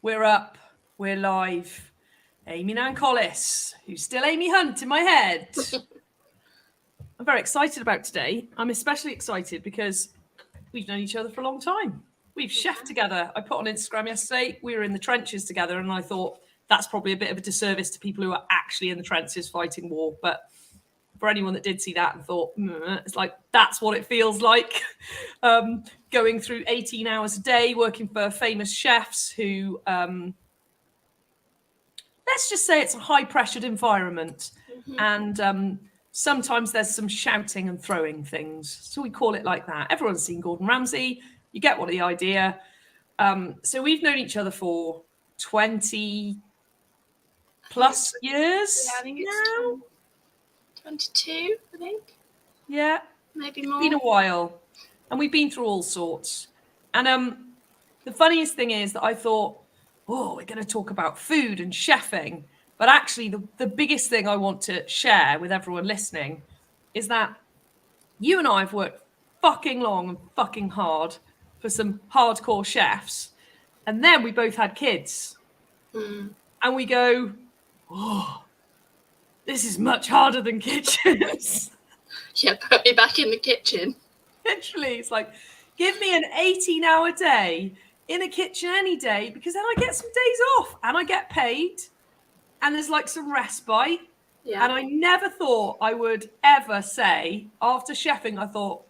We're up. We're live. Amy Nancollis, who's still Amy Hunt in my head. I'm very excited about today. I'm especially excited because we've known each other for a long time. We've chefed together. I put on Instagram yesterday. We were in the trenches together, and I thought that's probably a bit of a disservice to people who are actually in the trenches fighting war. But for anyone that did see that and thought, it's like, that's what it feels like. Going through 18 hours a day, working for famous chefs who, let's just say it's a high-pressured environment. And sometimes there's some shouting and throwing things. So we call it like that. Everyone's seen Gordon Ramsay. You get what the idea. So we've known each other for 20 plus years. Yeah, I think it's 22, I think. Yeah. Maybe more. It's been a while. And we've been through all sorts. And the funniest thing is that I thought, we're going to talk about food and chefing. But actually, the biggest thing I want to share with everyone listening is that you and I have worked fucking long and fucking hard for some hardcore chefs. And then we both had kids. And we go, this is much harder than kitchens. Yeah, put me back in the kitchen. Literally, it's like, give me an 18-hour day in a kitchen any day, because then I get some days off and I get paid and there's like some respite. Yeah. And I never thought I would ever say, after chefing, I thought,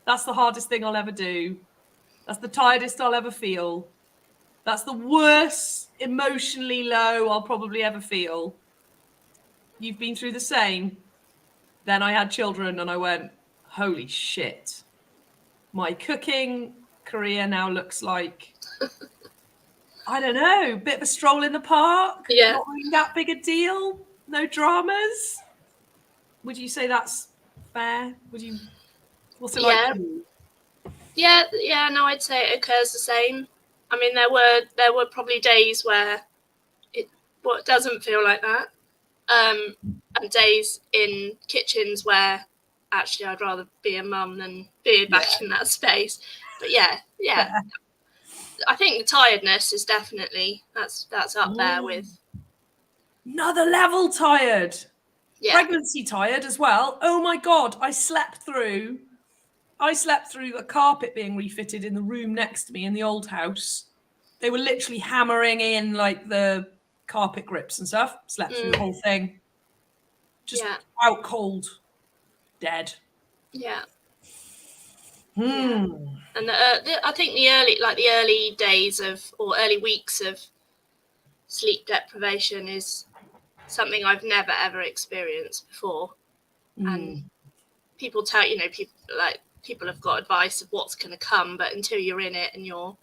that's the hardest thing I'll ever do. That's the tiredest I'll ever feel. That's the worst emotionally low I'll probably ever feel. You've been through the same. Then I had children and I went, holy shit. My cooking career now looks like, I don't know, a bit of a stroll in the park. Yeah. Not really that big a deal. No dramas. Would you say that's fair? What's it like for you? Yeah, no, I'd say it occurs the same. I mean, there were probably days where it doesn't feel like that. And days in kitchens where actually I'd rather be a mum than be back in that space. But yeah. I think the tiredness is definitely that's up there with another level tired. Yeah. Pregnancy tired as well. Oh my God, I slept through a carpet being refitted in the room next to me in the old house. They were literally hammering in like the carpet grips and stuff. Slept through the whole thing. Just out cold. Dead. Yeah. And I think the early days or early weeks of sleep deprivation is something I've never ever experienced before. And people tell people have got advice of what's going to come, but until you're in it and you're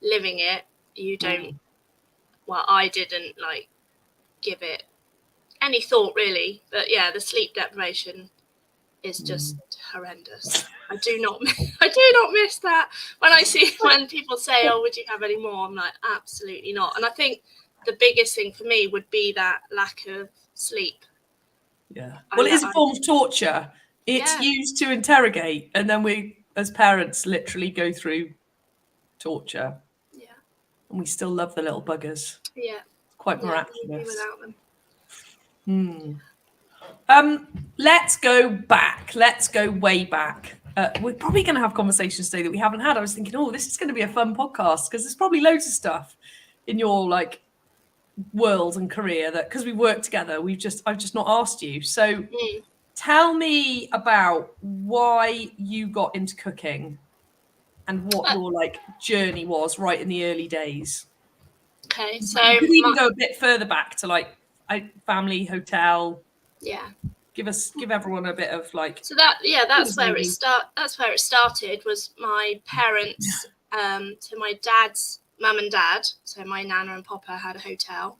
living it, you don't. Well, I didn't give it any thought really, but yeah, the sleep deprivation is just horrendous. I do not miss that. When people say, "Oh, would you have any more?" I'm like, absolutely not. And I think the biggest thing for me would be that lack of sleep. Yeah. Well, it is a form of torture. It's used to interrogate, and then we, as parents, literally go through torture. Yeah. And we still love the little buggers. Yeah. It's quite miraculous. Without them. Let's go back. Let's go way back. We're probably going to have conversations today that we haven't had. I was thinking, this is going to be a fun podcast because there's probably loads of stuff in your world and career that, because we work together, I've just not asked you. So tell me about why you got into cooking and what your journey was right in the early days. Okay, so you could even go a bit further back to family, hotel. Yeah. Give everyone a bit of So that's where it started. Was my parents, so my dad's mum and dad, so my nana and papa had a hotel,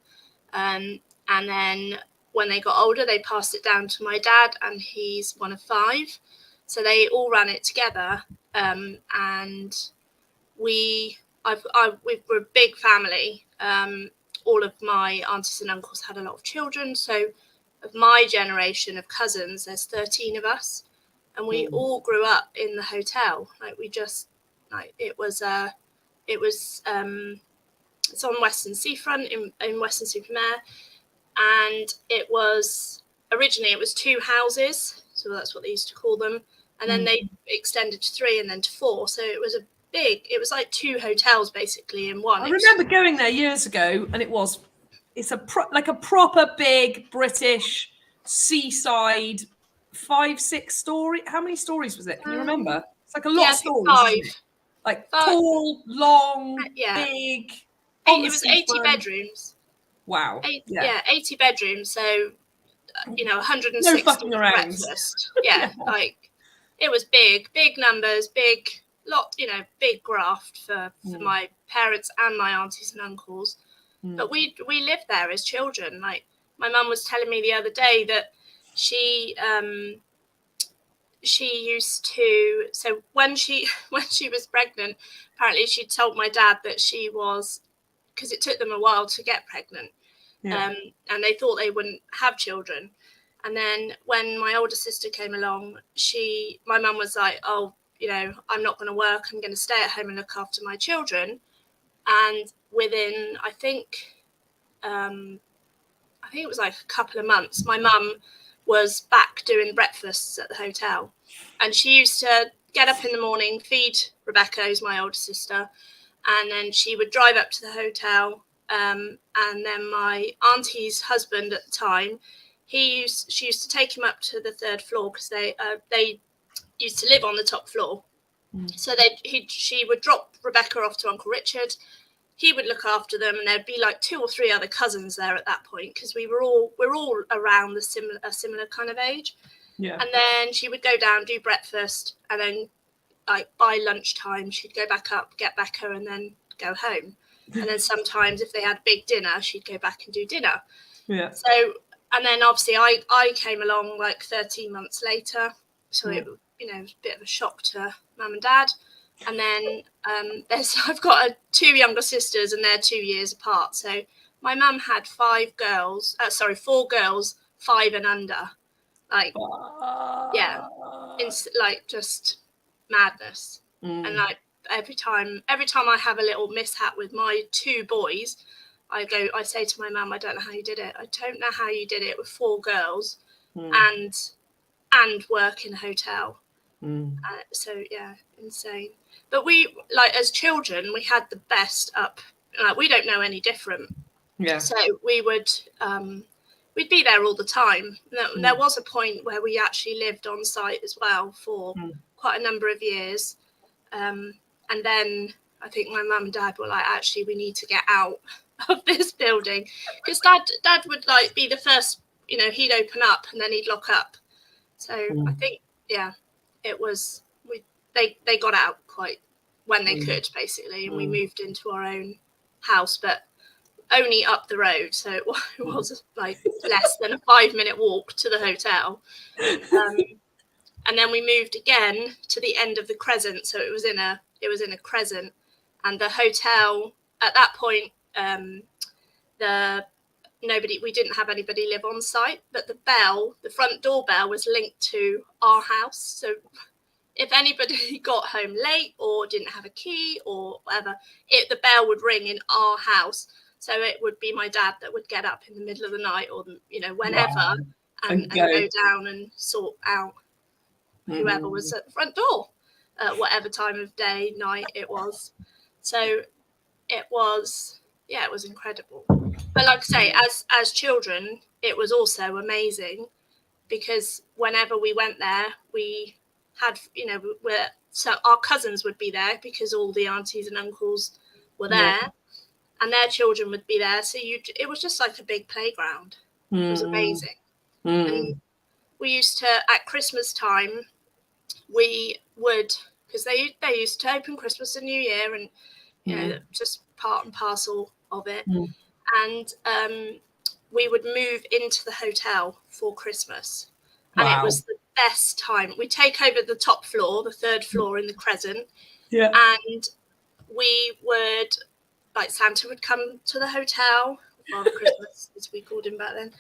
and then when they got older, they passed it down to my dad, and he's one of 5, so they all ran it together, and we're a big family. All of my aunties and uncles had a lot of children, so of my generation of cousins, there's 13 of us, and we all grew up in the hotel. It was It's on Weston Seafront in Weston Super Mare, and it was originally 2 houses, so that's what they used to call them, and then they extended to 3 and then to 4. So it was like 2 hotels basically in one. I remember going there years ago, and it's like a proper big British seaside 5-6 story. How many stories was it? Can you remember? It's like a lot of stories, 5. isn't it? Like tall, long, big. It was 80 bedrooms. Wow. 80 bedrooms. So, 160 no fucking around. Breakfast. Yeah, like it was big numbers, big graft for my parents and my aunties and uncles. But we lived there as children. Like my mum was telling me the other day that she used to, so when she was pregnant, apparently she told my dad that she was, because it took them a while to get pregnant, and they thought they wouldn't have children. And then when my older sister came along, my mum was like, oh, I'm not going to work, I'm going to stay at home and look after my children. And within, I think it was like a couple of months, my mum was back doing breakfasts at the hotel. And she used to get up in the morning, feed Rebecca, who's my older sister, and then she would drive up to the hotel. And then my auntie's husband at the time, she used to take him up to the 3rd floor because they used to live on the top floor. So she would drop Rebecca off to Uncle Richard. He would look after them, and there'd be like 2 or 3 other cousins there at that point because we're all around a similar kind of age. Yeah. And then she would go down, do breakfast, and then like by lunchtime she'd go back up, get Becca, and then go home. And then sometimes if they had a big dinner, she'd go back and do dinner. Yeah. So, and then obviously I came along like 13 months later, so it was a bit of a shock to mum and dad. And then I've got 2 younger sisters, and they're 2 years apart. So my mum had 4 girls, 5 and under. Like, yeah, it's like just madness. And like every time I have a little mishap with my 2 boys, I say to my mum, I don't know how you did it. I don't know how you did it with 4 girls and work in a hotel. So yeah, insane. But we, like, as children, we had the best up. Like, we don't know any different. Yeah. So we would, we'd be there all the time. There was a point where we actually lived on site as well for quite a number of years. And then I think my mum and dad were like, actually, we need to get out of this building, because dad would like be the first. He'd open up and then he'd lock up. So I think, yeah, it was. They got out quite when they could, basically, and we moved into our own house, but only up the road, so it was like less than a 5-minute walk to the hotel. And then we moved again to the end of the crescent, so it was in a crescent, and the hotel at that point, we didn't have anybody live on site, but the front doorbell was linked to our house, so if anybody got home late or didn't have a key or whatever, the bell would ring in our house. So it would be my dad that would get up in the middle of the night or, whenever, and go down and sort out whoever was at the front door, whatever time of day, night it was. So it was incredible. But like I say, as children, it was also amazing, because whenever we went there, we had, so our cousins would be there because all the aunties and uncles were there, and their children would be there. So it was just like a big playground. It was amazing. And we used to, at Christmas time, we would, because they used to open Christmas and New Year, and just part and parcel of it. And we would move into the hotel for Christmas. And it was the best time. We'd take over the top floor, the 3rd floor in the crescent. Yeah. And we would, like, Santa would come to the hotel, Father Christmas, as we called him back then.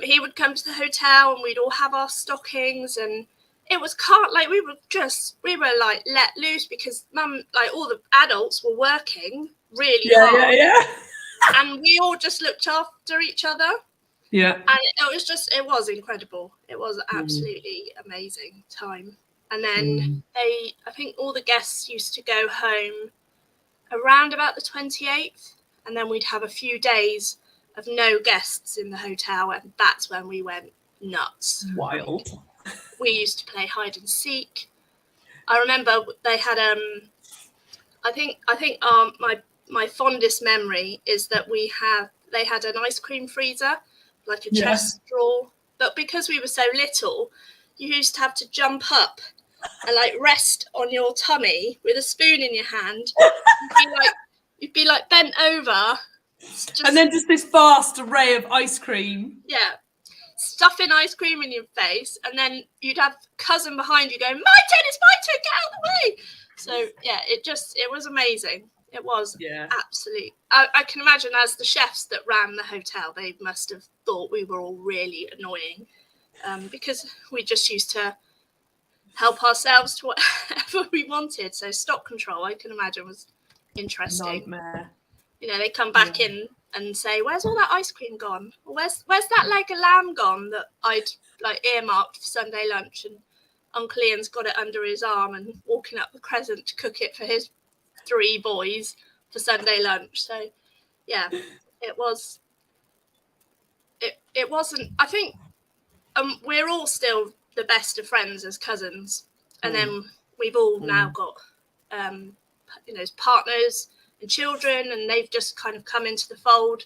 He would come to the hotel, and we'd all have our stockings, and it was we were like let loose, because mum, like, all the adults were working really Yeah, hard. yeah. And we all just looked after each other. Yeah. And it was incredible. It was absolutely amazing time. And then I think all the guests used to go home around about the 28th. And then we'd have a few days of no guests in the hotel. And that's when we went nuts. Wild. Like, we used to play hide and seek. I remember they had, I think my fondest memory is that they had an ice cream freezer, like a chest drawer. But because we were so little, you used to have to jump up and like rest on your tummy with a spoon in your hand. You'd be like bent over. And then just this vast array of ice cream. Yeah. Stuffing ice cream in your face, and then you'd have cousin behind you going, "My turn, it's my turn, get out of the way." So yeah, it was amazing. It was absolute. I can imagine as the chefs that ran the hotel, they must have thought we were all really annoying, because we just used to help ourselves to whatever we wanted. So stock control, I can imagine, was interesting. Nightmare. You know, they come back in and say, "Where's all that ice cream gone? Or where's that leg of lamb gone that I'd like earmarked for Sunday lunch?" And Uncle Ian's got it under his arm and walking up the crescent to cook it for his 3 boys for Sunday lunch. So yeah, it was. It wasn't. I think we're all still the best of friends as cousins, and then we've all now got partners and children, and they've just kind of come into the fold.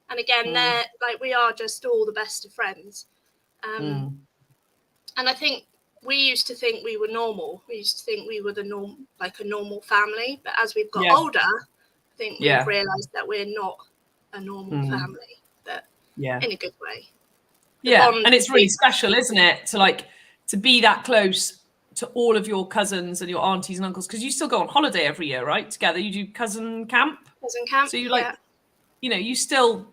And again, they're like, we are just all the best of friends. And I think we used to think we were normal. We used to think we were a normal family. But as we've got older, I think we've realised that we're not a normal family, but in a good way. And it's really special, isn't it, to be that close to all of your cousins and your aunties and uncles, because you still go on holiday every year, right? Together, you do cousin camp. So you you still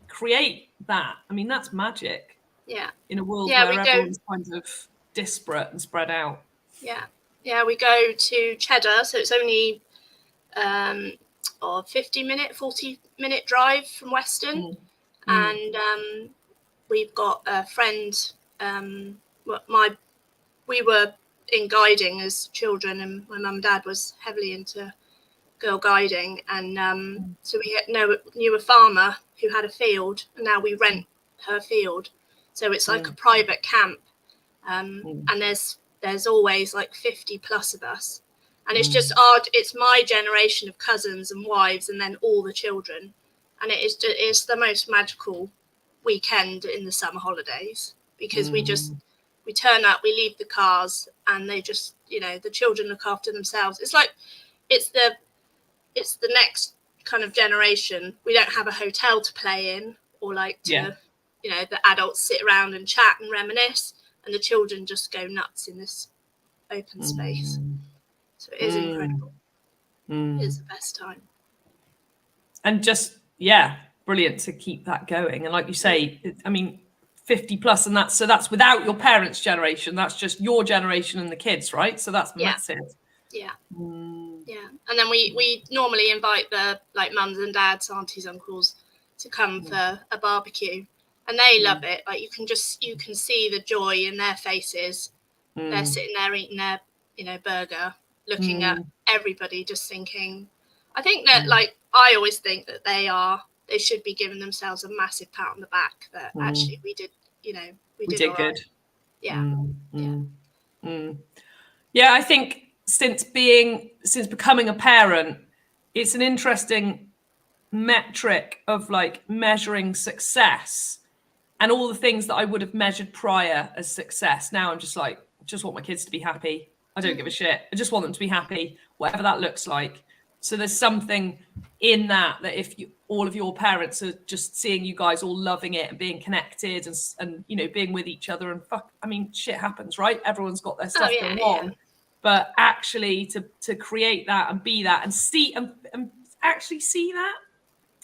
create that. I mean, that's magic. Yeah. In a world where everyone's kind of disparate and spread out. Yeah. Yeah, we go to Cheddar, so it's only 40-minute drive from Weston. And we've got a friend, we were in guiding as children, and my mum and dad was heavily into girl guiding, and so we knew a farmer who had a field, and now we rent her field. So it's like a private camp, and there's always like 50 plus of us, and it's just it's my generation of cousins and wives, and then all the children, and it's the most magical weekend in the summer holidays, because we turn up, we leave the cars, and they just, the children look after themselves. It's like it's the next kind of generation. We don't have a hotel to play in, or the adults sit around and chat and reminisce, and the children just go nuts in this open space. So it is incredible. It is the best time. And just, brilliant to keep that going. And like you say, 50 plus, and that's without your parents' generation. That's just your generation and the kids, right? So that's massive. Yeah. Yeah. And then we normally invite the mums and dads, aunties, uncles to come for a barbecue, and they love it. Like you can see the joy in their faces. They're sitting there eating their burger, looking at everybody, just thinking. I think that I always think that they should be giving themselves a massive pat on the back, that actually we did all good. right. Yeah, I think since becoming a parent, it's an interesting metric of measuring success, and all the things that I would have measured prior as success. Now I'm just want my kids to be happy. I don't give a shit. I just want them to be happy, whatever that looks like. So there's something in that if all of your parents are just seeing you guys all loving it and being connected and being with each other, and shit happens, right? Everyone's got their stuff going on, but actually to create that and be that and see and actually see that.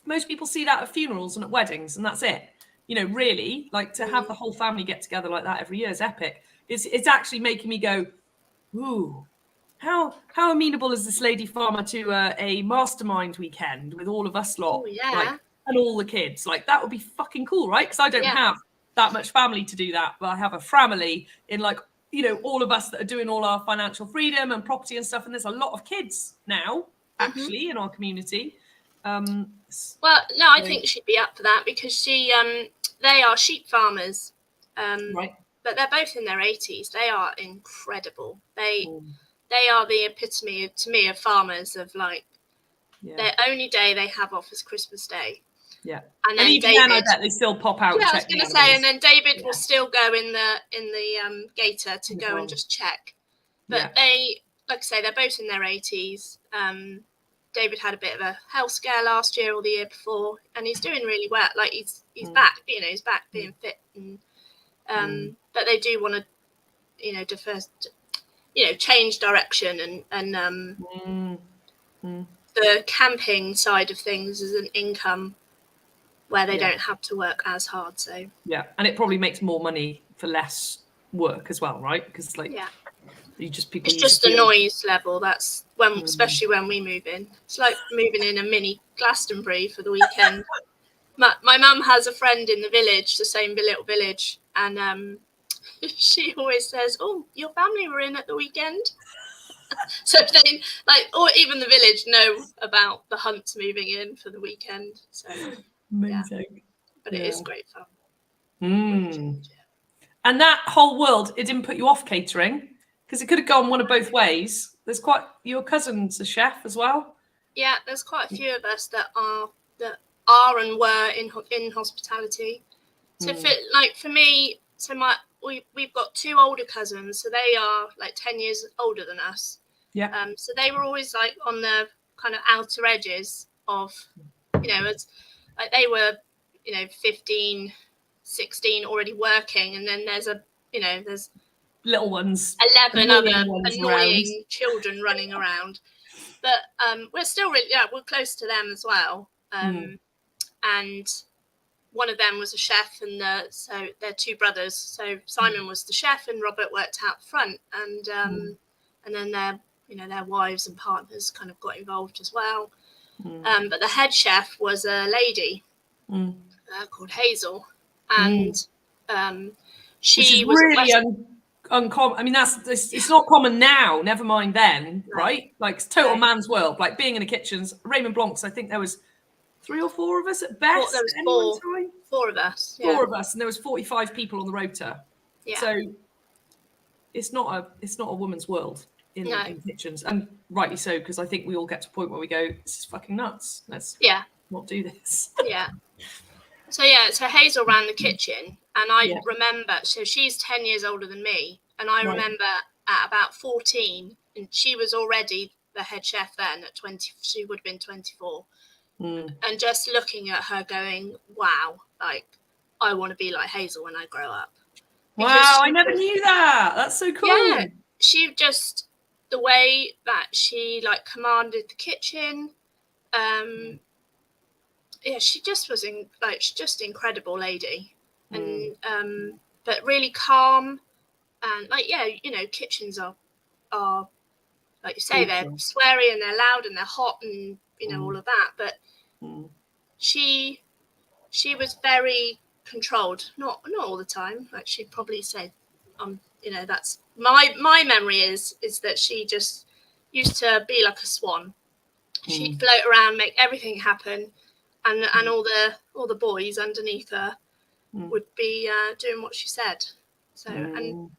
Most people see that at funerals and at weddings, and that's it. Really, to have the whole family get together like that every year is epic. It's actually making me go, ooh, How amenable is this lady farmer to a mastermind weekend with all of us lot, like, and all the kids? Like, that would be fucking cool, right? Because I don't have that much family to do that, but I have a family in, like, you know, all of us that are doing all our financial freedom and property and stuff. And there's a lot of kids now, actually, in our community. Well, no, I think she'd be up for that because they are sheep farmers, right? But they're both in their 80s. They are incredible. They are the epitome to me of farmers, of like their only day they have off is Christmas Day. Yeah, and then even David, then, I bet they still pop out. Yeah, I was going to say, and then David will still go in the gator to go and just check. But they, like I say, they're both in their 80s. David had a bit of a health scare last year or the year before, and he's doing really well. Like he's back, you know, he's back being fit, and but they do want to, you know, change direction, and the camping side of things is an income where they don't have to work as hard. So and it probably makes more money for less work as well, right? Because like it's just the noise level. That's when, especially when we move in. It's like moving in a mini Glastonbury for the weekend. My mum has a friend in the village, the same little village, and she always says, "Oh, your family were in at the weekend." So they, like, or even the village know about the Hunts moving in for the weekend. So amazing, but it is great fun. And that whole world, it didn't put you off catering, because it could have gone one of both ways. There's quite, your cousin's a chef as well. Yeah, there's quite a few of us that are and were in hospitality. So for me, so we've got two older cousins, so they are like 10 years older than us. Yeah. So they were always like on the kind of outer edges of, you know, as like they were, you know, 15, 16 already working, and then there's little ones, 11 other annoying children running around. But we're still we're close to them as well. And one of them was a chef, and so they're two brothers. So Simon was the chef, and Robert worked out front, and then their wives and partners kind of got involved as well. But the head chef was a lady called Hazel, and she was really uncommon. I mean, it's not common now. Never mind then, right? Like it's total man's world. Like being in the kitchens. Raymond Blanc's, I think there was 3 or 4 of us at best. There was four of us. Yeah. 4 of us, and there was 45 people on the rota. Yeah. So it's not a woman's world in kitchens, and rightly so, because I think we all get to a point where we go, this is fucking nuts. Let's not do this. So Hazel ran the kitchen, and I remember. So she's 10 years older than me, and I remember at about 14, and she was already the head chef then. At 20, she would have been 24. And just looking at her going, wow, like I want to be like Hazel when I grow up. Wow, I never knew that. That's so cool. Yeah, she just, the way that she like commanded the kitchen, she just was she's just an incredible lady, and but really calm, and like kitchens are like you say, they're sweary and they're loud and they're hot and all of that, but she was very controlled, not all the time. Like she'd probably say, that's my memory is that she just used to be like a swan. She'd float around, make everything happen, and all the boys underneath her would be doing what she said. So and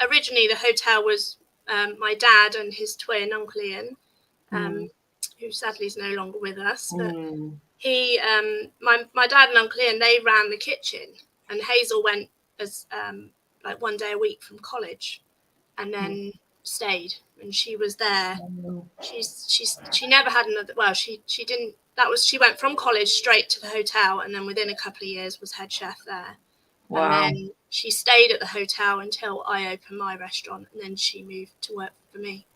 originally the hotel was my dad and his twin, Uncle Ian, who sadly is no longer with us. But he, my dad and Uncle Ian, they ran the kitchen, and Hazel went as like one day a week from college, and then stayed, and she was there. She never had another. Well, she didn't. She went from college straight to the hotel, and then within a couple of years was head chef there. Wow. And then she stayed at the hotel until I opened my restaurant, and then she moved to work for me.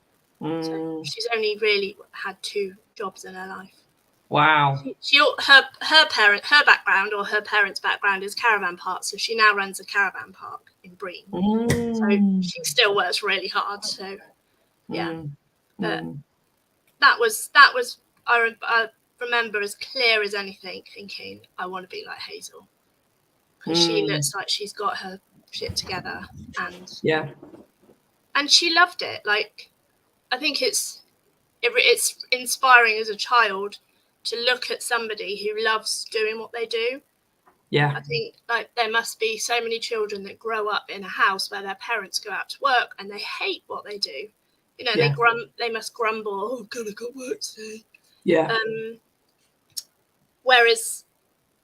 So she's only really had 2 jobs in her life. Wow. Her background, or her parents' background, is caravan park, so she now runs a caravan park in Bream. So she still works really hard. So yeah. But that was I remember as clear as anything, thinking I want to be like Hazel, because she looks like she's got her shit together, and she loved it. Like, I think it's inspiring as a child to look at somebody who loves doing what they do. I think, like, there must be so many children that grow up in a house where their parents go out to work and they hate what they do. You know, they must grumble, oh God, I got work today. Whereas,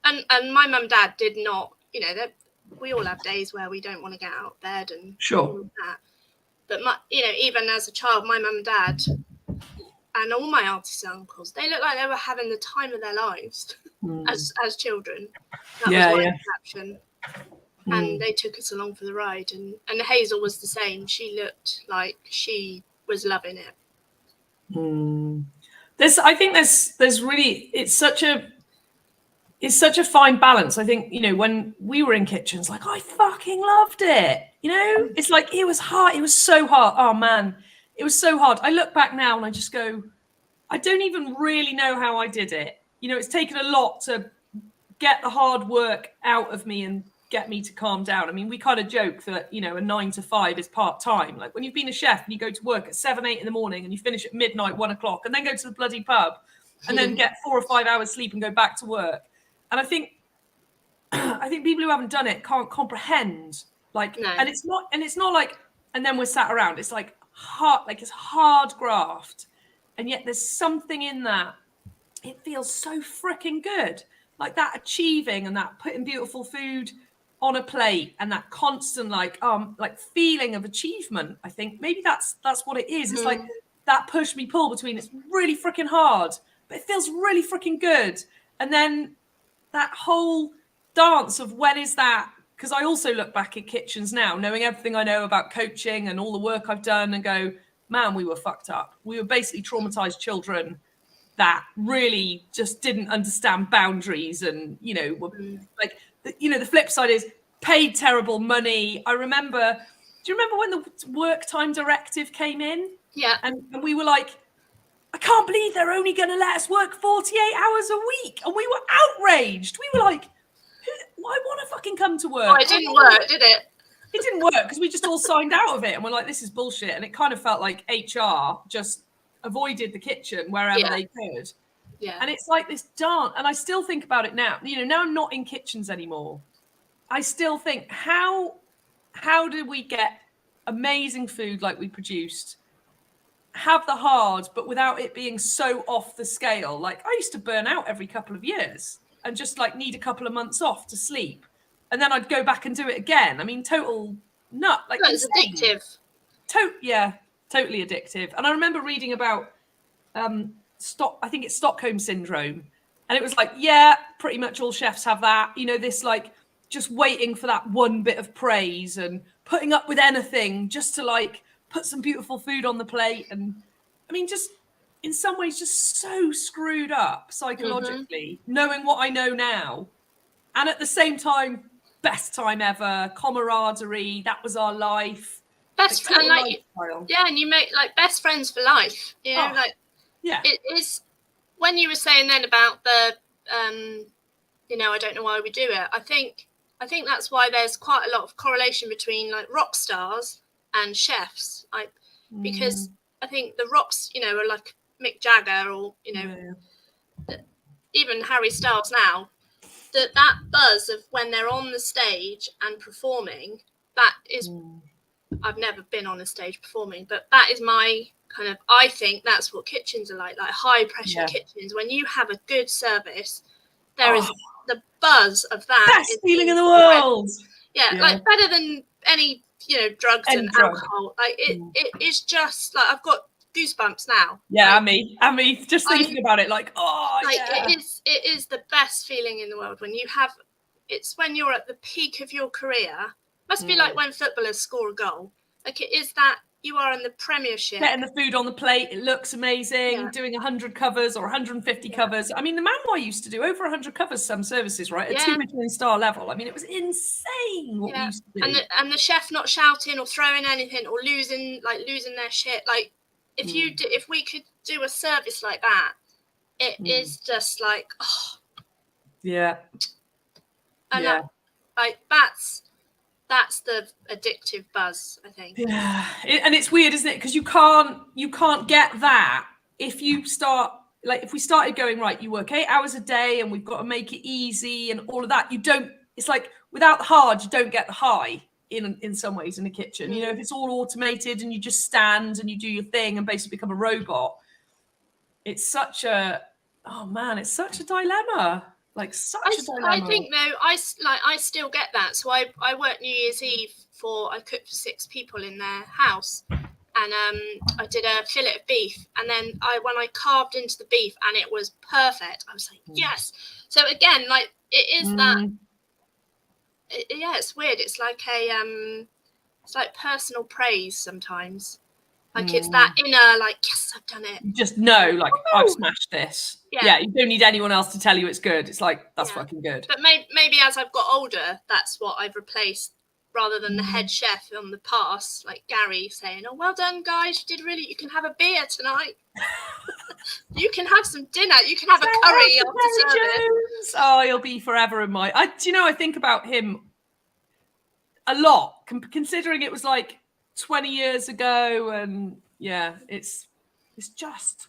and my mum and dad did not, you know, we all have days where we don't want to get out of bed and all of that. But even as a child, my mum and dad and all my aunties and uncles, they looked like they were having the time of their lives as children. That was my perception. And they took us along for the ride. And Hazel was the same. She looked like she was loving it. I think there's really, it's such a fine balance. I think, you know, when we were in kitchens, like, I fucking loved it. You know, it's like, it was hard. It was so hard. Oh man, it was so hard. I look back now and I just go, I don't even really know how I did it. You know, it's taken a lot to get the hard work out of me and get me to calm down. I mean, we kind of joke that, you know, a 9 to 5 is part-time. Like, when you've been a chef and you go to work at 7, 8 in the morning and you finish at midnight, 1 o'clock, and then go to the bloody pub and then get 4 or 5 hours sleep and go back to work. And I think people who haven't done it can't comprehend, like, and it's not like, and then we're sat around. It's like hard, like, it's hard graft. And yet there's something in that. It feels so freaking good. Like, that achieving and that putting beautiful food on a plate and that constant like feeling of achievement. I think maybe that's what it is. It's like that push me pull between, it's really freaking hard, but it feels really freaking good. And then that whole dance of when is that? Because I also look back at kitchens now, knowing everything I know about coaching and all the work I've done, and go, man, we were fucked up. We were basically traumatized children that really just didn't understand boundaries, and, you know, were like, you know, the flip side is paid terrible money. I remember, do you remember when the work time directive came in? Yeah. And we were like, I can't believe they're only going to let us work 48 hours a week. And we were outraged. We were like, I want to fucking come to work. Oh, it didn't work, did it? It didn't work because we just all signed out of it. And we're like, this is bullshit. And it kind of felt like HR just avoided the kitchen wherever they could. Yeah. And it's like this dance. And I still think about it now. You know, now I'm not in kitchens anymore. I still think, how did we get amazing food like we produced, have the hard, but without it being so off the scale? Like, I used to burn out every couple of years and just like need a couple of months off to sleep. And then I'd go back and do it again. I mean, total nut. Like, it's addictive. Totally addictive. And I remember reading about I think it's Stockholm syndrome. And it was like, yeah, pretty much all chefs have that. You know, this like just waiting for that one bit of praise and putting up with anything just to like put some beautiful food on the plate. And I mean, just in some ways, just so screwed up psychologically, knowing what I know now. And at the same time, best time ever, camaraderie, that was our life. Best friend, like, yeah, and you make like best friends for life. You know, it is. When you were saying then about the, you know, I don't know why we do it. I think that's why there's quite a lot of correlation between like rock stars and chefs, like, because I think the rocks, you know, are like Mick Jagger, or, you know, even Harry Styles now. That buzz of when they're on the stage and performing, that is, I've never been on a stage performing, but that is my kind of, I think that's what kitchens are like high pressure kitchens. When you have a good service, there is the buzz of that. Best feeling in the world. Yeah, like better than any, you know, drugs and alcohol. Like it is just like, I've got goosebumps now. Yeah, like, and me just thinking about it, like, it is the best feeling in the world when you have, it's when you're at the peak of your career. Must be like when footballers score a goal. Like, it is that you are in the Premiership, getting the food on the plate, it looks amazing, doing 100 covers or 150 covers. I mean, the Manoir used to do over 100 covers some services, right, at 2 Michelin star level. I mean, it was insane what we used to do. And the chef not shouting or throwing anything or losing their shit. Like, if we could do a service like that, it is just like, oh, yeah, and yeah. like that's the addictive buzz, I think. Yeah, and it's weird, isn't it? Because you can't get that if you start, like, if we started going, right, you work 8 hours a day and we've got to make it easy and all of that. You don't. It's like without the hard, you don't get the high in some ways in the kitchen. You know, if it's all automated and you just stand and you do your thing and basically become a robot, it's such a it's such a dilemma. Like such a dilemma. I think though, I still get that. So I work New Year's Eve I cooked for 6 people in their house, and I did a fillet of beef, and then when I carved into the beef and it was perfect, I was like, yes. So again, like it is that. Yeah, it's weird. It's like it's like personal praise sometimes. Like it's that inner, like, yes, I've done it. You just know, like, I've smashed this. Yeah, you don't need anyone else to tell you it's good. It's like, that's fucking good. But maybe as I've got older, that's what I've replaced, rather than the head chef on the past, like Gary saying, oh, well done, guys, you can have a beer tonight. You can have some dinner. You can have a curry after service. Oh, he'll be forever in my... do you know, I think about him a lot, considering it was like 20 years ago, and yeah, it's just,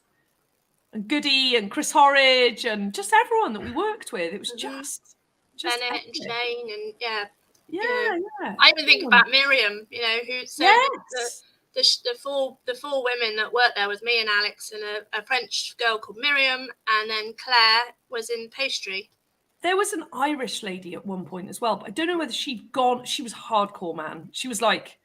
and Goody and Chris Horridge and just everyone that we worked with. It was just Bennett epic. and Shane and yeah. Yeah. I even think about Miriam, you know, who said the four women that worked there with me and Alex, and a French girl called Miriam, and then Claire was in pastry. There was an Irish lady at one point as well, but I don't know whether she'd gone. She was hardcore, man. She was like,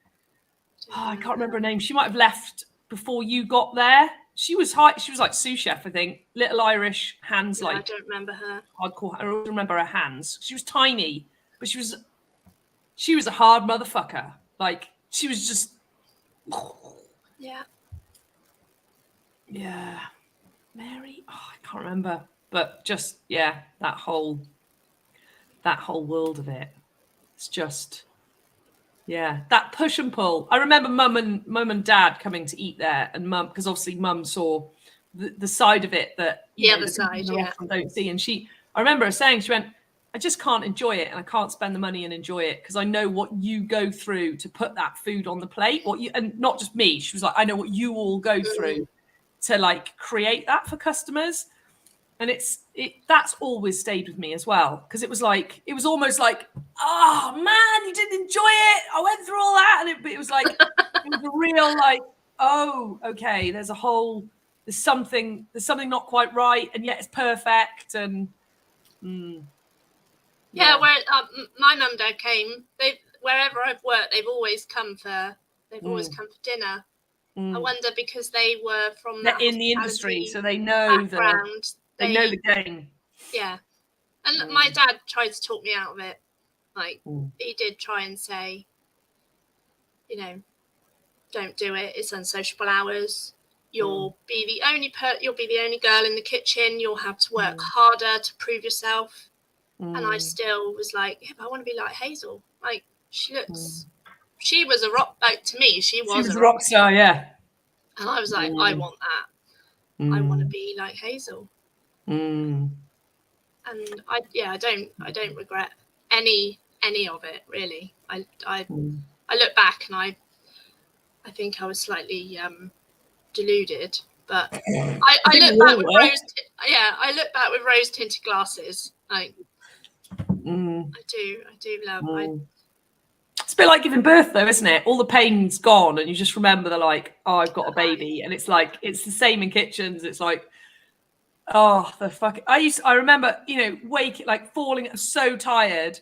I can't remember her name. She might have left before you got there. She was She was like sous chef, I think. Little Irish hands, like. I don't remember her. Hardcore. I don't remember her hands. She was tiny, but she was a hard motherfucker. Like, she was just. Yeah. Yeah. Mary. Oh, I can't remember. But just, yeah, that whole world of it. It's just, yeah, that push and pull. I remember mum and dad coming to eat there, and mum, because obviously mum saw the side of it that the other side, don't see. And I remember her saying, she went, I just can't enjoy it, and I can't spend the money and enjoy it because I know what you go through to put that food on the plate. And not just me. She was like, I know what you all go through to like create that for customers. And that's always stayed with me as well, because it was almost like, oh man, you didn't enjoy it. I went through all that, and it was like, it was a real like, oh, okay, there's something not quite right, and yet it's perfect. And where my mum and dad came, wherever I've worked, they've always come for dinner. I wonder, because they were from that in the industry, so they know background. They know the game. Yeah. And my dad tried to talk me out of it. Like, he did try and say, you know, don't do it. It's unsociable hours. You'll be the only girl in the kitchen. You'll have to work harder to prove yourself. And I still was like, yeah, but I want to be like Hazel. Like, she was a rock, like, to me, she was a rock star, yeah. And I was like, I want that. I want to be like Hazel. And I don't regret any of it, really. I look back and I think I was slightly deluded, but I look back with rose tinted glasses. Like, I do love. It's a bit like giving birth, though, isn't it? All the pain's gone, and you just remember I've got a baby, and it's like, it's the same in kitchens. It's like, oh, the fuck! I remember, falling, so tired,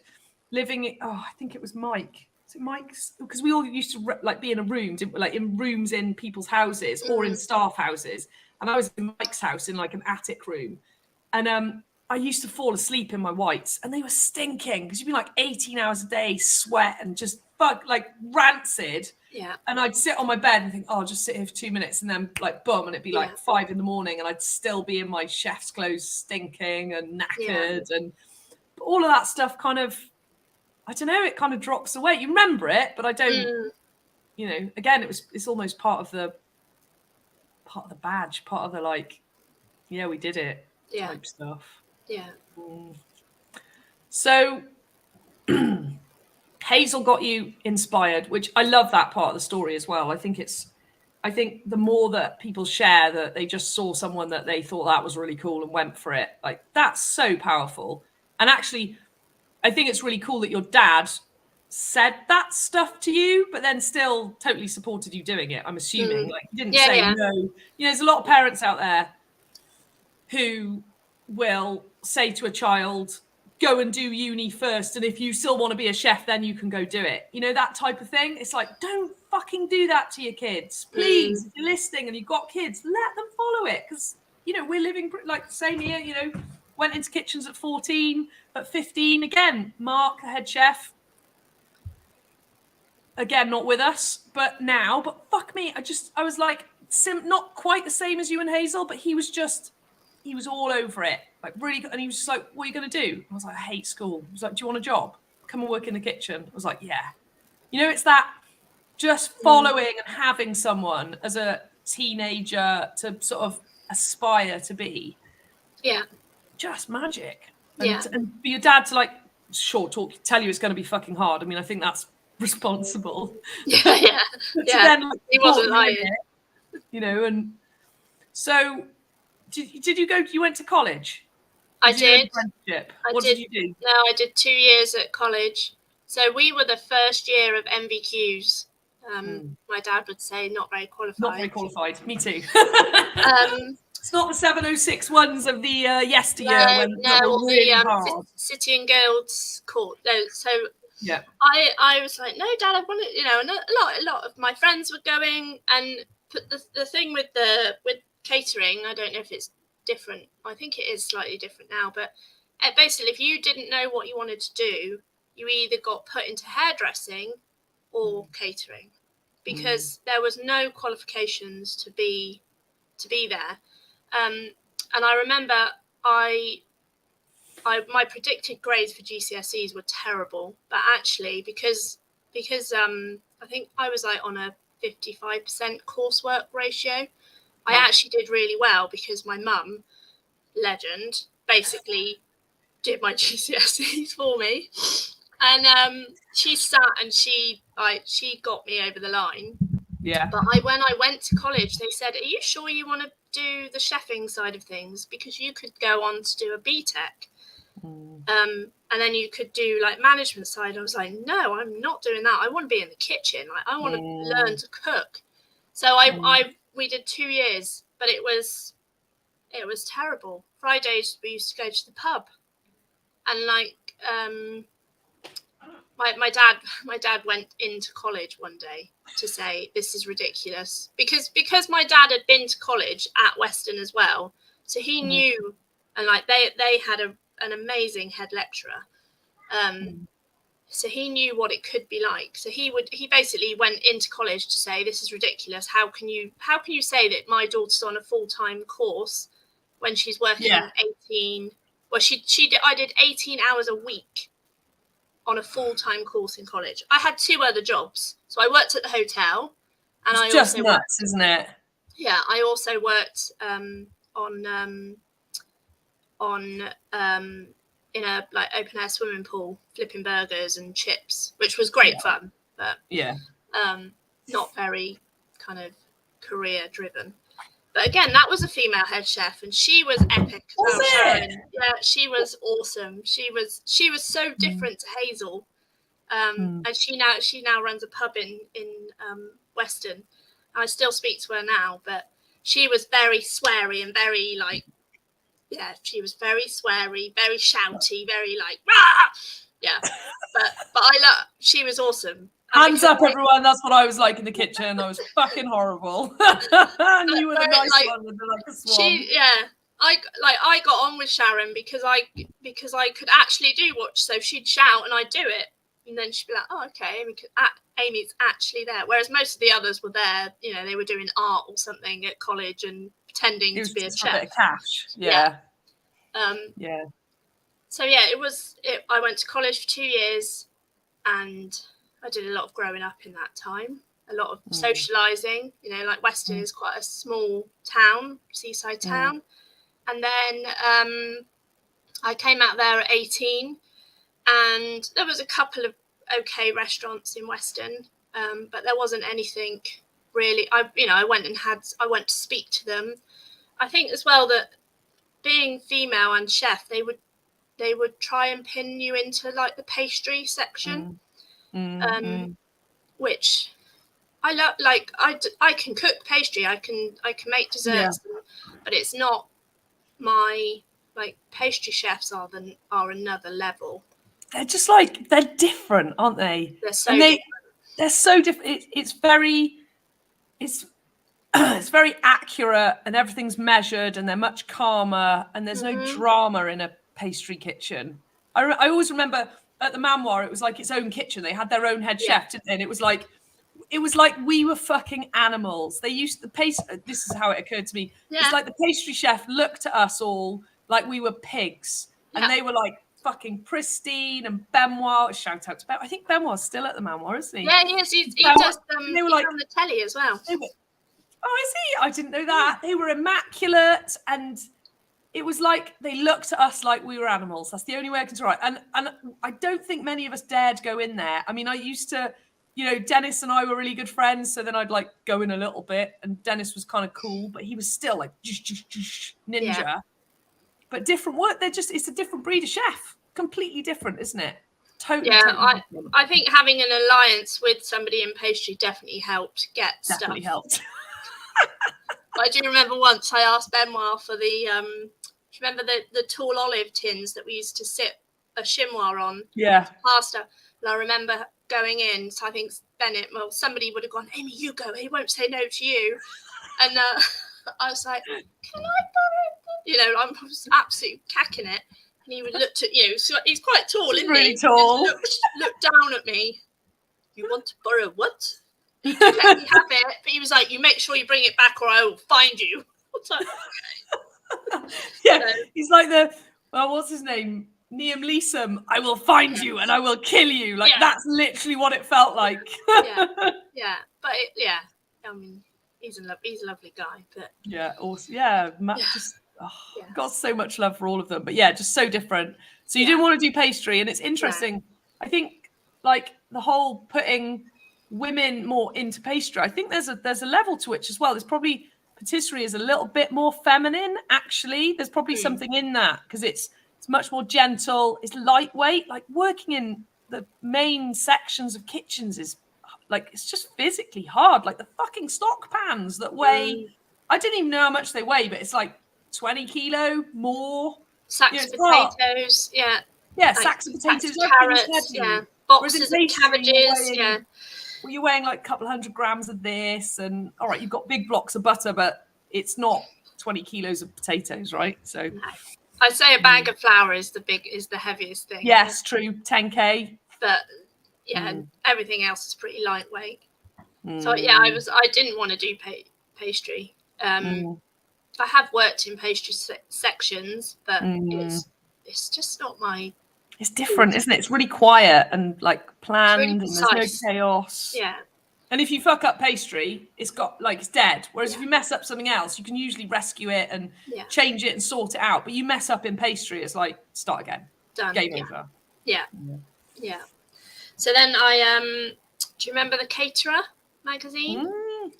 living. I think it was Mike. Was it Mike's? Because we all used to be in a room, in rooms in people's houses or in staff houses, and I was in Mike's house in like an attic room, and I used to fall asleep in my whites, and they were stinking because you'd be like 18 hours a day, sweat and just rancid. Yeah. And I'd sit on my bed and think, oh, I'll just sit here for 2 minutes, and then boom, and it'd be 5 a.m, and I'd still be in my chef's clothes, stinking and knackered, and all of that stuff kind of, I don't know, it kind of drops away. You remember it, but I don't. Again, it's almost part of part of the badge, part of the like, yeah, we did it type stuff. Yeah. So Hazel got you inspired, which I love that part of the story as well. I think the more that people share that they just saw someone that they thought that was really cool and went for it, like that's so powerful. And actually, I think it's really cool that your dad said that stuff to you, but then still totally supported you doing it. I'm assuming, like he didn't say no. You know, there's a lot of parents out there who will say to a child, go and do uni first, and if you still want to be a chef, then you can go do it. You know, that type of thing. It's like, don't fucking do that to your kids, please. If you're listening and you've got kids, let them follow it, because you know we're living like the same here. You know, went into kitchens at 14, at 15 again. Mark, the head chef, again not with us, but now. But fuck me, I was like not quite the same as you and Hazel, but he was all over it, like really good. And he was just like, what are you going to do? I was like, I hate school. He was like, do you want a job? Come and work in the kitchen. I was like, yeah. You know, it's that just following and having someone as a teenager to sort of aspire to be. Yeah. Just magic. And for your dad to like tell you it's going to be fucking hard. I mean, I think that's responsible. Yeah. Then, like, he wasn't lying. You know, and so did you go? You went to college? I did. What did you do? No, I did 2 years at college. So we were the first year of MVQs. My dad would say not very qualified. Not very qualified. Me too. It's not the 706 ones of the yesteryear the City and Guilds court. No, so yeah, I was like, no, Dad, I want to. You know, and a lot of my friends were going, and the thing with catering, I don't know if it's different. I think it is slightly different now, but basically, if you didn't know what you wanted to do, you either got put into hairdressing or catering, because there was no qualifications to be there. And I remember my predicted grades for GCSEs were terrible, but actually because I think I was like on a 55% coursework ratio, I actually did really well, because my mum, legend, basically did my GCSEs for me, and she sat and she got me over the line. Yeah. But when I went to college, they said, are you sure you want to do the chefing side of things? Because you could go on to do a BTEC. And then you could do like management side. I was like, no, I'm not doing that. I want to be in the kitchen. I want to learn to cook. So we did 2 years, but it was terrible. Fridays we used to go to the pub, and like my dad went into college one day to say, this is ridiculous, because my dad had been to college at Weston as well, so he knew, and like they had an amazing head lecturer, so he knew what it could be like. So he basically went into college to say, this is ridiculous. How can you say that my daughter's on a full-time course when she's working 18? Well, I did 18 hours a week on a full-time course in college. I had 2 other jobs. So I worked at the hotel, and it's just also nuts, isn't it? Yeah, I also worked in a like open air swimming pool, flipping burgers and chips, which was great fun, but not very kind of career driven. But again, that was a female head chef, and she was epic. Was it? Sharon. Yeah, she was awesome. She was so different to Hazel. And she now runs a pub in Weston. I still speak to her now, but she was very sweary and very like, she was very sweary, very shouty, very like, rah! Yeah. But she was awesome. Hands up, everyone. That's what I was like in the kitchen. I was fucking horrible. And you were the nice one with the like a swan. I got on with Sharon because I could actually do watch. So she'd shout and I'd do it. And then she'd be like, oh, okay, Amy's actually there. Whereas most of the others were there, you know, they were doing art or something at college and pretending to be a chef. A bit of cash. Yeah. So I went to college for 2 years, and I did a lot of growing up in that time. a lot of socialising. Like Weston is quite a small town, seaside town. And then I came out there at 18, and there was a couple of okay restaurants in Weston, but there wasn't anything really. I went to speak to them. I think as well that being female and chef, they would try and pin you into like the pastry section, which I love. Like I can cook pastry, I can make desserts, but it's not my, like, pastry chefs are another level. They're just they're different, aren't they? They're so different. They're so different. It's very accurate, and everything's measured, and they're much calmer, and there's no drama in a pastry kitchen. I always remember at the Manoir, it was like its own kitchen. They had their own head chef, didn't they? And it was like we were fucking animals. They used the this is how it occurred to me. It's like the pastry chef looked at us all like we were pigs, and they were like fucking pristine. And Benoit, shout out to Benoit. I think Benoit's still at the Manoir, isn't he? Yeah, he is. He does they were like on the telly as well. Oh, is he? I didn't know that. They were immaculate, and it was like they looked at us like we were animals. That's the only way I can describe it. And I don't think many of us dared go in there. I mean, I used to, Dennis and I were really good friends, so then I'd like go in a little bit, and Dennis was kind of cool, but he was still like ninja. Yeah. But different work. It's a different breed of chef. Completely different, isn't it? Totally. I think having an alliance with somebody in pastry definitely helped get definitely stuff. Helped. I do remember once I asked Benoit for the do you remember the tall olive tins that we used to sit a chinois on? Yeah. Pasta. And I remember going in, so I think somebody would have gone, Amy, you go, he won't say no to you. And I was like, can I borrow? I was absolutely cacking it. And he would look at he's quite tall, isn't really he? Tall. Looked down at me. You want to borrow what? He let me have it, but he was like, you make sure you bring it back or I will find you. I was like, okay. Yeah, so, he's like what's his name? Liam Neeson. I will find you and I will kill you. Like that's literally what it felt like. yeah. But I mean, he's a lovely guy. But awesome. Got so much love for all of them. But just so different. So you didn't want to do pastry, and it's interesting. I think like the whole putting women more into pastry, I think there's a level to which as well. There's probably patisserie is a little bit more feminine, actually. There's probably something in that because it's much more gentle, it's lightweight. Like working in the main sections of kitchens is like, it's just physically hard. Like the fucking stock pans that weigh, I didn't even know how much they weigh, but it's like 20 kilo more. Sacks of potatoes, like, sacks of potatoes, carrots, boxes of cabbages, Well, you're weighing like a couple 100 grams of this, and all right, you've got big blocks of butter, but it's not 20 kilos of potatoes, right? So I'd say a bag of flour is the heaviest thing. Yes, true, 10k. But everything else is pretty lightweight. So I didn't want to do pastry. I have worked in pastry sections, but it's just not my. It's different, isn't it? It's really quiet and like planned, really and there's no chaos. Yeah. And if you fuck up pastry, it's dead. Whereas if you mess up something else, you can usually rescue it and change it and sort it out. But you mess up in pastry, it's like start again. Done. Game over. Yeah. So then do you remember the Caterer magazine?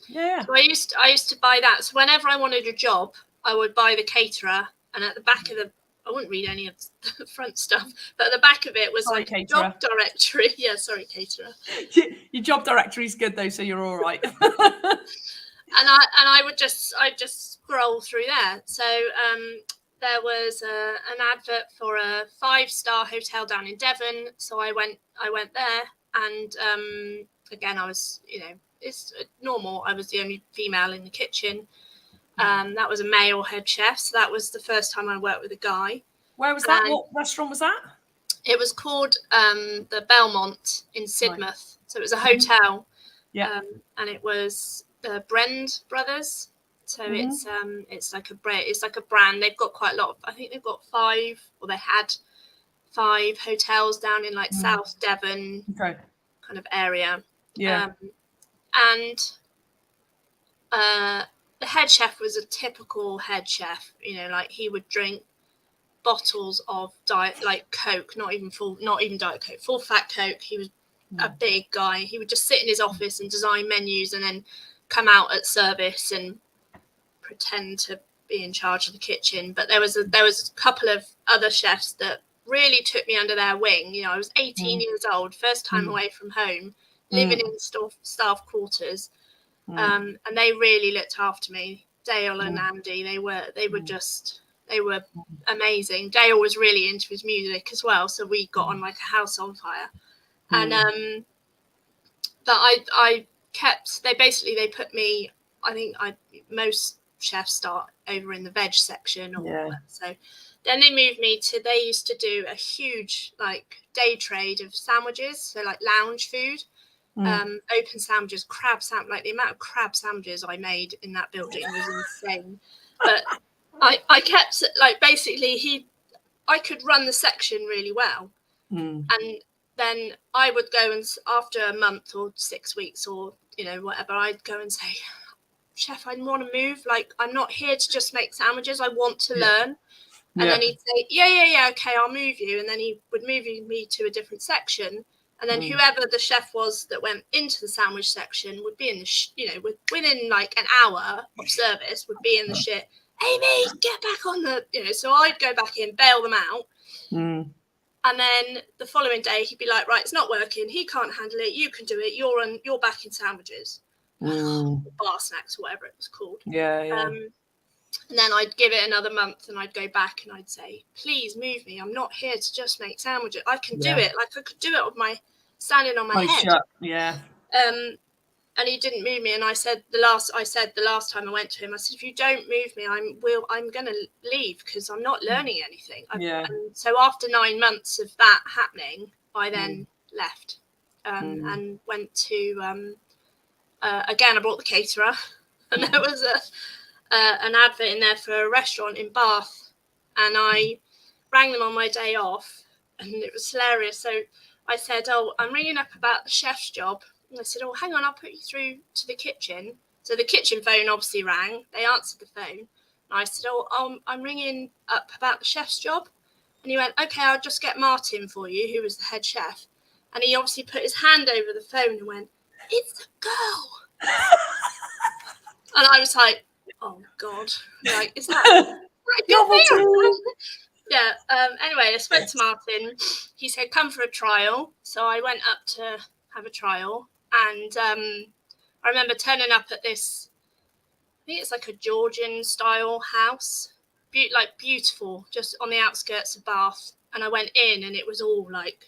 Yeah. So I used to buy that. So whenever I wanted a job, I would buy the Caterer, and at the back of I wouldn't read any of the front stuff, but at the back of it was a job directory. Yeah, sorry, Caterer. Your job directory is good though, so you're all right. And I would just scroll through there. So there was an advert for a 5-star hotel down in Devon. So I went there, and again, I was it's normal. I was the only female in the kitchen. That was a male head chef, so that was the first time I worked with a guy. Where was that? What restaurant was that? It was called the Belmont in Sidmouth. Right. So it was a hotel. Yeah. And it was the Brand Brothers. So it's like a brand. They've got quite a lot. I think they've got 5, or they had 5 hotels down in like South Devon kind of area. Yeah. And the head chef was a typical head chef, like he would drink bottles of diet, like Coke, not even Diet Coke, full fat Coke. He was a big guy. He would just sit in his office and design menus and then come out at service and pretend to be in charge of the kitchen. But there was a couple of other chefs that really took me under their wing. I was 18 years old, first time away from home, living in staff quarters, and they really looked after me. Dale and Andy, they were amazing. Dale was really into his music as well, so we got on like a house on fire. And but I kept. They put me. I think most chefs start over in the veg section, so then they moved me to. They used to do a huge like day trade of sandwiches, so like lounge food. Open sandwiches, like the amount of crab sandwiches I made in that building was insane. But I kept like basically I could run the section really well, and then I would go and after a month or 6 weeks or whatever, I'd go and say, chef, I want to move. Like I'm not here to just make sandwiches. I want to learn. And then he'd say, yeah, okay, I'll move you. And then he would move me to a different section. And then whoever the chef was that went into the sandwich section would be in the, within like an hour of service would be in the shit. Amy, get back on the, so I'd go back in, bail them out. And then the following day he'd be like, right, it's not working. He can't handle it. You can do it. You're back in sandwiches, or bar snacks, or whatever it was called. And then I'd give it another month and I'd go back and I'd say, please move me. I'm not here to just make sandwiches. I can do it. Like I could do it with standing on my head. And he didn't move me. And I said the last time I went to him, I said, if you don't move me, I'm going to leave because I'm not learning anything. And so after 9 months of that happening, I then left and went to, again, I brought the caterer and there was an advert in there for a restaurant in Bath, and I rang them on my day off, and it was hilarious. So I said, oh, I'm ringing up about the chef's job. And I said, oh, hang on, I'll put you through to the kitchen. So the kitchen phone obviously rang. They answered the phone. And I said, oh, I'm ringing up about the chef's job. And he went, okay, I'll just get Martin for you, who was the head chef. And he obviously put his hand over the phone and went, it's a girl. And I was like, oh God, like, is that a good thing? Yeah. Anyway, I spoke to Martin. He said, come for a trial. So I went up to have a trial. And I remember turning up at this, I think it's like a Georgian style house, beautiful, just on the outskirts of Bath. And I went in and it was all like,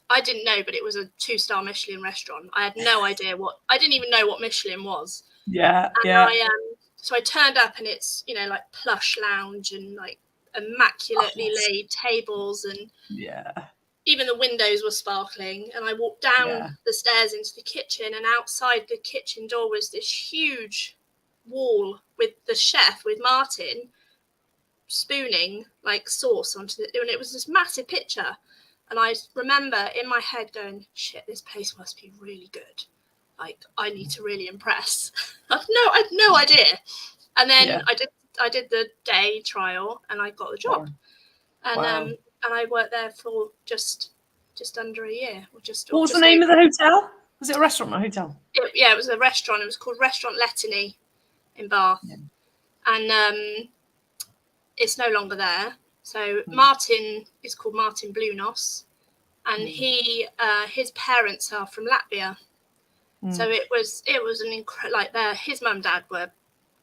I didn't know, but it was a 2-star Michelin restaurant. I had no idea I didn't even know what Michelin was. So I turned up and it's, like plush lounge and like immaculately laid tables and even the windows were sparkling. And I walked down the stairs into the kitchen, and outside the kitchen door was this huge wall with the chef, with Martin, spooning like sauce onto and it was this massive picture. And I remember in my head going, shit, this place must be really good. Like, I need to really impress. I had no idea. And then I did the day trial and I got the job. And I worked there for just under a year. What was the name of the hotel? Was it a restaurant or a hotel? It was a restaurant. It was called Restaurant Letany in Bath. And it's no longer there. So Martin is called Martin Blunos. And his parents are from Latvia. So it was an incredible, like his mum and dad were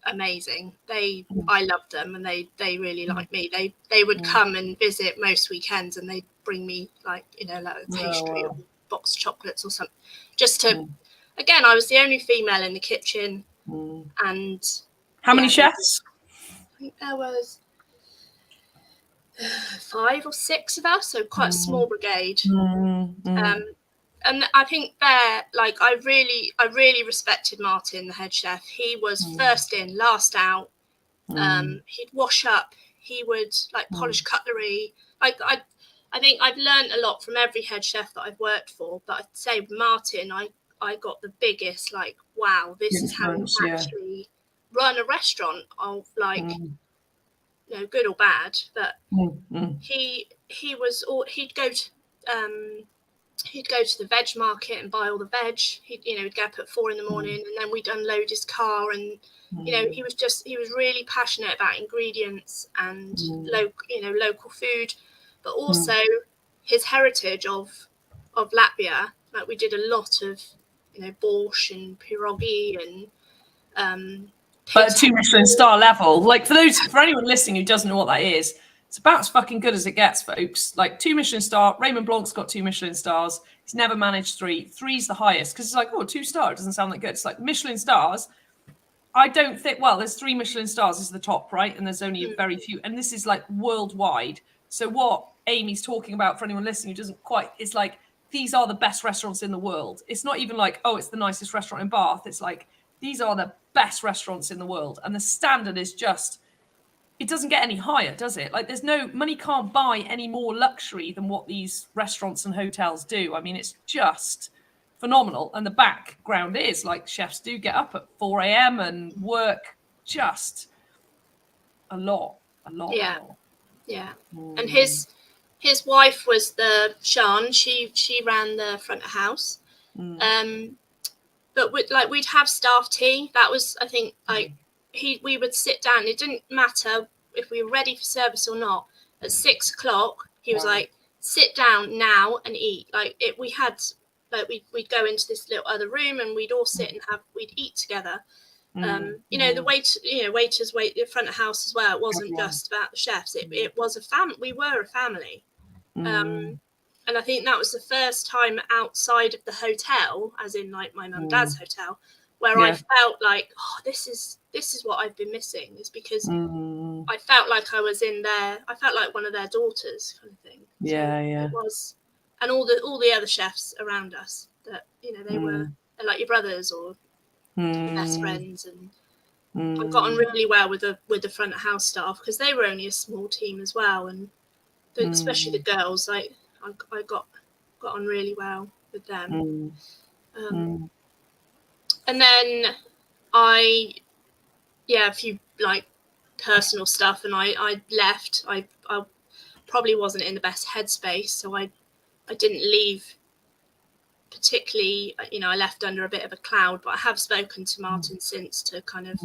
amazing. I loved them and they really liked me. They would come and visit most weekends and they'd bring me like a pastry or box of chocolates or something. Just to, again, I was the only female in the kitchen. And how many chefs? I think there was 5 or 6 of us, so quite a small brigade. And I think there, like, I really respected Martin, the head chef. He was first in, last out. He'd wash up. He would like polish cutlery. Like I think I've learned a lot from every head chef that I've worked for. But I'd say with Martin, I I got the biggest, like, wow, this is how you actually run a restaurant of, like, you know, good or bad. But he'd go to the veg market and buy all the veg. He'd get up at 4 a.m, and then we'd unload his car, and he was really passionate about ingredients and local food, but also his heritage of Latvia. Like, we did a lot of borscht and pierogi and but a 2 Michelin star level. Like, for anyone listening who doesn't know what that is, it's about as fucking good as it gets, folks. Like, 2 Michelin star. Raymond Blanc's got 2 Michelin stars. He's never managed 3. 3's the highest, because it's like, oh, 2 star, it doesn't sound that good. It's like Michelin stars. I don't think, well, there's 3 Michelin stars is the top, right? And there's only very few. And this is like worldwide. So what Amy's talking about, for anyone listening who doesn't quite, it's like, these are the best restaurants in the world. It's not even like, oh, it's the nicest restaurant in Bath. It's like, these are the best restaurants in the world. And the standard is just, it doesn't get any higher, does it? Like, there's no, money can't buy any more luxury than what these restaurants and hotels do. I mean, it's just phenomenal. And the background is, like, chefs do get up at 4 a.m. and work just a lot. Yeah. And his wife was the Sean. She ran the front of house. But we'd have staff tea. That was, I think, like, we would sit down. It didn't matter if we were ready for service or not. At 6 o'clock, he was like, sit down now and eat. Like, we had, like, we'd go into this little other room and we'd all sit and we'd eat together. The waiters wait the front of house as well. It wasn't just about the chefs. It was a family. We were a family. And I think that was the first time outside of the hotel, as in, like, my mum and dad's hotel, where I felt like, oh, this is what I've been missing, is because I felt like I was in there. I felt like one of their daughters, kind of thing. It was, and all the other chefs around us, that they were, they're like your brothers or your best friends, and I got on really well with the front of house staff, because they were only a small team as well, and especially the girls, like, I got on really well with them. And then a few, like, personal stuff, and I left. I probably wasn't in the best headspace, so I didn't leave particularly. I left under a bit of a cloud, but I have spoken to Martin since to kind of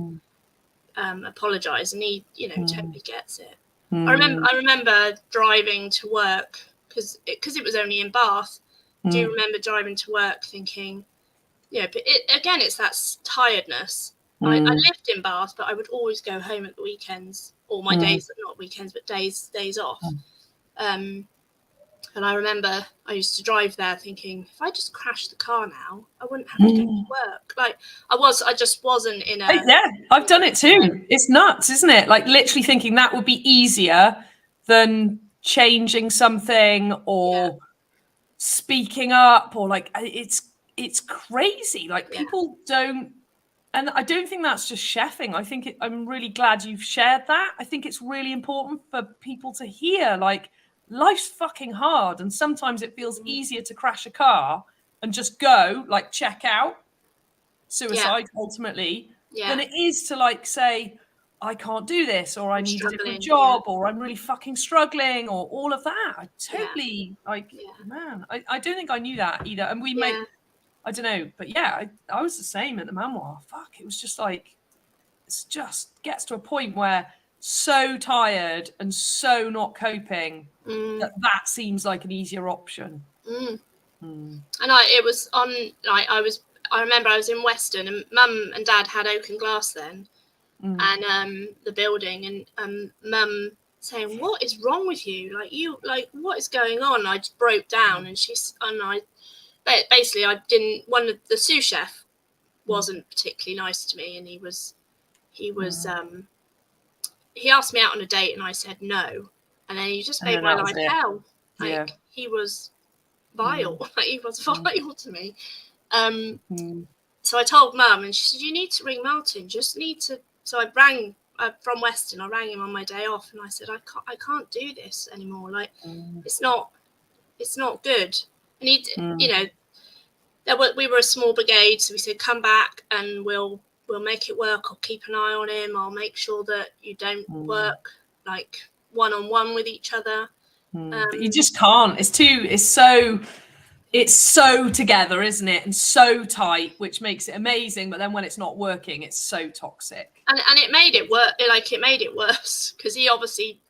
apologise, and he totally gets it. I remember driving to work, because it was only in Bath. Do you remember driving to work thinking, but it's that tiredness. I lived in Bath, but I would always go home at the weekends, or my days, not weekends, but days off. And I remember I used to drive there thinking, if I just crashed the car now, I wouldn't have to go to work. Like, I just wasn't in a... Yeah, I've done it too. It's nuts, isn't it? Like, literally thinking that would be easier than changing something or speaking up, or, like, it's crazy. Like, people don't, and I don't think that's just chefing. I think I'm really glad you've shared that. I think it's really important for people to hear, like, life's fucking hard, and sometimes it feels easier to crash a car and just go, like, check out, suicide ultimately, than it is to, like, say, I can't do this, or I need a different job, or I'm really fucking struggling, or all of that. I totally man, I don't think I knew that either. And we make, I don't know, but I was the same at the memoir. Fuck, it was just like, it's just gets to a point where so tired and so not coping that seems like an easier option. And I remember I was in Weston, and Mum and Dad had oaken glass then, and the building, and Mum saying, "What is wrong with you? Like, what is going on?" I just broke down, and one of the sous chef wasn't particularly nice to me, and he asked me out on a date, and I said no, and then he just made my life hell. Like, he was vile. Like, he was vile to me. So I told Mum, and she said, "You need to ring Martin. Just need to." So I rang from Weston. I rang him on my day off, and I said, I can't do this anymore. Like, it's not good. And he, we were a small brigade, so we said, come back and we'll make it work. I'll keep an eye on him. I'll make sure that you don't work like one-on-one with each other. But you just can't. It's so together, isn't it? And so tight, which makes it amazing. But then when it's not working, it's so toxic. And it made it work. Like, it made it worse because he obviously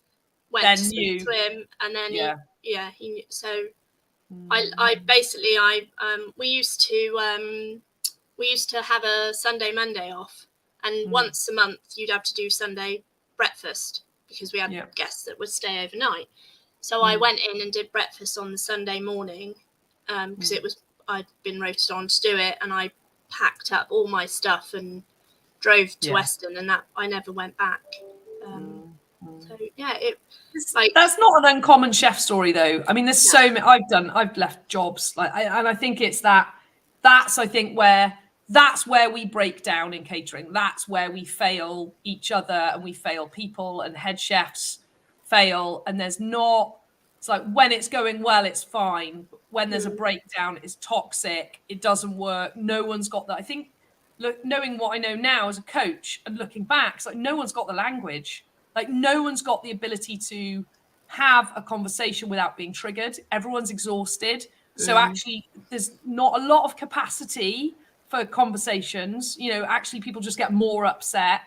went to speak to him, and then he. So I basically we used to have a Sunday Monday off, and once a month you'd have to do Sunday breakfast because we had guests that would stay overnight. So I went in and did breakfast on the Sunday morning because I'd been rotated on to do it, and I packed up all my stuff and drove to Weston, and that I never went back. So that's not an uncommon chef story, though. I mean, there's so many. I've left jobs and I think it's that's I think that's where we break down in catering. That's where we fail each other, and we fail people, and head chefs fail. And it's like when it's going well, it's fine. But when there's a breakdown, it's toxic. It doesn't work. No one's got that. I think, look, knowing what I know now as a coach and looking back, it's like no one's got the language. Like no one's got the ability to have a conversation without being triggered. Everyone's exhausted. So actually, there's not a lot of capacity for conversations. Actually, people just get more upset.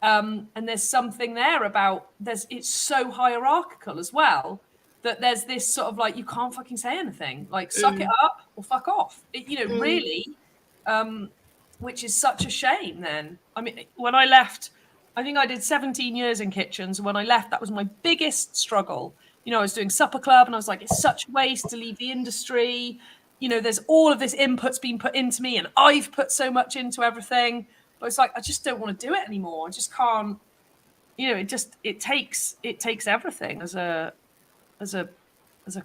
And there's something there about it's so hierarchical as well, that there's this sort of like, you can't fucking say anything, like suck it up or fuck off. Really, which is such a shame then. I mean, when I left, I think I did 17 years in kitchens. When I left, that was my biggest struggle. I was doing supper club and I was like, it's such waste to leave the industry. There's all of this input's been put into me and I've put so much into everything. But it's like, I just don't want to do it anymore. I just can't, it takes everything as a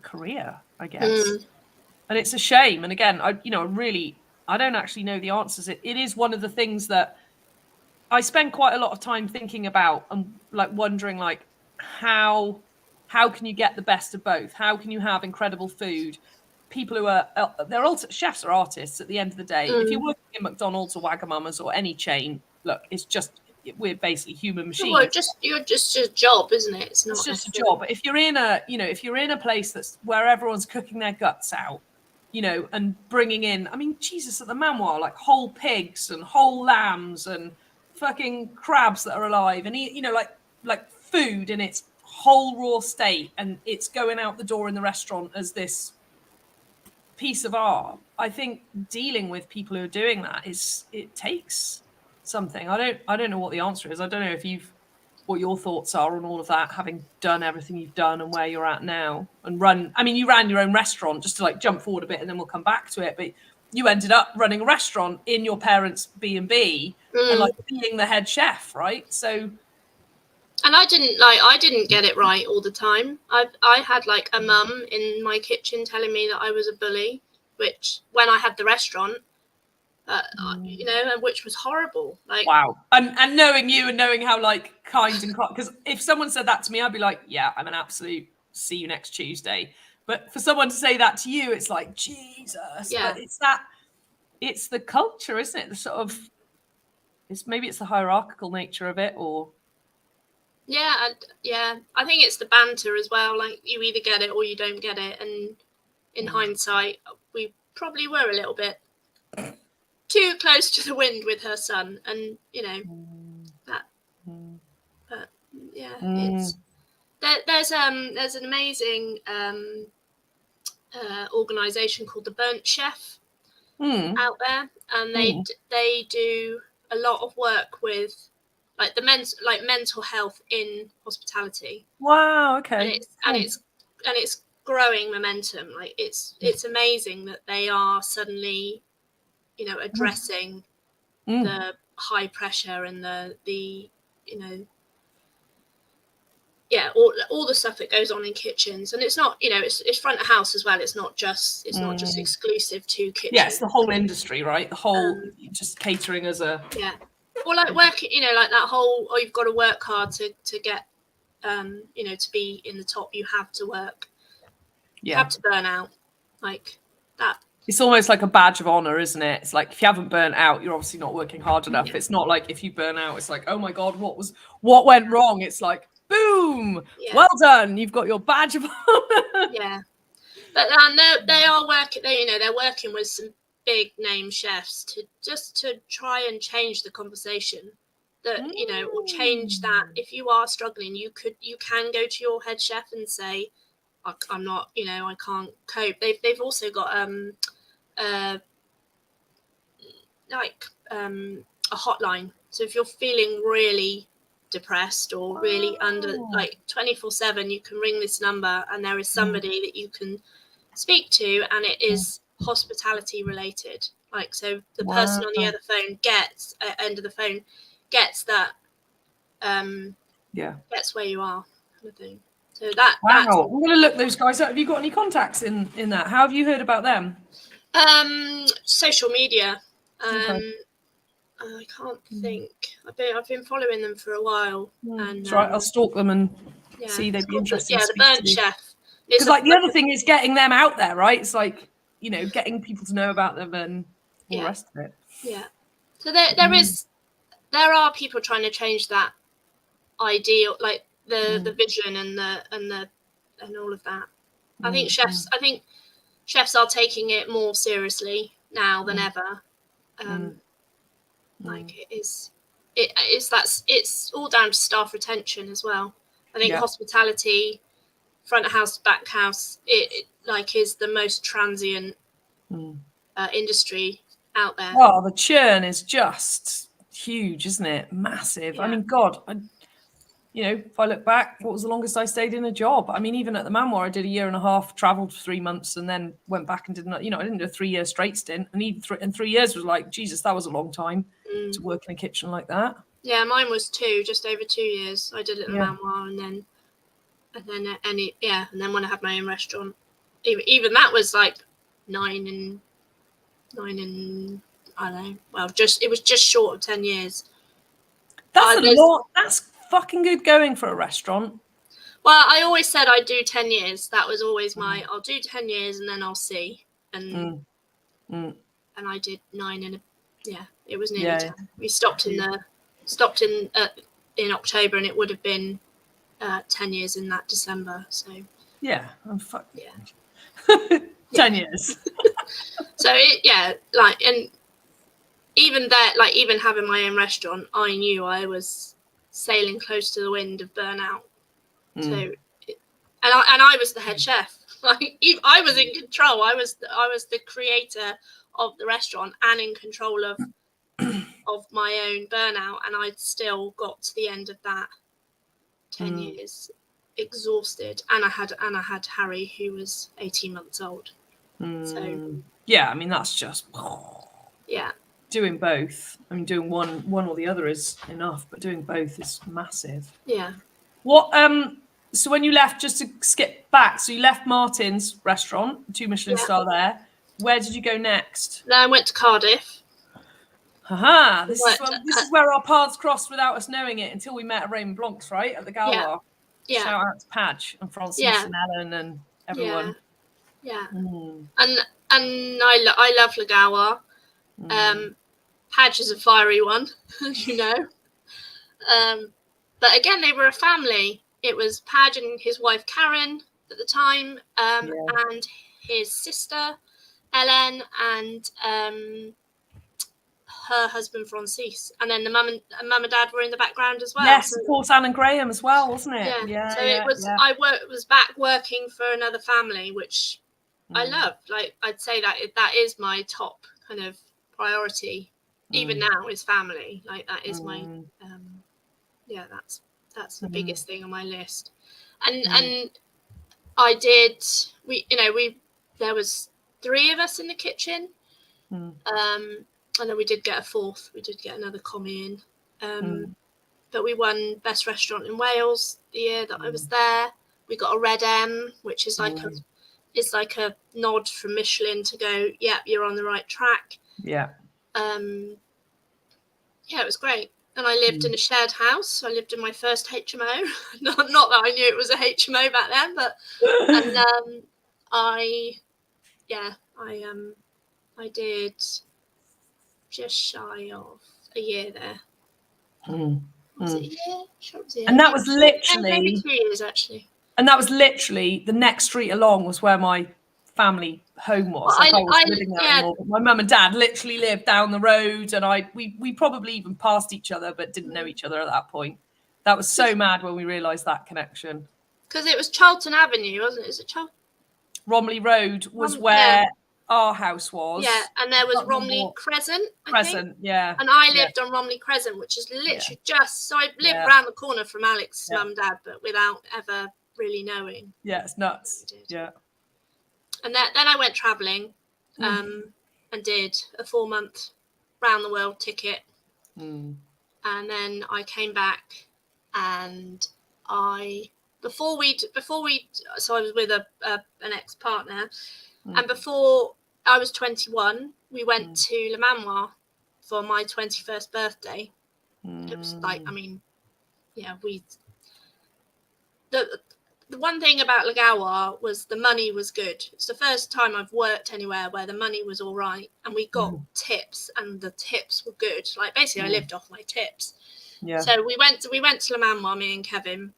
career, I guess. And it's a shame. And again, I don't actually know the answers. It is one of the things that I spend quite a lot of time thinking about, and like wondering like how can you get the best of both? How can you have incredible food? People who are chefs are artists at the end of the day. If you're working in McDonald's or Wagamama's or any chain, look, we're basically human machines. Well, you're just a job, isn't it? It's just a job. But if you're in a place that's where everyone's cooking their guts out, and bringing in, I mean, Jesus, at the Manoir, like whole pigs and whole lambs and fucking crabs that are alive, and like food in its whole raw state, and it's going out the door in the restaurant as this piece of art. I think dealing with people who are doing that it takes something. I don't know what the answer is. I don't know what your thoughts are on all of that, having done everything you've done and where you're at now, and you ran your own restaurant, just to like jump forward a bit and then we'll come back to it, but you ended up running a restaurant in your parents' B&B and like being the head chef, right? So, and I didn't get it right all the time. I had like a mum in my kitchen telling me that I was a bully, which when I had the restaurant, and which was horrible. Like, wow. And knowing you and knowing how like kind and because if someone said that to me, I'd be like, yeah, I'm an absolute see you next Tuesday. But for someone to say that to you, it's like, Jesus. Yeah. But it's the culture, isn't it? The sort of, it's the hierarchical nature of it, or. Yeah. I think it's the banter as well. Like, you either get it or you don't get it. And in hindsight, we probably were a little bit too close to the wind with her son, and that. But yeah, it's there's an amazing organisation called the Burnt Chef out there, and they do a lot of work with like mental health in hospitality. Wow. Okay. And it's growing momentum. Like, it's amazing that they are suddenly addressing the high pressure and the all the stuff that goes on in kitchens. And it's not, it's front of house as well. It's not just exclusive to kitchen. Yeah, it's the whole industry, right? The whole just catering as a or like working, like that whole, you've got to work hard to get to be in the top. You have to work. You have to burn out, like that. It's almost like a badge of honor, isn't it? It's like if you haven't burnt out, you're obviously not working hard enough. Yeah. It's not like if you burn out, it's like, oh my God, what went wrong? It's like, boom, well done. You've got your badge of honor. Yeah. But they are working. They're working with some big name chefs to try and change the conversation. That or change that. If you are struggling, you can go to your head chef and say, I'm not, I can't cope. They've also got a hotline. So if you're feeling really depressed or really under, like 24/7, you can ring this number and there is somebody that you can speak to, and it is hospitality related. Like, so the person on the other phone end of the phone gets that gets where you are, kind of thing. So that's I'm gonna look those guys up. Have you got any contacts in that? How have you heard about them? Social media. Okay. I can't think. I've been following them for a while. And right, I'll stalk them and see they'd be interested. The Burnt Chef. Because like the other thing is getting them out there, right? It's like, getting people to know about them and all the rest of it. Yeah. So there are people trying to change that ideal, like the vision and all of that. I think chefs are taking it more seriously now than ever. Like it's all down to staff retention as well. I think hospitality, front of house, back house, it is the most transient industry out there. Well, the churn is just huge, isn't it? Massive. I mean, God, if I look back, what was the longest I stayed in a job? I mean, even at the Manoir, I did 1.5 years, traveled for 3 months, and then went back and did not. I didn't do a 3-year straight stint, and even 3 years was like, Jesus, that was a long time to work in a kitchen like that. Yeah, mine was just over 2 years. I did it at the Manoir, and then when I had my own restaurant, even that was like 9 and I don't know. Well, it was just short of 10 years. That's a lot. That's fucking good going for a restaurant. Well, I always said I'd do 10 years. That was always I'll do 10 years and then I'll see. And I did 9 and it was nearly 10. We stopped in October, and it would have been 10 years in that December. So I'm 10 years. So and even there, like even having my own restaurant, I knew I was sailing close to the wind of burnout. So, and I was the head chef. Like I was in control. I was the creator of the restaurant and in control of my own burnout. And I'd still got to the end of that 10 years exhausted. And I had Harry, who was 18 months old. So yeah, I mean that's just doing both. I mean, doing one or the other is enough, but doing both is massive. Yeah. What so when you left, just to skip back, so you left Martin's restaurant, 2 Michelin star there. Where did you go next? Then I went to Cardiff. This is where our paths crossed without us knowing it until we met at Raymond Blanc's, right? At the Galois. Yeah. Shout out to Padge and Francis and Ellen and everyone. Yeah. And I love Le Galois. Padge is a fiery one, as you know. But again, they were a family. It was Padge and his wife Karen at the time, and his sister Ellen, and her husband Francis, and then the mum and dad were in the background as well. Yes, of course, Anne and Graham as well, wasn't it? Yeah. So it was. I was back working for another family, which I love. Like I'd say that is my top kind of priority. Even now is family. Like that is my that's the biggest thing on my list. And I did there was 3 of us in the kitchen. And then we did get a 4th. We did get another commie in. But we won Best Restaurant in Wales the year that I was there. We got a Red M, which is like a nod from Michelin to go, you're on the right track. Yeah. It was great. And I lived in a shared house. I lived in my first HMO. not that I knew it was a HMO back then, but I did just shy of a year there. Was it a year? Sure, it was a year. And that was literally maybe 2 years actually. And that was literally the next street along was where my family home was. Like I wasn't living there anymore, but my mum and dad literally lived down the road, and we probably even passed each other, but didn't know each other at that point. That was so mad when we realised that connection. Because it was Charlton Avenue, wasn't it? Is it Charlton? Romley Road was where our house was. Yeah, and there was Romley Crescent. I think. Yeah. And I lived on Romley Crescent, which is literally just, so I lived around the corner from Alex's mum and dad, but without ever really knowing. Yeah, it's nuts. Yeah. And then I went travelling and did a 4-month round the world ticket. And then I came back, and before we so I was with an ex-partner, and before I was 21, we went to Le Manoir for my 21st birthday. It was like, I mean, yeah, the one thing about Le Gaulois was the money was good. It's the first time I've worked anywhere where the money was all right, and we got tips, and the tips were good. Like basically, I lived off my tips. Yeah. So we went to Le Manoir, me and Kevin,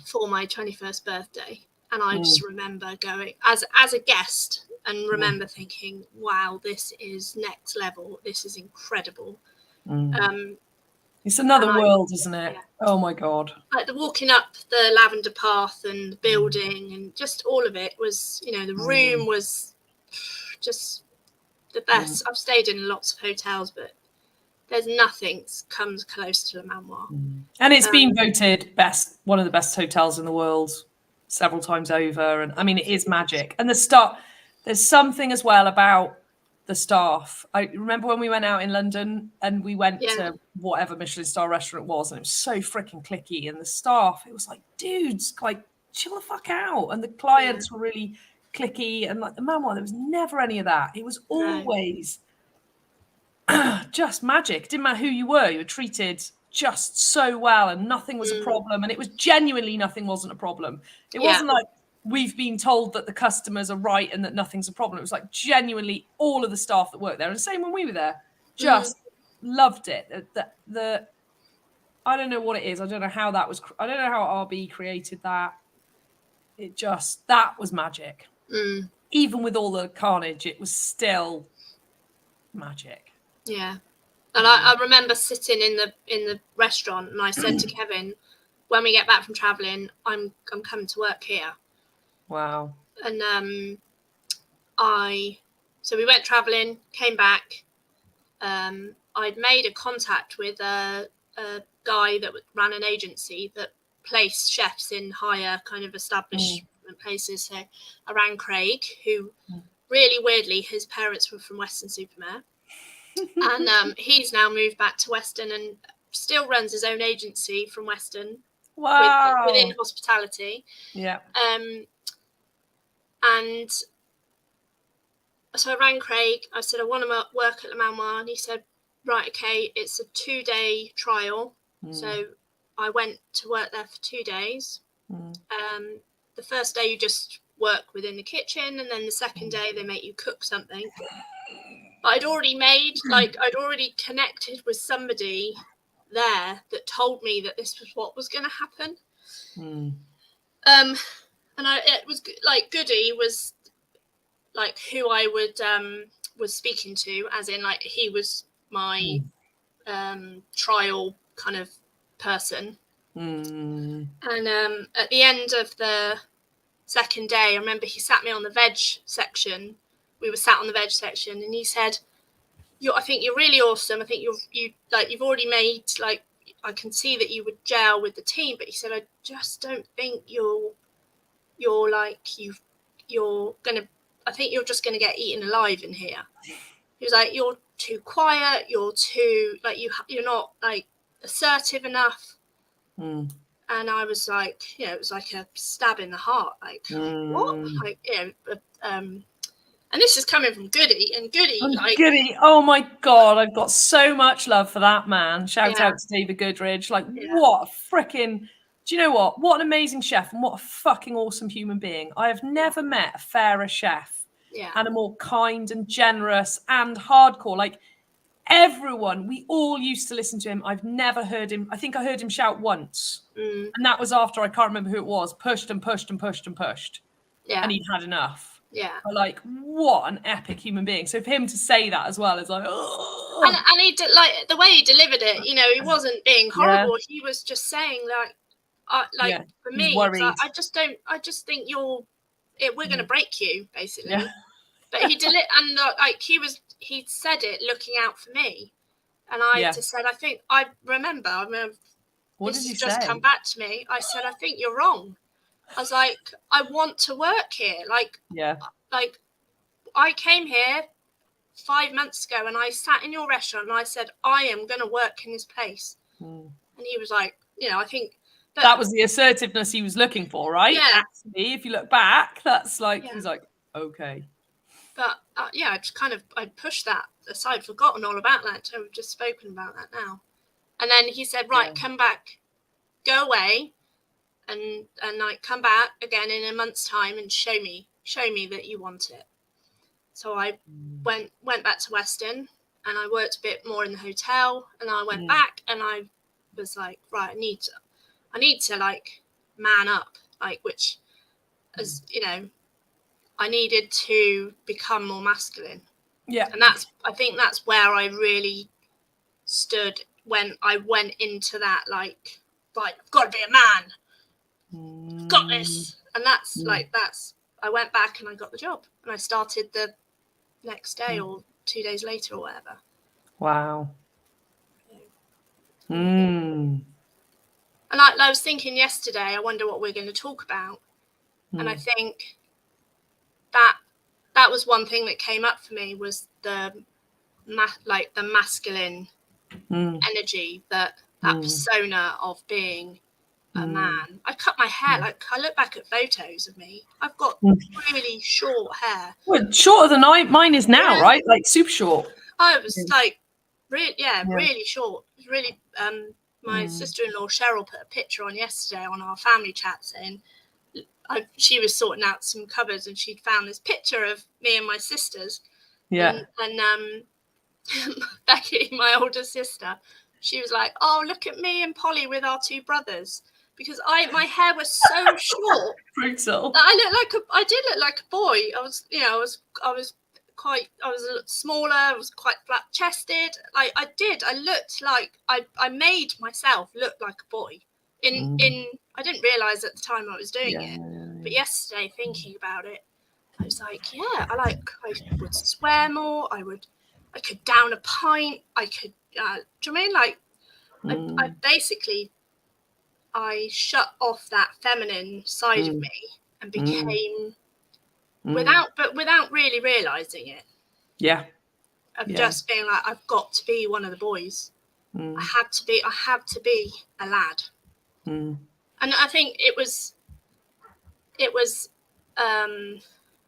for my 21st birthday, and I just remember going as a guest and remember thinking, "Wow, this is next level. This is incredible." It's another world, isn't it? Yeah. Oh my God. Like the walking up the lavender path and the building and just all of it was, the room was just the best. I've stayed in lots of hotels, but there's nothing comes close to Le Manoir. And it's been voted one of the best hotels in the world several times over. And I mean, it is magic. And there's something as well about the staff. I remember when we went out in London and we went to whatever Michelin star restaurant it was, and it was so freaking cliquey, and the staff, it was like, dudes, like chill the fuck out. And the clients were really cliquey, and like the Manoir, there was never any of that. It was always just magic. It didn't matter who you were treated just so well, and nothing was a problem. And it was genuinely nothing wasn't a problem. It wasn't like we've been told that the customers are right and that nothing's a problem. It was like genuinely all of the staff that worked there, and the same when we were there, just loved it. I don't know what it is. I don't know how that was. I don't know how RB created that. That was magic. Even with all the carnage, it was still magic. Yeah. And I remember sitting in the restaurant, and I said to Kevin, when we get back from traveling, I'm coming to work here. Wow. And so we went traveling, came back. I'd made a contact with a guy that ran an agency that placed chefs in higher kind of establishment places. So I rang Craig, who really weirdly, his parents were from Weston Super Mare. And he's now moved back to Weston and still runs his own agency from Weston. Wow. Within hospitality. Yeah. And so I rang Craig. I said, I want to work at Le Manoir. And he said, right, okay, it's a 2-day trial. So I went to work there for 2 days. The first day you just work within the kitchen, and then the second day they make you cook something. But I'd already connected with somebody there that told me that this was what was going to happen. And it was like Goody was like who I was speaking to, as in like he was my trial kind of person. And at the end of the second day, I remember he sat me on the veg section. We were sat on the veg section, and he said, I think you're really awesome. I think you've already made, like, I can see that you would gel with the team, but he said, I just don't think you're I think you're just gonna get eaten alive in here. He was like, you're too quiet, you're too, like, you're not like assertive enough. And I was like, it was like a stab in the heart, like what, like, and this is coming from Goody, and Goody, oh my God, I've got so much love for that man. Shout out to David Goodridge. Like, what a freaking, do you know what an amazing chef, and what a fucking awesome human being. I have never met a fairer chef. and a more kind and generous and hardcore. Like everyone, we all used to listen to him. I've never heard him. I think I heard him shout once. And that was after, I can't remember who it was, pushed and pushed and pushed and pushed. Yeah. And he'd had enough. Yeah. But like, what an epic human being. So for him to say that as well is like, oh. And he did, like, the way he delivered it, you know, he wasn't being horrible. Yeah. He was just saying, like, for me, I just think we're going to break you, basically. Yeah. But he did it, and like he said it looking out for me. And I just said, I remember, what did you say? Just come back to me. I said, I think you're wrong. I was like, I want to work here. Like, I came here 5 months ago and I sat in your restaurant and I said, I am going to work in this place. And he was like, you know, I think that was the assertiveness he was looking for, right? Yeah. Actually, if you look back, that's like, he was like, okay. But I pushed that aside, forgotten all about that. So we've just spoken about that now. And then he said, right, come back, go away, and like come back again in a month's time and show me that you want it. So I went back to Weston and I worked a bit more in the hotel, and I went back and I was like, right, I need to like man up, like, which, as you know, I needed to become more masculine. Yeah. And I think that's where I really stood when I went into that, like I've got to be a man. I've got this. And that's I went back and I got the job, and I started the next day or 2 days later or whatever. Wow. And I was thinking yesterday, I wonder what we're going to talk about. And I think that was one thing that came up for me, was the masculine energy, that persona of being a man. I cut my hair. Like, I look back at photos of me, I've got really short hair. Well, shorter than mine is now, right? Like super short. I was like, really short. It was really. My sister-in-law Cheryl put a picture on yesterday on our family chat saying, she was sorting out some cupboards and she'd found this picture of me and my sisters. Yeah. And Becky, my older sister, she was like, "Oh, look at me and Polly with our two brothers," because my hair was so short. Brutal. I did look like a boy. I was a little smaller. I was quite flat chested. I looked like I made myself look like a boy. I didn't realize at the time I was doing it, but yesterday thinking about it, I was like, I would swear more. I could down a pint. I could. Do you know what I mean? I basically shut off that feminine side of me and became without really realizing it. Yeah. Of just being like, I've got to be one of the boys. I have to be a lad. And I think it was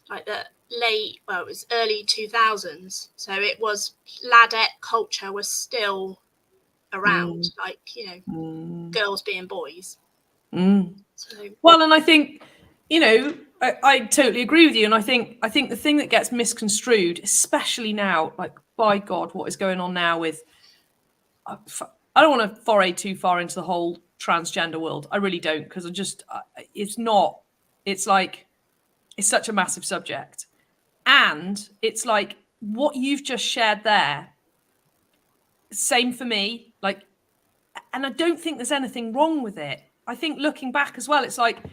like the it was early 2000s. So it was, ladette culture was still around, like, you know, girls being boys. So, well, and I think, you know, I totally agree with you. And I think the thing that gets misconstrued, especially now, like, by God, what is going on now with, I don't want to foray too far into the whole transgender world. I really don't, because it's such a massive subject. And it's like what you've just shared there, same for me. Like, and I don't think there's anything wrong with it. I think looking back as well, it's like,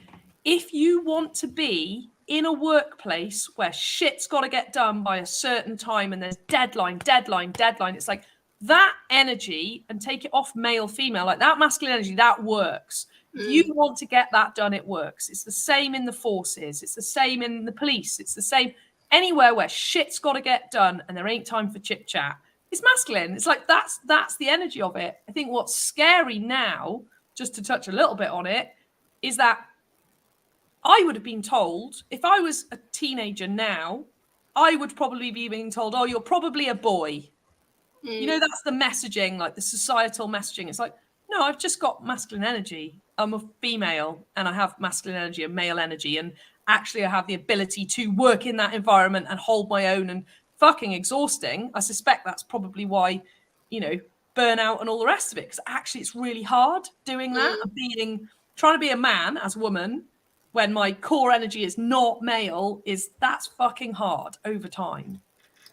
if you want to be in a workplace where shit's got to get done by a certain time and there's deadline, it's like that energy, and take it off male, female, like that masculine energy, that works. If you want to get that done, it works. It's the same in the forces. It's the same in the police. It's the same anywhere where shit's got to get done and there ain't time for chit chat. It's masculine. It's like, that's the energy of it. I think what's scary now, just to touch a little bit on it, is that I would have been told, if I was a teenager now, I would probably be being told, oh, you're probably a boy. You know, that's the messaging, like the societal messaging. It's like, no, I've just got masculine energy. I'm a female and I have masculine energy and male energy. And actually I have the ability to work in that environment and hold my own, and fucking exhausting. I suspect that's probably why, burnout and all the rest of it, because actually it's really hard doing that and trying to be a man as a woman when my core energy is not male, that's fucking hard over time.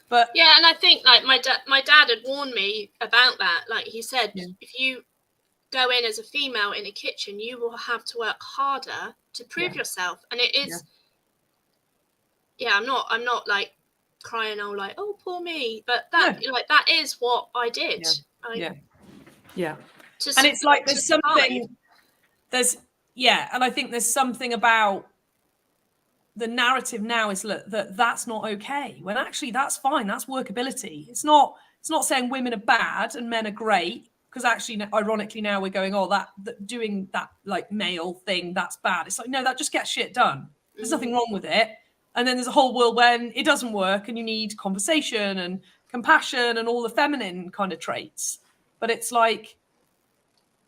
But yeah, and I think like my dad had warned me about that. Like he said, if you go in as a female in a kitchen, you will have to work harder to prove yourself. And it is I'm not like crying oh poor me, but that is what I did. And it's like there's something and I think there's something about the narrative now is that that's not okay, when actually that's fine. That's workability. It's not saying women are bad and men are great, because actually ironically now we're going, that doing that like male thing, that's bad. It's like, no, that just gets shit done. There's nothing wrong with it. And then there's a whole world when it doesn't work and you need conversation and compassion and all the feminine kind of traits. But it's like,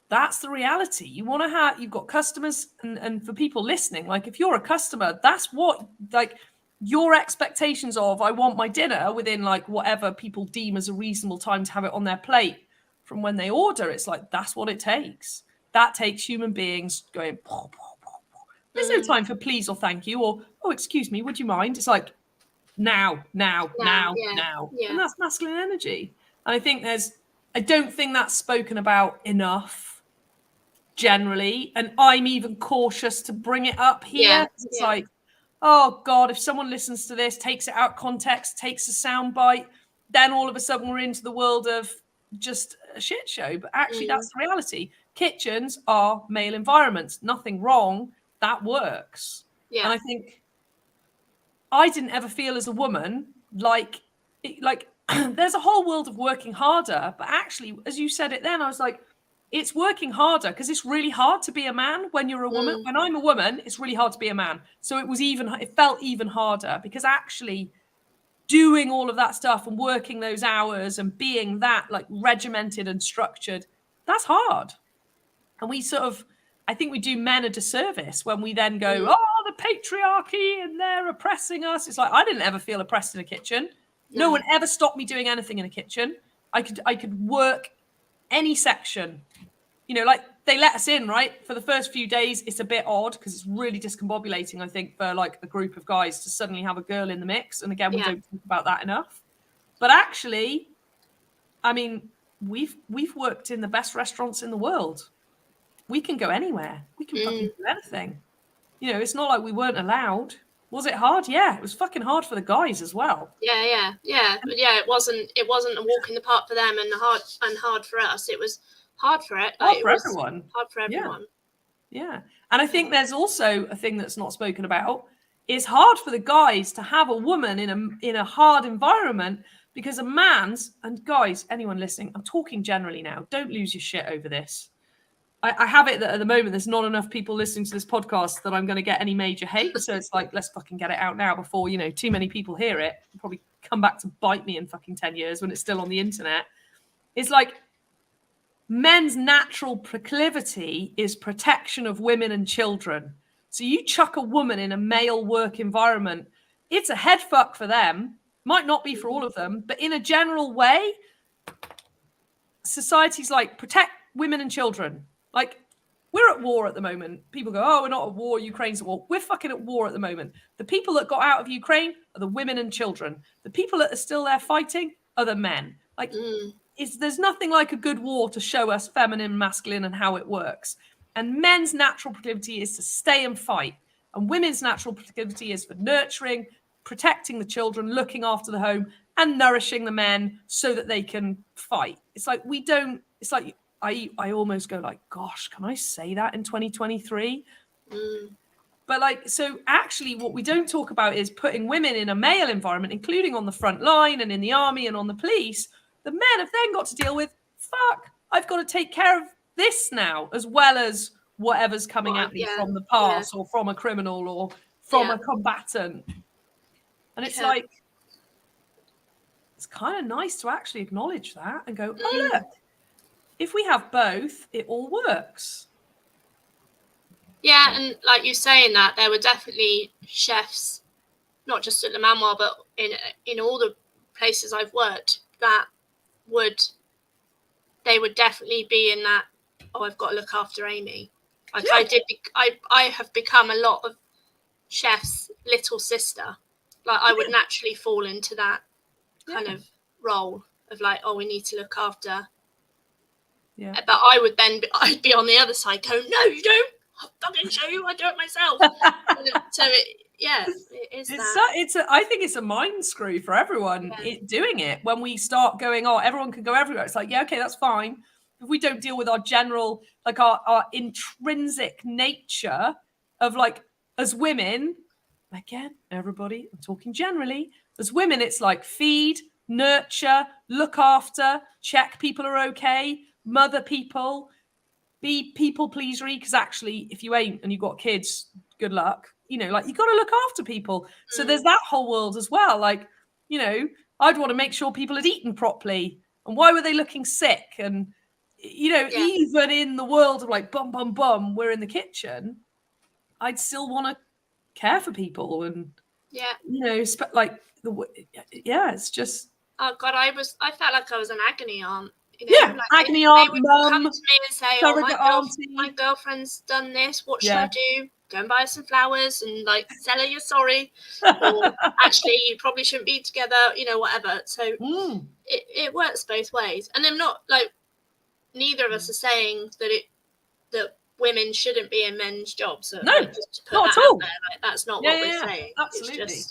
that's the reality. You've got customers, and for people listening, like if you're a customer, that's what, like, your expectations of, I want my dinner within like whatever people deem as a reasonable time to have it on their plate from when they order. It's like, that's what it takes. That takes human beings going, pow, pow, pow, pow. There's no time for please or thank you or, oh, excuse me, would you mind? It's like, now. And that's masculine energy. And I think I don't think that's spoken about enough generally, and I'm even cautious to bring it up here. It's like, oh God, if someone listens to this, takes it out of context, takes a soundbite, then all of a sudden we're into the world of just a shit show. But actually that's the reality. Kitchens are male environments. Nothing wrong. That works. And I think I didn't ever feel as a woman like there's a whole world of working harder, but actually, as you said it then, I was like, it's working harder because it's really hard to be a man when you're a woman. When I'm a woman, it's really hard to be a man. So it felt even harder, because actually doing all of that stuff and working those hours and being that like regimented and structured, that's hard. And I think we do men a disservice when we then go, oh, the patriarchy and they're oppressing us. It's like, I didn't ever feel oppressed in a kitchen. No one ever stopped me doing anything in a kitchen. I could work any section. Like they let us in, right? For the first few days, it's a bit odd because it's really discombobulating, I think, for like a group of guys to suddenly have a girl in the mix. And again, we don't talk about that enough. But actually, I mean, we've worked in the best restaurants in the world. We can go anywhere. We can fucking do anything. It's not like we weren't allowed. Was it hard? Yeah, it was fucking hard for the guys as well. Yeah. But it wasn't a walk in the park for them and hard for us. It was hard for it. Hard for everyone. Hard for everyone. Yeah. And I think there's also a thing that's not spoken about. It's hard for the guys to have a woman in a hard environment, because a man's, and guys, anyone listening, I'm talking generally now, don't lose your shit over this. I have it that at the moment there's not enough people listening to this podcast that I'm going to get any major hate. So it's like, let's fucking get it out now before, too many people hear it. It'll probably come back to bite me in fucking 10 years when it's still on the internet. It's like, men's natural proclivity is protection of women and children. So you chuck a woman in a male work environment, it's a head fuck for them. Might not be for all of them, but in a general way, society's like, protect women and children. Like, we're at war at the moment. People go, oh, we're not at war. Ukraine's at war. We're fucking at war at the moment. The people that got out of Ukraine are the women and children. The people that are still there fighting are the men. Like, there's nothing like a good war to show us feminine, masculine, and how it works. And men's natural proclivity is to stay and fight. And women's natural proclivity is for nurturing, protecting the children, looking after the home, and nourishing the men so that they can fight. It's like I almost go like, gosh, can I say that in 2023? But like, so actually what we don't talk about is putting women in a male environment, including on the front line and in the army and on the police. The men have then got to deal with, fuck, I've got to take care of this now, as well as whatever's coming at me from the past or from a criminal or from a combatant. And it's like, it's kind of nice to actually acknowledge that and go, oh, look, if we have both, it all works. Yeah, and like you saying that, there were definitely chefs, not just at Le Manoir, but in all the places I've worked, that they would definitely be in that, oh, I've got to look after Amy. Like I have become a lot of chef's little sister. Like I would naturally fall into that kind of role of like, oh, we need to look after. Yeah. But I'd be on the other side going, no, you don't. I'll fucking show you. I do it myself. So it is that. I think it's a mind screw for everyone doing it. When we start going, oh, everyone can go everywhere. It's like, yeah, okay, that's fine. If we don't deal with our general, like our intrinsic nature of like, as women, again, everybody, I'm talking generally, as women, it's like feed, nurture, look after, check people are okay, mother people, be people pleasery, because actually if you ain't and you've got kids, good luck. You know, like you got to look after people. So there's that whole world as well. Like, you know, I'd want to make sure people had eaten properly. And why were they looking sick? And, you know, even in the world of like bum, bum, bum, we're in the kitchen, I'd still want to care for people. And, you know, like, it's just. Oh God, I felt like I was an agony aunt. You know, like agony aunt, they would mum, come to me and say, "Oh, my girlfriend's done this. What should I do? Go and buy some flowers and like tell her you're sorry, or actually you probably shouldn't be together. You know, whatever." So it works both ways, and I'm not like neither of us are saying that women shouldn't be in men's jobs. So, no, like, just to put not that at all. out there, like, that's not what we're saying. Absolutely.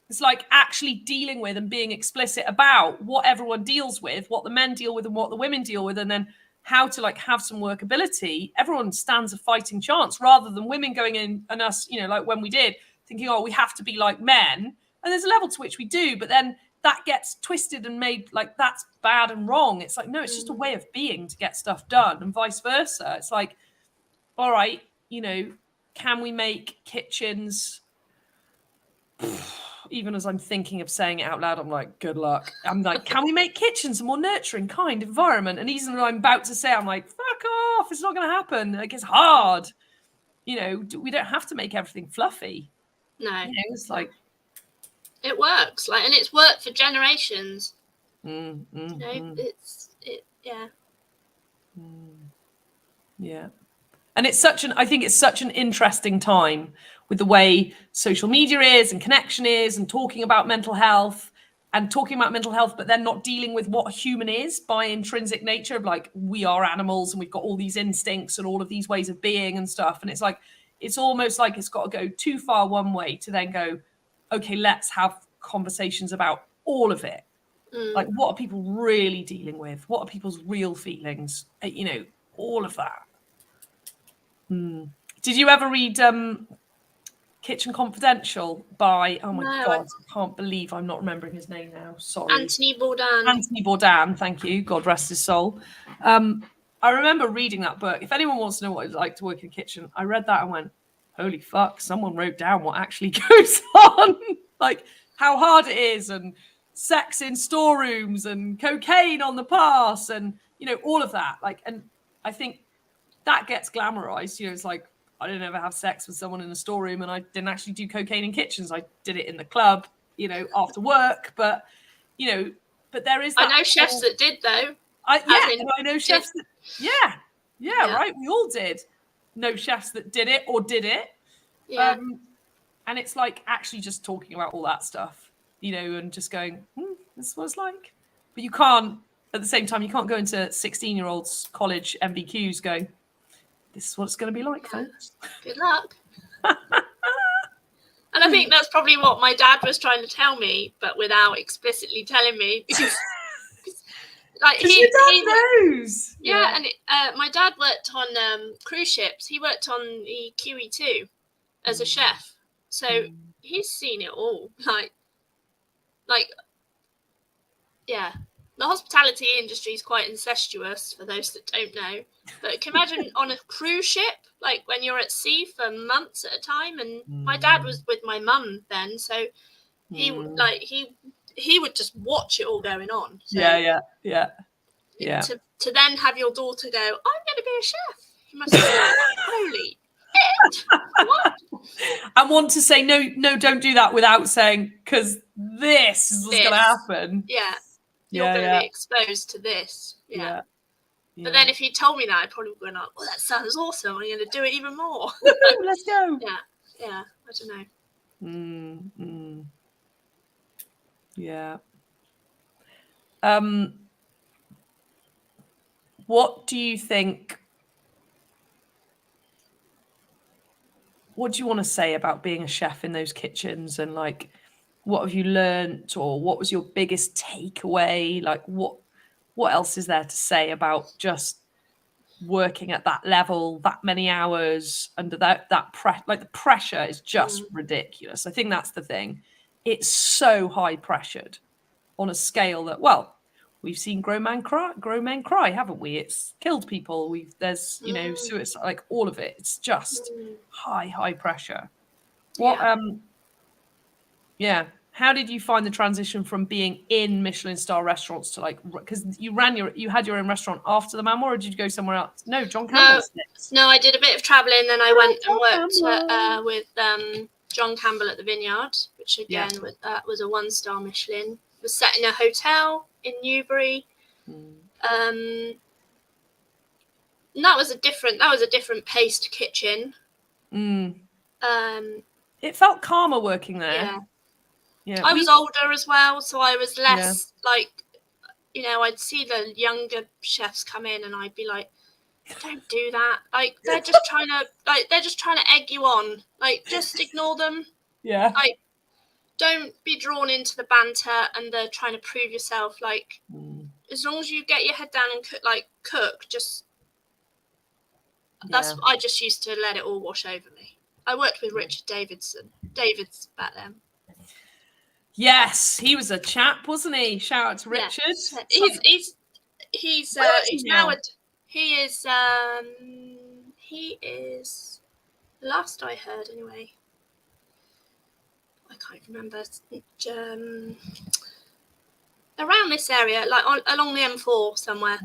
It's like actually dealing with and being explicit about what everyone deals with, what the men deal with and what the women deal with, and then how to like have some workability. Everyone stands a fighting chance rather than women going in and us, you know, like when we did, thinking, oh, we have to be like men. And there's a level to which we do, but then that gets twisted and made like that's bad and wrong. It's like, no, it's just a way of being to get stuff done and vice versa. It's like, all right, you know, can we make kitchens... Even as I'm thinking of saying it out loud, I'm like, good luck. I'm like, can we make kitchens a more nurturing, kind environment? And even though I'm about to say, I'm like, fuck off, it's not going to happen. Like, it's hard. You know, we don't have to make everything fluffy. No. You know, it's like... It works. Like, and it's worked for generations. Yeah. Yeah. And I think it's such an interesting time with the way social media is and connection is and talking about mental health, but then not dealing with what a human is by intrinsic nature of like, we are animals and we've got all these instincts and all of these ways of being and stuff. And it's like, it's almost like it's got to go too far one way to then go, okay, let's have conversations about all of it. Like, what are people really dealing with? What are people's real feelings? You know, all of that. Did you ever read Kitchen Confidential by, oh my God, I can't believe I'm not remembering his name now. Sorry. Anthony Bourdain, thank you. God rest his soul. I remember reading that book. If anyone wants to know what it's like to work in a kitchen, I read that and went, holy fuck, someone wrote down what actually goes on. Like how hard it is, and sex in storerooms and cocaine on the pass and, you know, all of that. Like, and I think that gets glamorized. You know, it's like, I didn't ever have sex with someone in a storeroom, and I didn't actually do cocaine in kitchens. I did it in the club, you know, after work. But, you know, but there is that. I know chefs that did, though. I know chefs that, right. We all did know chefs that did it or did it. Yeah. And it's like actually just talking about all that stuff, you know, and just going, this is what it's like. But you can't, at the same time, you can't go into 16-year-olds college MBQs going, this is what it's going to be like, folks. Good luck. And I think that's probably what my dad was trying to tell me, but without explicitly telling me, because like your dad knows. Yeah, and my dad worked on cruise ships. He worked on the QE2 as a chef, so he's seen it all. Like, yeah. The hospitality industry is quite incestuous, for those that don't know. But can you imagine on a cruise ship, like when you're at sea for months at a time? And my dad was with my mum then, so he would just watch it all going on. So yeah. To then have your daughter go, I'm going to be a chef. You must be like, holy it? What? And want to say no, don't do that without saying, because this is what's going to happen. Yeah. You're going to be exposed to this. Yeah. But then if you told me that, I'd probably be like, well, that sounds awesome. I'm going to do it even more. Woo-hoo, let's go. Yeah. I don't know. Yeah. What do you think? What do you want to say about being a chef in those kitchens, and like, what have you learnt, or what was your biggest takeaway? Like, what else is there to say about just working at that level, that many hours under that like the pressure is just ridiculous. I think that's the thing. It's so high pressured on a scale that, well, we've seen grown men cry, haven't we? It's killed people. There's suicide, like all of it. It's just high pressure. What how did you find the transition from being in Michelin star restaurants to, like, because you had your own restaurant after the Memoir, or did you go somewhere else? No, John Campbell. No, I did a bit of traveling, then I went and worked with John Campbell at the Vineyard, which again was a 1-star Michelin. It was set in a hotel in Newbury. And that was a different paced kitchen. It felt calmer working there. Yeah, I was older as well, so I was less like, I'd see the younger chefs come in, and I'd be like, "Don't do that! Like, they're just trying to egg you on. Like, just ignore them. Yeah. Like, don't be drawn into the banter and the trying to prove yourself. Like, as long as you get your head down and cook. Just I just used to let it all wash over me. I worked with Richard Davids back then. Yes, he was a chap, wasn't he? Shout out to Richard. He's last I heard anyway. I can't remember. Around this area, like along the M4 somewhere.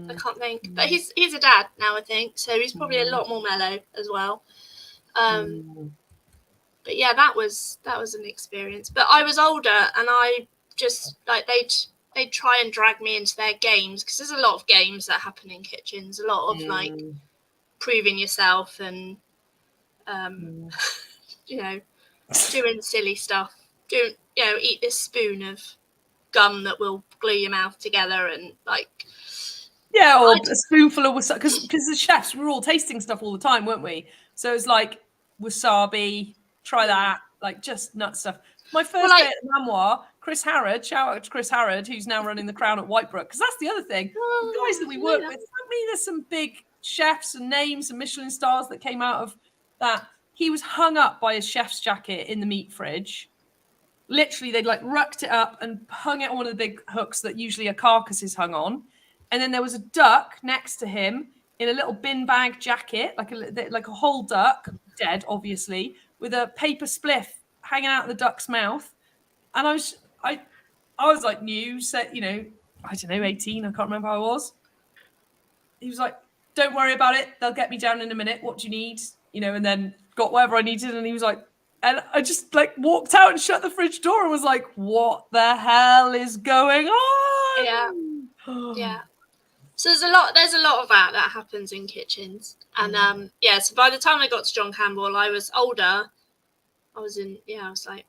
I can't think. But he's a dad now, I think. So he's probably a lot more mellow as well. But yeah, that was an experience. But I was older, and I just like they'd try and drag me into their games, because there's a lot of games that happen in kitchens. A lot of like proving yourself and doing silly stuff. Eat this spoon of gum that will glue your mouth together, and like or a spoonful of wasabi, because the chefs were all tasting stuff all the time, weren't we? So it's like wasabi, try that, like just nut stuff. My first day at the Memoir, Chris Harrod, shout out to Chris Harrod, who's now running the Crown at Whitebrook, because that's the other thing. The guys that we work with, I mean, there's some big chefs and names and Michelin stars that came out of that. He was hung up by his chef's jacket in the meat fridge. Literally, they'd like rucked it up and hung it on one of the big hooks that usually a carcass is hung on. And then there was a duck next to him in a little bin bag jacket, like a whole duck, dead, obviously, with a paper spliff hanging out of the duck's mouth. And I was like new, set, I don't know, 18. I can't remember how I was. He was like, "Don't worry about it. They'll get me down in a minute. What do you need?" And then got whatever I needed. And he was like, and I just like walked out and shut the fridge door and was like, "What the hell is going on?" Yeah. So there's a lot of that happens in kitchens. And so by the time I got to John Campbell, I was older. I was like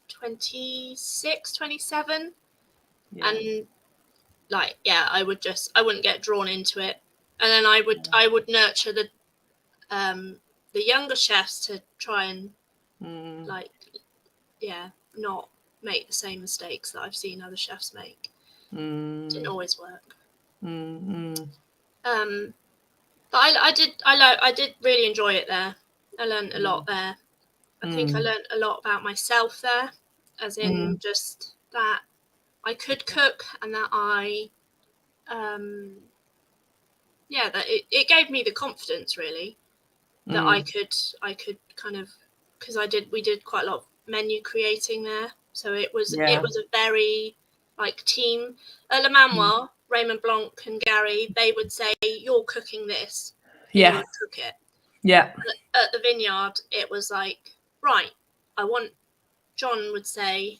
26, 27. And like, I wouldn't get drawn into it. And then I would nurture the younger chefs to try and not make the same mistakes that I've seen other chefs make. Didn't always work. But I did really enjoy it there. I learned a lot there. I think I learned a lot about myself there, as in just that I could cook, and that that it gave me the confidence, really, that I could kind of, because we did quite a lot of menu creating there, so it was a very like team. At Le Manoir, Raymond Blanc and Gary, they would say, "You're cooking this, you cook it." Yeah. At the vineyard, it was like, right, John would say,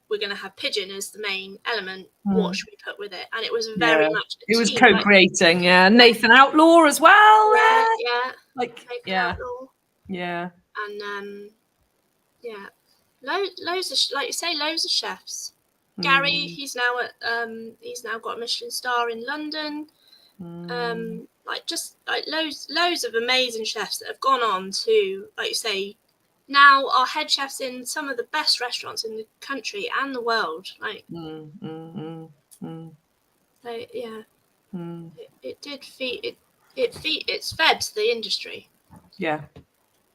we're going to have pigeon as the main element. What should we put with it? And it was very much a It was team. co-creating, Nathan Outlaw as well. Yeah. Like, Outlaw. Yeah. And loads of, like you say, loads of chefs. Gary, he's now got a Michelin star in London. Loads of amazing chefs that have gone on to, like you say, now are head chefs in some of the best restaurants in the country and the world. Like, it did feed it's fed the industry. Yeah.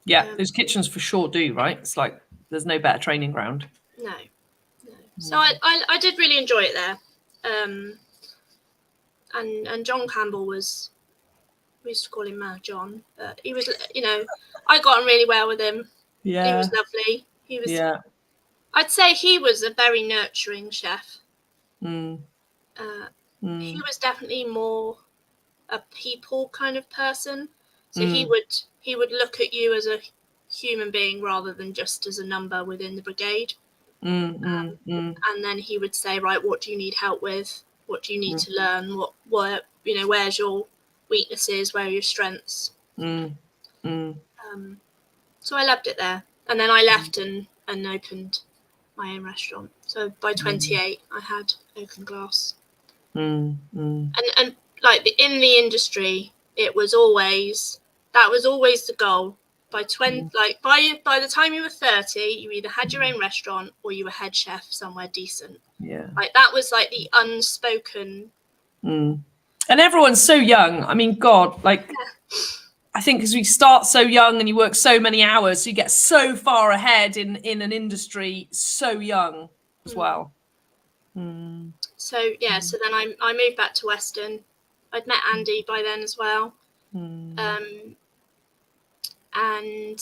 Those kitchens for sure do, right? It's like there's no better training ground. No. So I did really enjoy it there. And John Campbell was, we used to call him Mad John, but he was, I got on really well with him. Yeah. He was lovely. He was, I'd say he was a very nurturing chef. He was definitely more a people kind of person. So he would look at you as a human being rather than just as a number within the brigade. And then he would say, right, what do you need help with? What do you need to learn? Where's your weaknesses? Where are your strengths? So I loved it there. And then I left and opened my own restaurant. So by 28, I had Oaken Glass. And like in the industry, that was always the goal. By by the time you were 30, you either had your own restaurant or you were head chef somewhere decent. Yeah. Like that was like the unspoken. And everyone's so young. I mean, God, like I think because we start so young and you work so many hours, so you get so far ahead in an industry so young as well. So so then I moved back to Weston. I'd met Andy by then as well. And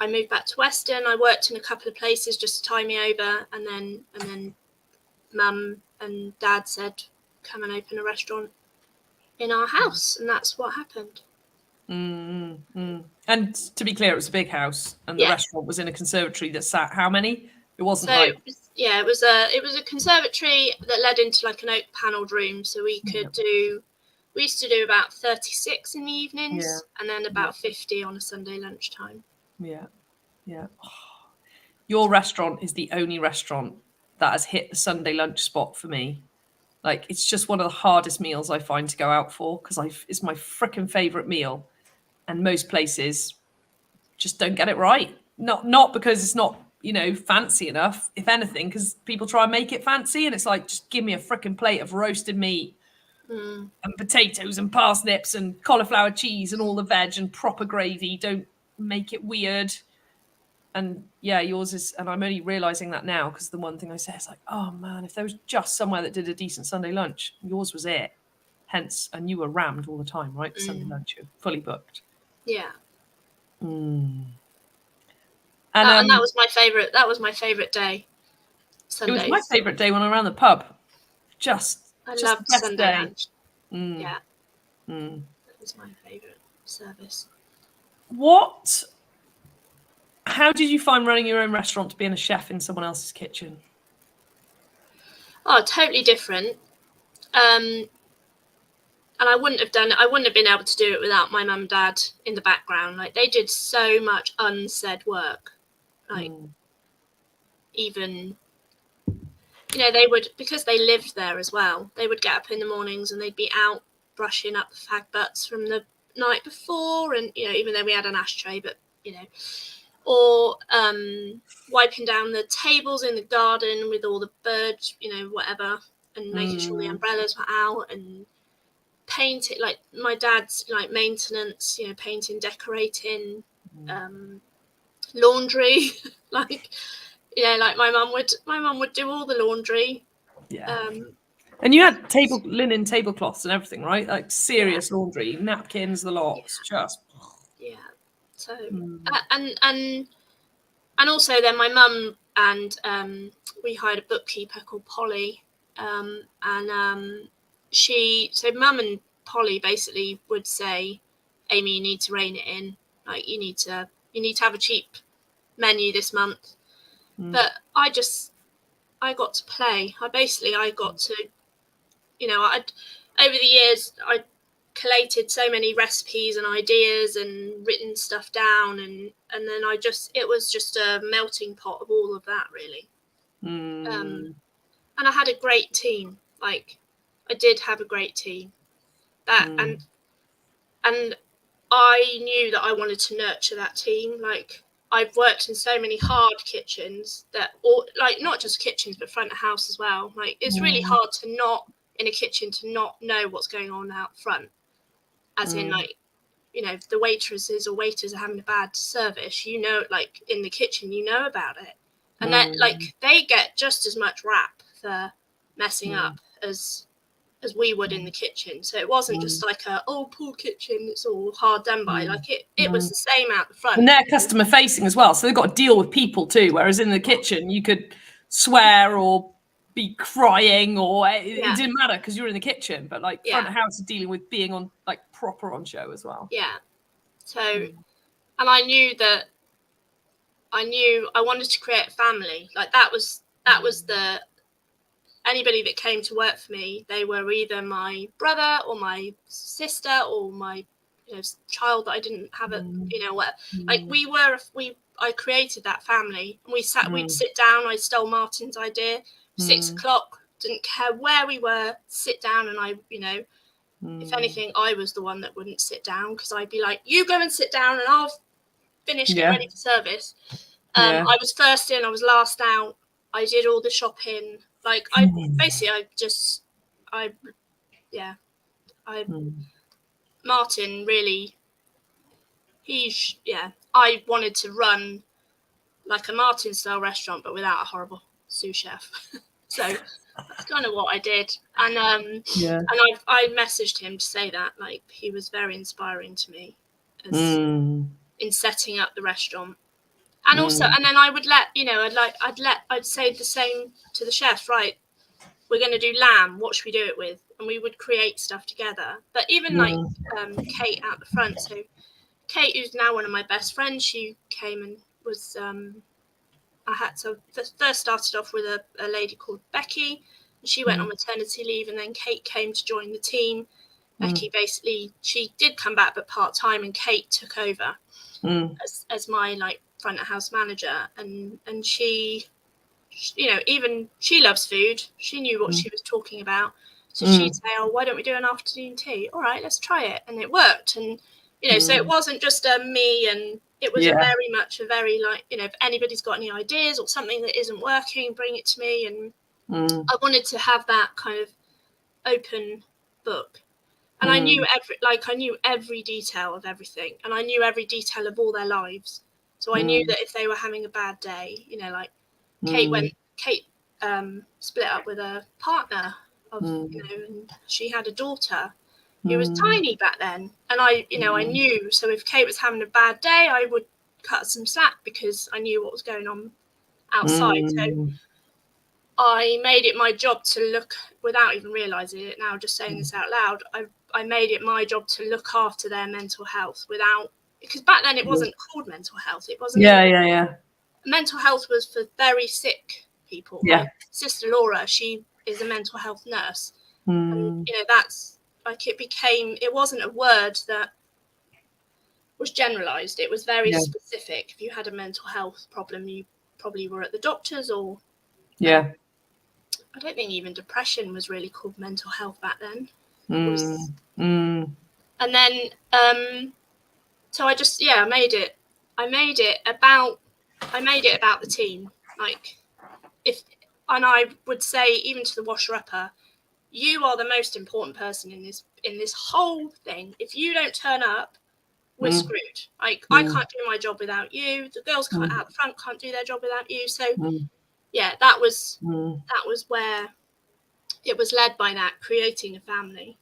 I moved back to Weston. I worked in a couple of places just to tie me over, and then Mum and Dad said, "Come and open a restaurant in our house," and that's what happened. And to be clear, it was a big house, and the restaurant was in a conservatory that sat how many? It wasn't it was a conservatory that led into like an oak panelled room, so we used to do about 36 in the evenings, and then about 50 on a Sunday lunchtime. Your restaurant is the only restaurant that has hit the Sunday lunch spot for me. Like, it's just one of the hardest meals I find to go out for because it's my freaking favorite meal, and most places just don't get it right. Not because it's not fancy enough, if anything, because people try and make it fancy, and it's like, just give me a freaking plate of roasted meat and potatoes and parsnips and cauliflower cheese and all the veg and proper gravy. Don't make it weird. And yours is, and I'm only realizing that now because the one thing I say is like, oh man, if there was just somewhere that did a decent Sunday lunch, yours was it. Hence, and you were rammed all the time, right? Sunday lunch, you're fully booked. Yeah. And that was my favorite. That was my favorite day. Sundays. It was my favorite day when I ran the pub. I loved the Sunday day. lunch. Yeah. That was my favorite service. How did you find running your own restaurant to being a chef in someone else's kitchen? Oh, totally different. And I wouldn't have been able to do it without my mum and dad in the background. Like, they did so much unsaid work. Like, even, they would, because they lived there as well, they would get up in the mornings and they'd be out brushing up the fag butts from the night before. And, even though we had an ashtray, but, or wiping down the tables in the garden with all the birds, whatever, and making sure the umbrellas were out, and painting, like my dad's like maintenance, painting, decorating, laundry, like my mum would do all the laundry. And you had linen tablecloths and everything, right? Like serious laundry, napkins, the lots, just so and also then my mum and we hired a bookkeeper called Polly, so mum and Polly basically would say, Amy, you need to rein it in. like you need to have a cheap menu this month. But I got to play. I got to, over the years I collated so many recipes and ideas and written stuff down, and then it was just a melting pot of all of that, really. And I had a great team. Like, I did have a great team. And I knew that I wanted to nurture that team. Like, I've worked in so many hard kitchens not just kitchens, but front of house as well. Like, it's really hard in a kitchen to not know what's going on out front. As in, like, the waitresses or waiters are having a bad service, like in the kitchen, about it. And that, like, they get just as much rap for messing up as we would in the kitchen. So it wasn't just like poor kitchen, it's all hard done by. Like, it was the same out the front. And they're customer facing as well, so they've got to deal with people too, whereas in the kitchen you could swear or be crying, or it didn't matter because you're in the kitchen. But like front of house is dealing with being on, like, proper on show as well. So and I knew I wanted to create a family. Like, that was anybody that came to work for me, they were either my brother or my sister or my child that I didn't have I created that family, and we'd sit down. I stole Martin's idea. 6 o'clock, didn't care where we were, sit down, and if anything, I was the one that wouldn't sit down, because I'd be like, you go and sit down and I'll finish getting ready for service. I was first in, I was last out. I did all the shopping. Like, Martin really, I wanted to run like a Martin style restaurant, but without a horrible sous chef. So that's kind of what I did. And I messaged him to say that, like, he was very inspiring to me in setting up the restaurant. And also, and then I would I'd say the same to the chefs, right? We're going to do lamb. What should we do it with? And we would create stuff together. But even Kate out the front. So Kate, who's now one of my best friends, she came and was. I had to first started off with a lady called Becky. And she went on maternity leave, and then Kate came to join the team. Becky she did come back, but part time, and Kate took over as my, like, front of house manager, and she even she loves food. She knew what she was talking about, so she'd say, oh, why don't we do an afternoon tea? All right, let's try it. And it worked. And so it wasn't just me, and it was very much like, if anybody's got any ideas or something that isn't working, bring it to me. And I wanted to have that kind of open book. And I knew every detail of everything, and I knew every detail of all their lives. So I knew that if they were having a bad day, like Kate split up with a partner of, and she had a daughter who was tiny back then. And I knew, so if Kate was having a bad day, I would cut some slack because I knew what was going on outside. So I made it my job to look, without even realizing it now, just saying this out loud, I made it my job to look after their mental health because back then it wasn't called mental health. It wasn't. Mental health was for very sick people. Like Sister Laura, she is a mental health nurse. And, that's like, it wasn't a word that was generalized. It was very specific. If you had a mental health problem, you probably were at the doctor's, or I don't think even depression was really called mental health back then. And then so I just I made it about the team. Like, and I would say, even to the washer-upper, you are the most important person in this whole thing. If you don't turn up, we're screwed. Like, I can't do my job without you. The girls out the front can't do their job without you. So that was where it was led by that, creating a family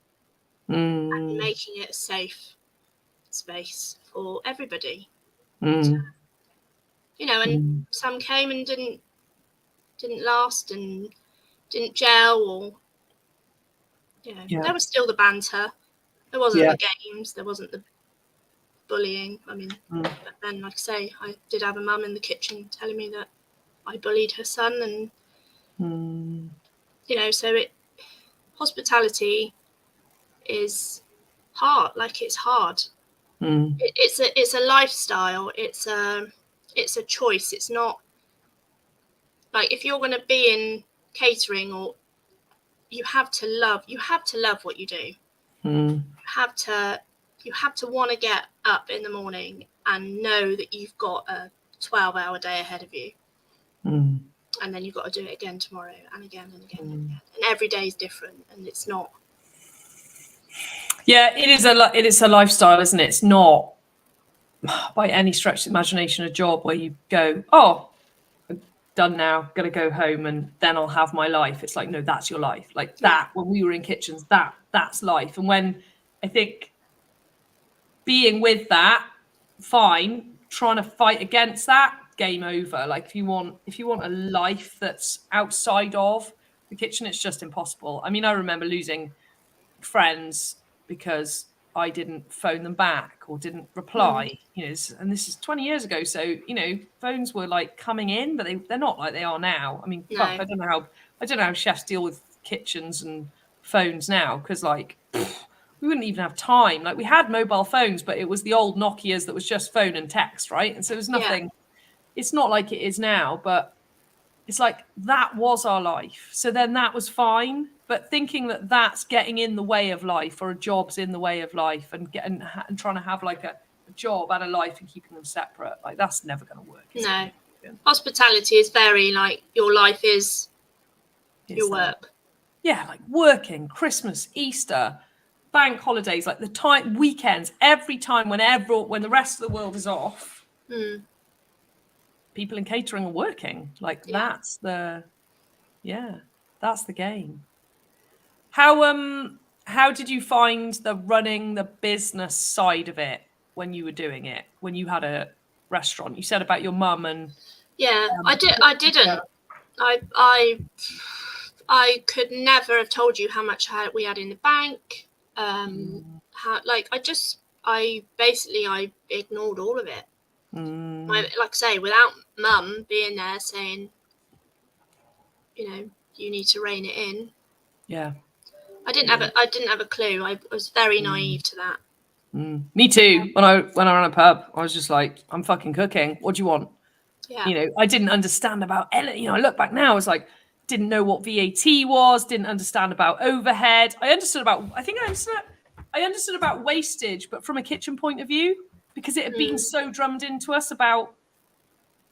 and making it a safe space for everybody. So, and some came and didn't last and didn't gel, or there was still the banter. There wasn't the games. There wasn't the bullying. I mean, but then, like I say, I did have a mum in the kitchen telling me that I bullied her son, and so hospitality is hard. Like, it's hard. It's a lifestyle. It's a choice. It's not like, if you're going to be in catering, or you have to love what you do. You have to want to get up in the morning and know that you've got a 12-hour day ahead of you, and then you've got to do it again tomorrow, and again and again and again, and every day is different, and it's not. Yeah, it is a lifestyle, isn't it? It's not by any stretch of the imagination a job where you go, oh, I'm done now, gonna go home and then I'll have my life. It's like, no, that's your life. Like that, when we were in kitchens, that's life. And when I think being with that, fine, trying to fight against that, game over. Like, if you want a life that's outside of the kitchen, it's just impossible. I mean, I remember losing friends because I didn't phone them back or didn't reply, and this is 20 years ago. So, phones were like coming in, but they're not like they are now. I mean, fuck, I don't know how chefs deal with kitchens and phones now, because like, we wouldn't even have time. Like, we had mobile phones, but it was the old Nokias that was just phone and text, right? And so there's nothing, it's not like it is now, but it's like, that was our life. So then that was fine. But thinking that that's getting in the way of life, or a job's in the way of life, and trying to have like a job and a life and keeping them separate, like, that's never going to work. No. Hospitality is very like, your life is your work. Yeah, like working, Christmas, Easter, bank holidays, like the weekends, every time when the rest of the world is off, people in catering are working. Like, that's the game. How did you find the running the business side of it when you were doing it, when you had a restaurant? You said about your mum and I didn't. I could never have told you how much we had in the bank. I ignored all of it. Like I say, without mum being there saying, you need to rein it in. Yeah. I didn't have a clue. I was very naive to that. Me too. When I ran a pub, I was just like, I'm fucking cooking. What do you want? Yeah. I didn't understand about, I look back now, I was like, didn't know what VAT was, didn't understand about overhead. I understood about wastage, but from a kitchen point of view, because it had been so drummed into us about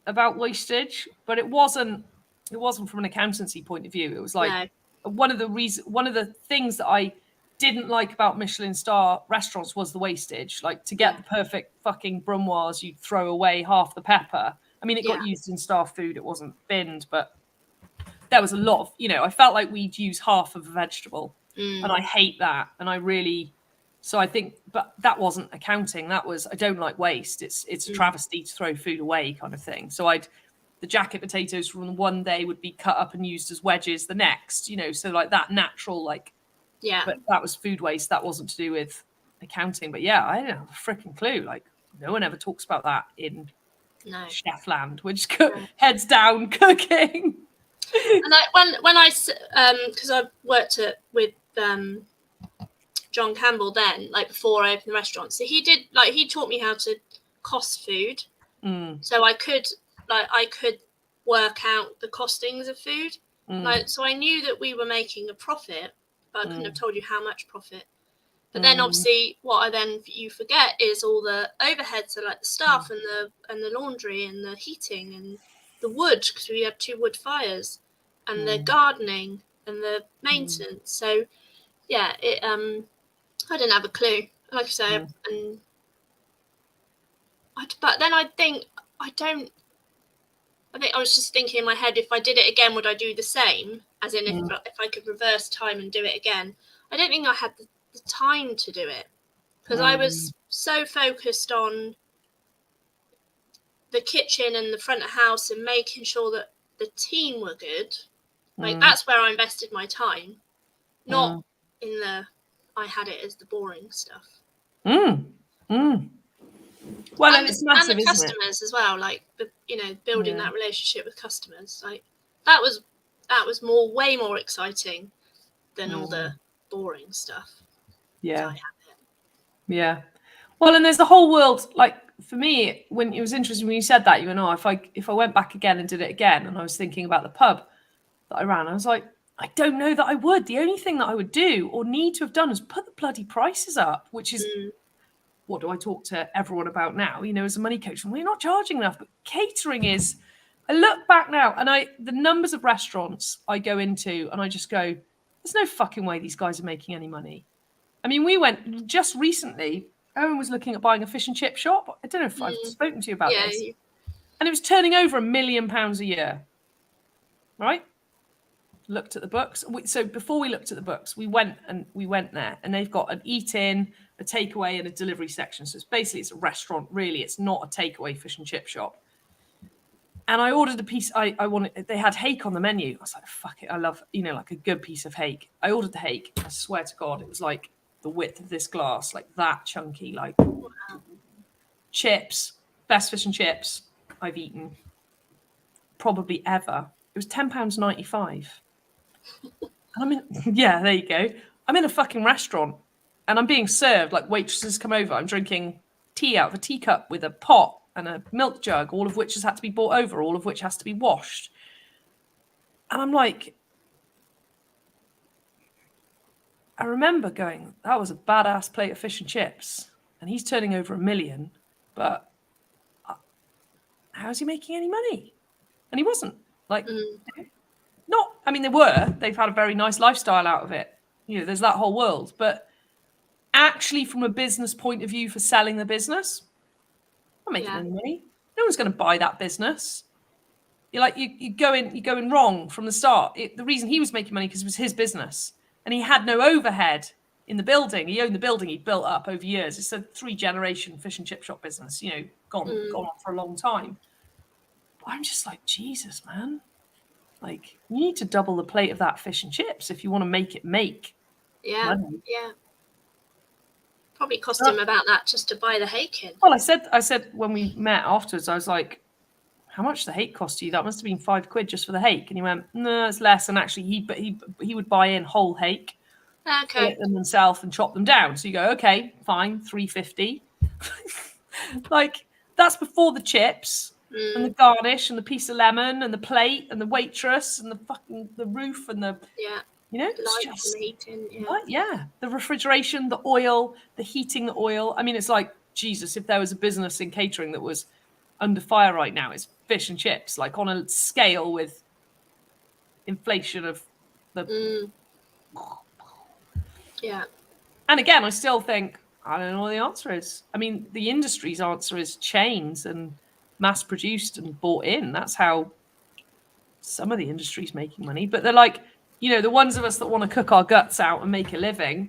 wastage, but it wasn't from an accountancy point of view. It was like, one of the things that I didn't like about Michelin star restaurants was the wastage. Like, to get the perfect fucking brunoise, you'd throw away half the pepper. I mean, it got used in staff food, it wasn't binned, but there was a lot of, I felt like we'd use half of a vegetable, and I hate that. And so I think, but that wasn't accounting. That was, I don't like waste. It's a travesty to throw food away, kind of thing. So the jacket potatoes from one day would be cut up and used as wedges the next, so like that natural, like, but that was food waste. That wasn't to do with accounting. But I didn't have a freaking clue. Like, no one ever talks about that in chef land. We're just heads down cooking. And when I because I worked with John Campbell then, like, before I opened the restaurant, so he taught me how to cost food, so I could work out the costings of food, so I knew that we were making a profit, but I couldn't have told you how much profit. But then obviously what you forget is all the overheads, so like the staff and the laundry and the heating and the wood, because we had 2 wood fires, and the gardening and the maintenance. So I didn't have a clue, like I say, but then I think I was just thinking in my head, if I did it again, would I do the same? As in, if I could reverse time and do it again. I don't think I had the time to do it, because I was so focused on the kitchen and the front of house and making sure that the team were good. Like, that's where I invested my time, not in I had it as the boring stuff. Well, and it's massive, and the isn't it? customers as well, like building that relationship with customers. Like that was way more exciting than all the boring stuff. Yeah. Yeah. Well, and there's the whole world. Like for me, when it was interesting when you said that, you know, if I went back again and did it again, and I was thinking about the pub that I ran, I was like, I don't know that I would. The only thing that I would do or need to have done is put the bloody prices up, which is what do I talk to everyone about now? You know, as a money coach, we're not charging enough, but catering is. I look back now, and the numbers of restaurants I go into, and I just go, there's no fucking way these guys are making any money. I mean, we went just recently. Owen was looking at buying a fish and chip shop. I don't know if I've spoken to you about this. And it was turning over £1 million a year. Right? Looked at the books. So before we looked at the books, we went there, and they've got an eat-in, a takeaway, and a delivery section. So it's a restaurant, really. It's not a takeaway fish and chip shop. And I ordered a piece. I wanted. They had hake on the menu. I was like, fuck it. I love, like a good piece of hake. I ordered the hake. I swear to God, it was like the width of this glass, like that chunky, like chips, best fish and chips I've eaten probably ever. It was £10.95. And there you go. I'm in a fucking restaurant and I'm being served, like waitresses come over. I'm drinking tea out of a teacup with a pot and a milk jug, all of which has had to be brought over, all of which has to be washed. And I'm like, I remember going, that was a badass plate of fish and chips. And he's turning over £1 million, but how's he making any money? And he wasn't. Like, they were. They've had a very nice lifestyle out of it. There's that whole world. But actually, from a business point of view for selling the business, not making any money. No one's going to buy that business. You're going wrong from the start. The reason he was making money because it was his business. And he had no overhead in the building. He owned the building he'd built up over years. It's a 3-generation fish and chip shop business, gone on for a long time. But I'm just like, Jesus, man. Like, you need to double the plate of that fish and chips if you want to make it make money. Yeah. Probably cost him about that just to buy the hake in. Well, I said when we met afterwards, I was like, how much the hake cost you? That must have been £5 just for the hake. And he went, no, it's less. And actually, he would buy in whole hake, fill them himself, and chop them down. So you go, okay, fine, £3.50. Like, that's before the chips and the garnish and the piece of lemon and the plate and the waitress and the roof and the it's just the heating, the refrigeration, the oil, the heating, the oil. I mean, it's like, Jesus, if there was a business in catering that was under fire right now, it's fish and chips, like on a scale with inflation of the And again, I still think I don't know what the answer is. I mean, the industry's answer is chains and mass produced and bought in. That's how some of the industry's making money. But they're like, the ones of us that want to cook our guts out and make a living,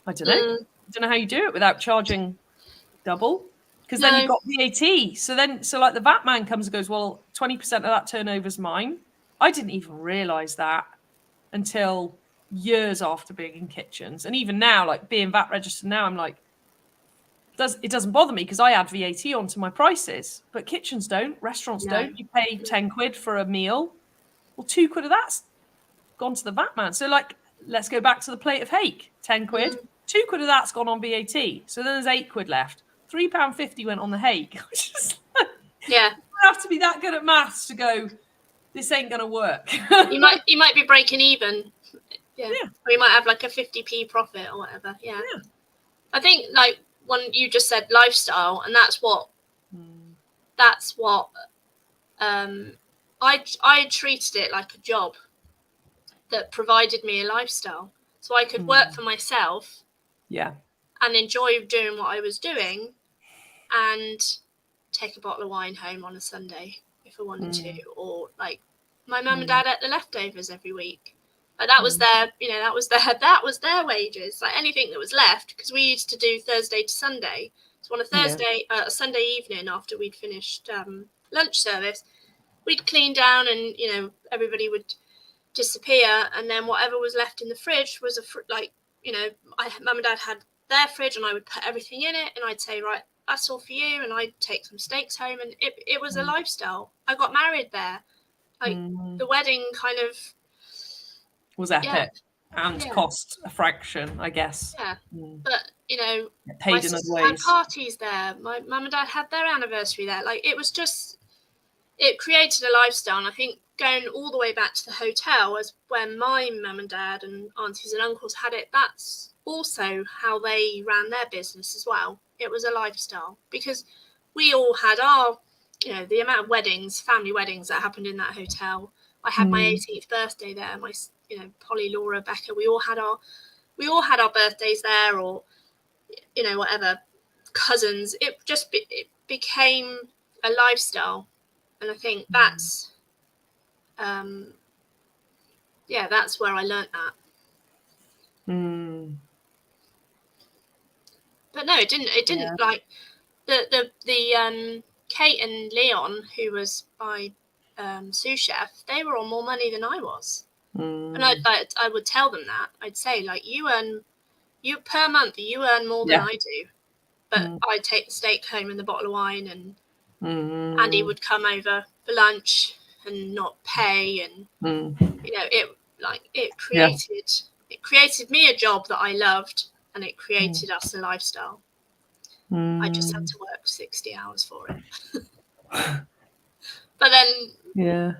I don't know. I don't know how you do it without charging double. Because then you've got VAT. So like the VAT man comes and goes, well, 20% of that turnover is mine. I didn't even realise that until years after being in kitchens. And even now, like being VAT registered now, I'm like, it doesn't bother me because I add VAT onto my prices. But kitchens don't, restaurants don't. You pay £10 for a meal. Well, £2 of that's gone to the VAT man. So like, let's go back to the plate of hake. £10. £2 of that's gone on VAT. So then there's £8 left. £3.50 went on the hake. You have to be that good at maths to go, this ain't going to work. you might be breaking even. Yeah. Or you might have like a 50p profit or whatever. Yeah. I think like when you just said lifestyle, and that's what I treated it like a job that provided me a lifestyle. So I could work for myself. Yeah. And enjoy doing what I was doing and take a bottle of wine home on a Sunday if I wanted to, or like my mum and dad ate the leftovers every week. Like that was that was their wages. Like anything that was left, because we used to do Thursday to Sunday. So on a Sunday evening after we'd finished lunch service, we'd clean down and everybody would disappear, and then whatever was left in the fridge was mum and dad had their fridge and I would put everything in it and I'd say, right, that's all for you, and I'd take some steaks home, and it was a lifestyle. I got married there. Like the wedding kind of was epic and cost a fraction, I guess. Yeah. But paid my in other sisters had ways. parties there. My mum and dad had their anniversary there. Like it created a lifestyle. And I think going all the way back to the hotel was when my mum and dad and aunties and uncles had it. That's also how they ran their business as well. It was a lifestyle because we all had our, the amount of weddings, family weddings that happened in that hotel. I had my 18th birthday there. My, Polly, Laura, Becca, we all had our birthdays there, or whatever, cousins. It became a lifestyle, and I think that's that's where I learnt that. But no, it didn't like the Kate and Leon, who was my sous chef, they were on more money than I was. And I would tell them that. I'd say, like, you per month, you earn more than I do. But I'd take the steak home and the bottle of wine, and Andy would come over for lunch and not pay, and it created me a job that I loved, and it created us a lifestyle. I just had to work 60 hours for it. But then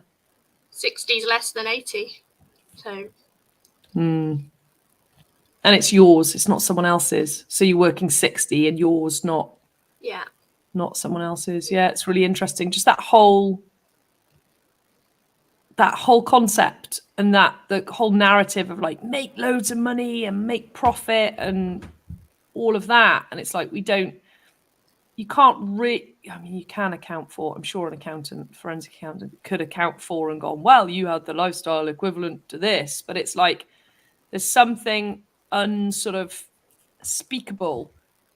60 is less than 80. So and it's yours, it's not someone else's. So you're working 60 and yours, not someone else's. It's really interesting, just that whole concept, and the whole narrative of like make loads of money and make profit and all of that. And it's like you can't really, I mean, you can account for, I'm sure an accountant, forensic accountant could account for and gone, well, you had the lifestyle equivalent to this. But it's like there's something unsort of speakable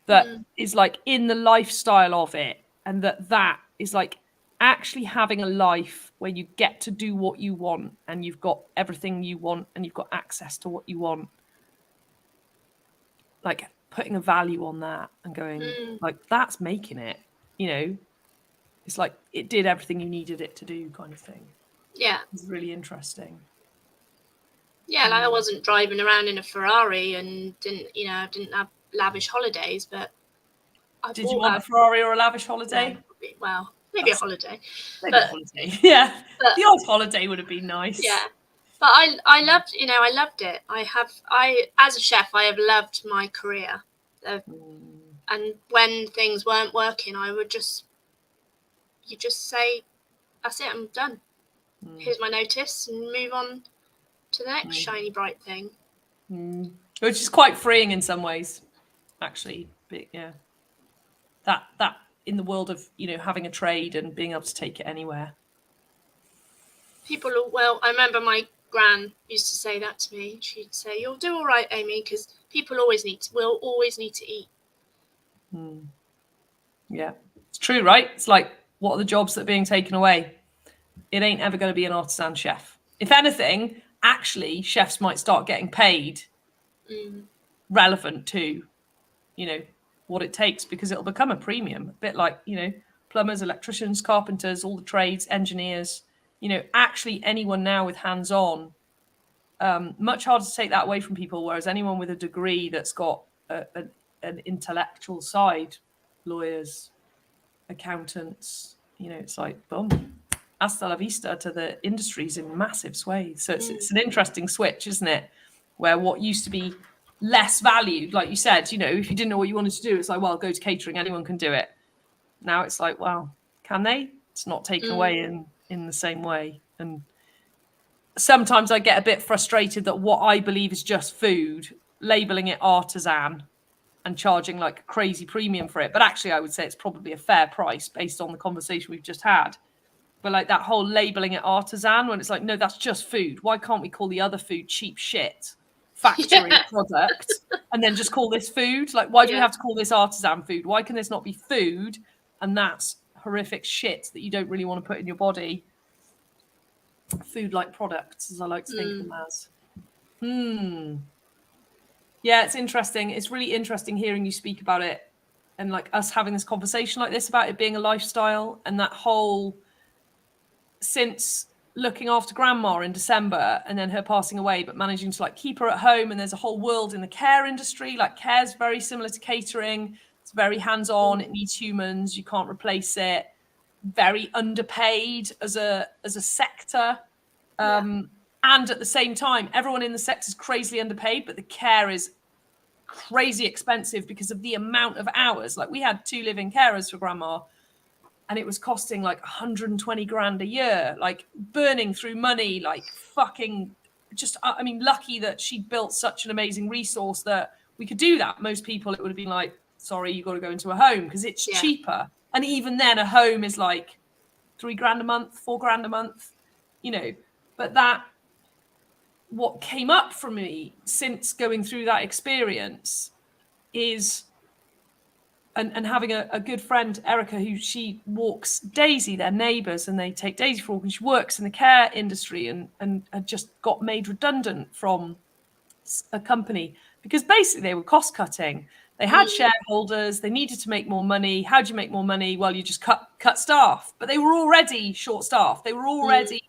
that is like in the lifestyle of it, and that is like actually having a life where you get to do what you want, and you've got everything you want, and you've got access to what you want. Like putting a value on that and going like, that's making it, it's like it did everything you needed it to do, kind of thing. It's really interesting. Like I wasn't driving around in a Ferrari and didn't have lavish holidays, but did you want a Ferrari or a lavish holiday? No, well, maybe a holiday. Maybe a holiday. But the odd holiday would have been nice. But I loved it. I as a chef, I have loved my career. And when things weren't working, you just say, that's it, I'm done. Here's my notice, and move on to the next shiny, bright thing. Which is quite freeing in some ways, actually. But that in the world of, having a trade and being able to take it anywhere. I remember my gran used to say that to me. She'd say, you'll do all right, Amy, because people will always need to eat. Yeah, it's true, right? It's like, what are the jobs that are being taken away? It ain't ever going to be an artisan chef. If anything, actually, chefs might start getting paid relevant to, what it takes, because it'll become a premium. A bit like, plumbers, electricians, carpenters, all the trades, engineers, actually anyone now with hands-on, much harder to take that away from people. Whereas anyone with a degree that's got an intellectual side, lawyers, accountants, it's like, boom, hasta la vista to the industries in massive swathes. So it's an interesting switch, isn't it? Where what used to be less valued, like you said, if you didn't know what you wanted to do, it's like, well, go to catering, anyone can do it. Now it's like, well, can they? It's not taken away in the same way. And sometimes I get a bit frustrated that what I believe is just food, labeling it artisan and charging like a crazy premium for it. But actually, I would say it's probably a fair price based on the conversation we've just had. But like that whole labeling it artisan, when it's like, no, that's just food. Why can't we call the other food cheap shit, factory product, and then just call this food? Like, why do we have to call this artisan food? Why can this not be food? And that's horrific shit that you don't really want to put in your body. Food-like products, as I like to think of them as. Yeah, it's interesting. It's really interesting hearing you speak about it, and like us having this conversation like this about it being a lifestyle, and that whole, since looking after grandma in December and then her passing away, but managing to like keep her at home. And there's a whole world in the care industry. Like care's very similar to catering. It's very hands-on. It needs humans. You can't replace it. Very underpaid as a sector. And at the same time, everyone in the sector is crazily underpaid, but the care is crazy expensive because of the amount of hours. Like we had 2 living carers for grandma, and it was costing like 120 grand a year, like burning through money, like fucking just, I mean, lucky that she built such an amazing resource that we could do that. Most people, it would have been like, sorry, you got to go into a home because it's cheaper. And even then a home is like 3 grand a month, 4 grand a month, you know, but that, what came up for me since going through that experience is, and having a good friend, Erica, who she walks Daisy, their neighbours, and they take Daisy for a walk, and she works in the care industry and had just got made redundant from a company because basically they were cost cutting. They had shareholders, they needed to make more money. How do you make more money? Well, you just cut staff. But they were already short staffed. They were already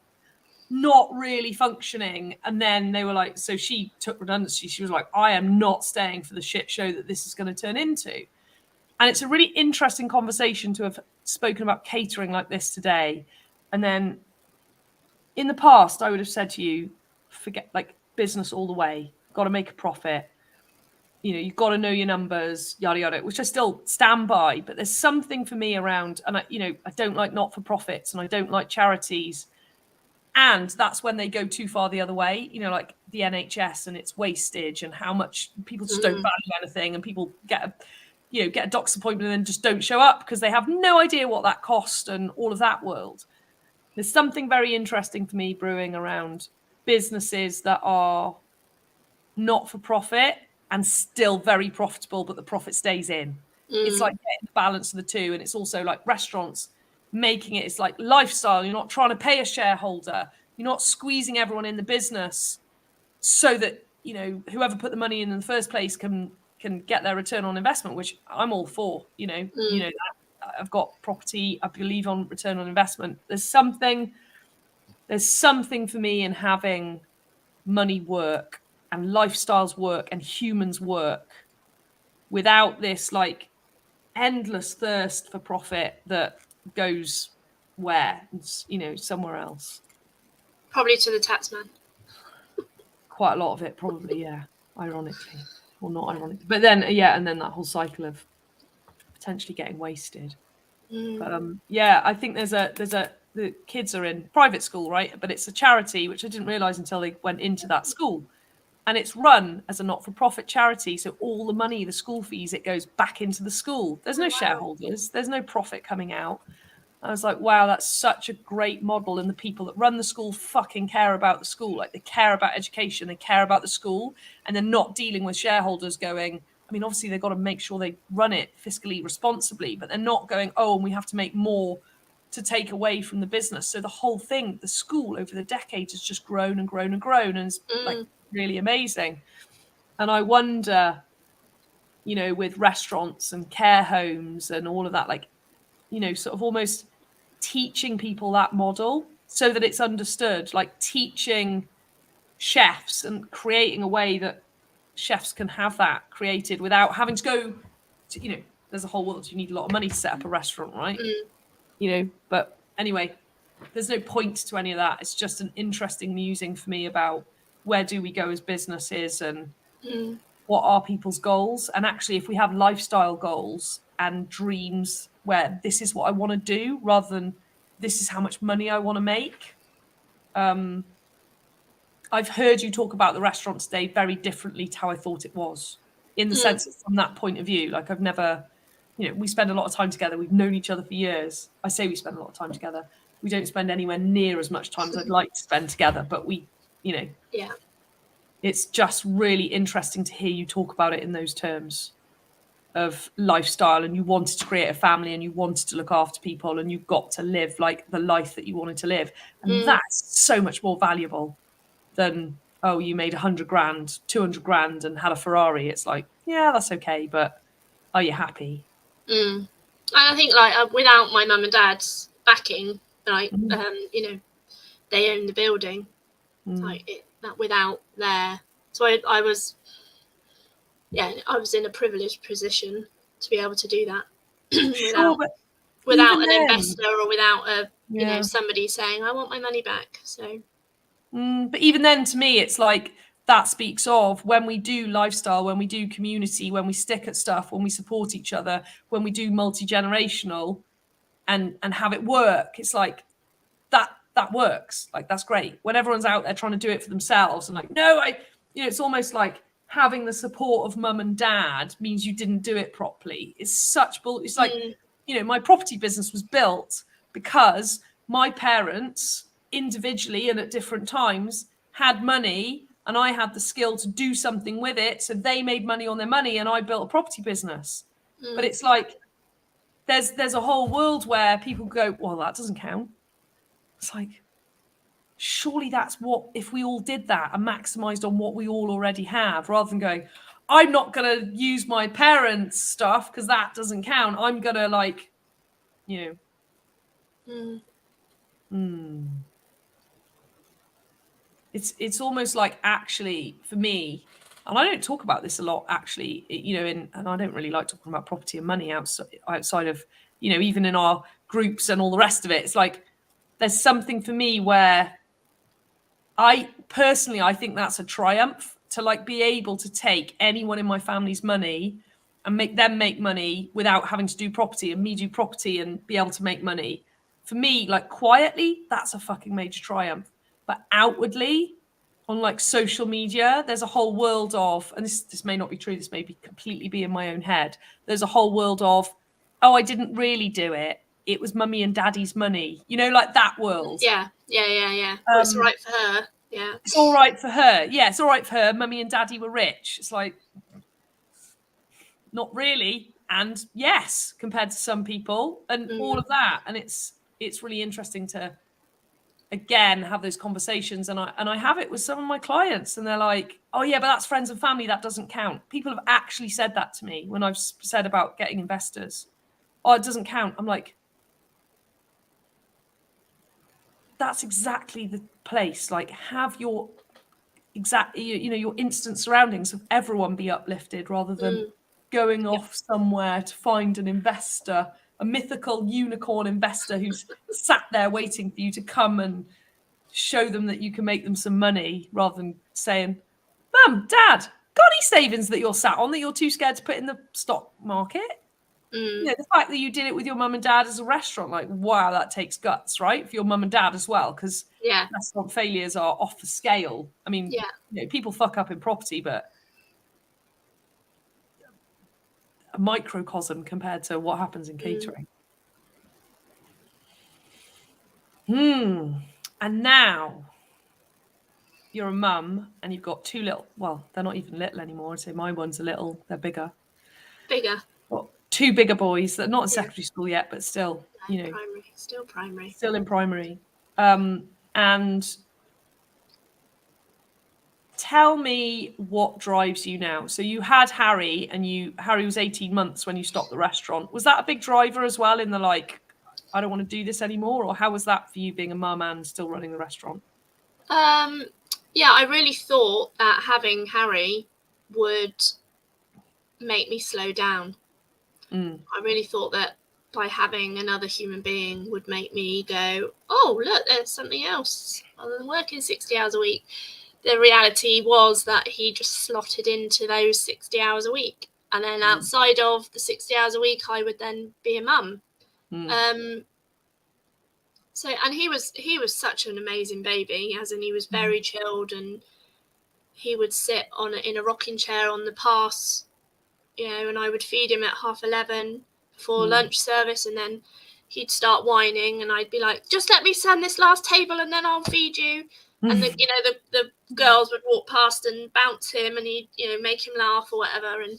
not really functioning. And then they were like, so she took redundancy. She was like, I am not staying for the shit show that this is going to turn into. And it's a really interesting conversation to have spoken about catering like this today. And then in the past, I would have said to you, forget like business all the way, got to make a profit. You know, you've got to know your numbers, yada, yada, which I still stand by. But there's something for me around, and I don't like not-for-profits and I don't like charities. And that's when they go too far the other way, like the NHS and its wastage and how much people just don't value anything, and people get a doctor's appointment and then just don't show up because they have no idea what that cost and all of that world. There's something very interesting for me brewing around businesses that are not for profit and still very profitable, but the profit stays in. It's like getting the balance of the two. And it's also like restaurants making it, it's like lifestyle. You're not trying to pay a shareholder. You're not squeezing everyone in the business so that, whoever put the money in the first place can get their return on investment, which I'm all for. I've got property, I believe on return on investment. There's something for me in having money work and lifestyles work and humans work without this like endless thirst for profit that goes where? Somewhere else. Probably to the taxman. Quite a lot of it, probably, yeah. Ironically, or not ironically, but then and then that whole cycle of potentially getting wasted. But I think the kids are in private school, right? But it's a charity, which I didn't realize until they went into that school. And it's run as a not-for-profit charity. So all the money, the school fees, it goes back into the school. There's no shareholders. There's no profit coming out. I was like, wow, that's such a great model. And the people that run the school fucking care about the school. Like they care about education. They care about the school. And they're not dealing with shareholders going, I mean, obviously they've got to make sure they run it fiscally responsibly, but they're not going, oh, and we have to make more to take away from the business. So the whole thing, the school over the decades has just grown and grown and grown. And it's like really amazing. And I wonder, with restaurants and care homes and all of that, like, sort of almost teaching people that model so that it's understood, like teaching chefs and creating a way that chefs can have that created without having to go to, there's a whole world. You need a lot of money to set up a restaurant, right? But anyway, there's no point to any of that. It's just an interesting musing for me about where do we go as businesses and what are people's goals? And actually, if we have lifestyle goals and dreams where this is what I want to do rather than this is how much money I want to make. I've heard you talk about the restaurant today very differently to how I thought it was, in the sense that from that point of view, like I've never, we spend a lot of time together. We've known each other for years. I say we spend a lot of time together. We don't spend anywhere near as much time as I'd like to spend together, but we, it's just really interesting to hear you talk about it in those terms of lifestyle, and you wanted to create a family and you wanted to look after people and you got to live like the life that you wanted to live. And that's so much more valuable than oh, you made 100 grand, 200 grand and had a Ferrari. It's like, yeah, that's okay. But are you happy? And I think like without my mum and dad's backing, like, you know, they own the building. Like without their, so I was, I was in a privileged position to be able to do that without an investor or without a you know, somebody saying I want my money back. So but even then, to me, it's like that speaks of when we do lifestyle, when we do community, when we stick at stuff, when we support each other, when we do multi-generational and have it work. It's like that works. Like, that's great. When everyone's out there trying to do it for themselves and like, no, it's almost like having the support of mum and dad means you didn't do it properly. It's such bull. It's like, my property business was built because my parents individually and at different times had money and I had the skill to do something with it. So they made money on their money and I built a property business. But it's like, there's a whole world where people go, well, that doesn't count. It's like, surely that's what, if we all did that and maximized on what we all already have, rather than going, I'm not going to use my parents' stuff because that doesn't count. I'm going to like, It's almost like, actually, for me, and I don't talk about this a lot, actually, and I don't really like talking about property and money outside of, even in our groups and all the rest of it. It's like, there's something for me where I think that's a triumph to like be able to take anyone in my family's money and make them make money without having to do property and me do property and be able to make money. For me, like, quietly, that's a fucking major triumph. But outwardly, on like social media, there's a whole world of, and this may not be true, this may be completely be in my own head. There's a whole world of, oh, I didn't really do it. It was mummy and daddy's money, like that world. Yeah. Well, it's all right for her. Yeah. It's all right for her. Yeah, it's all right for her. Mummy and daddy were rich. It's like, not really. And yes, compared to some people and all of that. And it's really interesting to, again, have those conversations. And I have it with some of my clients and they're like, oh yeah, but that's friends and family. That doesn't count. People have actually said that to me when I've said about getting investors. Oh, it doesn't count. I'm like, that's exactly the place. Like, have your your instant surroundings of everyone be uplifted rather than going off somewhere to find an investor, a mythical unicorn investor who's sat there waiting for you to come and show them that you can make them some money, rather than saying, Mum, Dad, got any savings that you're sat on that you're too scared to put in the stock market? The fact that you did it with your mum and dad as a restaurant, like, wow, that takes guts, right? For your mum and dad as well, because restaurant failures are off the scale. I mean, people fuck up in property, but a microcosm compared to what happens in catering. And now you're a mum and you've got two little, well, they're not even little anymore. I'd say my one's a little, they're bigger. Well, two bigger boys that are not in secondary school yet, but still, primary, still in primary. And tell me what drives you now. So you had Harry, and Harry was 18 months when you stopped the restaurant. Was that a big driver as well in the like, I don't want to do this anymore? Or how was that for you being a mum and still running the restaurant? Yeah, I really thought that having Harry would make me slow down. I really thought that by having another human being would make me go, oh, look, there's something else other than working 60 hours a week. The reality was that he just slotted into those 60 hours a week. And then outside of the 60 hours a week, I would then be a mum. So, and he was such an amazing baby, as in he was very chilled, and he would sit in a rocking chair on the pass, and I would feed him at 11:30 for lunch service, and then he'd start whining, and I'd be like, just let me stand this last table and then I'll feed you. And the girls would walk past and bounce him, and he'd make him laugh or whatever, and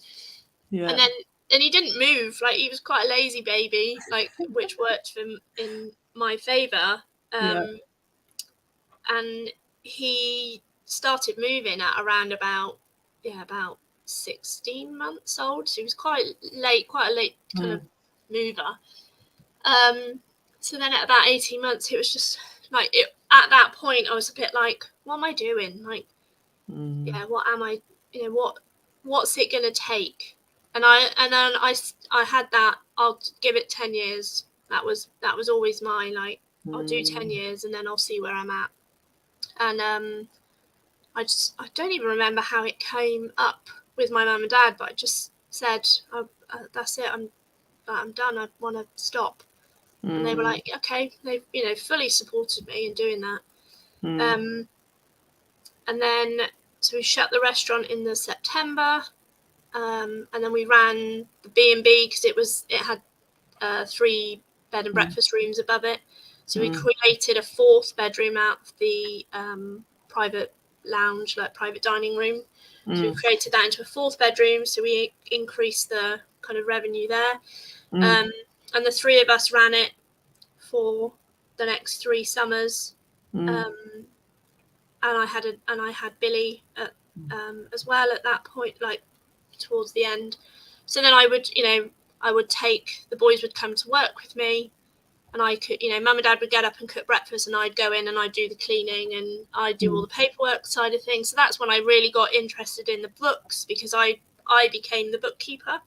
then he didn't move. Like, he was quite a lazy baby, like, which worked in my favor. And he started moving at around about 16 months old. So he was quite a late kind of mover. So then at about 18 months, it was just like, at that point, I was a bit like, what am I doing? Like, what am I, what's it going to take? And then I had that, I'll give it 10 years. That was always my, like, I'll do 10 years and then I'll see where I'm at. And I don't even remember how it came up with my mum and dad, but I just said, that's it, I'm done, I want to stop. And they were like, okay. They, fully supported me in doing that. And then, so we shut the restaurant in the September, and then we ran the B&B because it had 3 bed and breakfast rooms above it. So we created a 4th bedroom out of the private lounge, like private dining room. So we created that into a 4th bedroom. So we increased the kind of revenue there. And the 3 of us ran it for the next 3 summers. And I had Billy as well at that point, like towards the end. So then I would take, the boys would come to work with me, and I could, mum and dad would get up and cook breakfast, and I'd go in and I'd do the cleaning and I'd do all the paperwork side of things. So that's when I really got interested in the books, because I became the bookkeeper,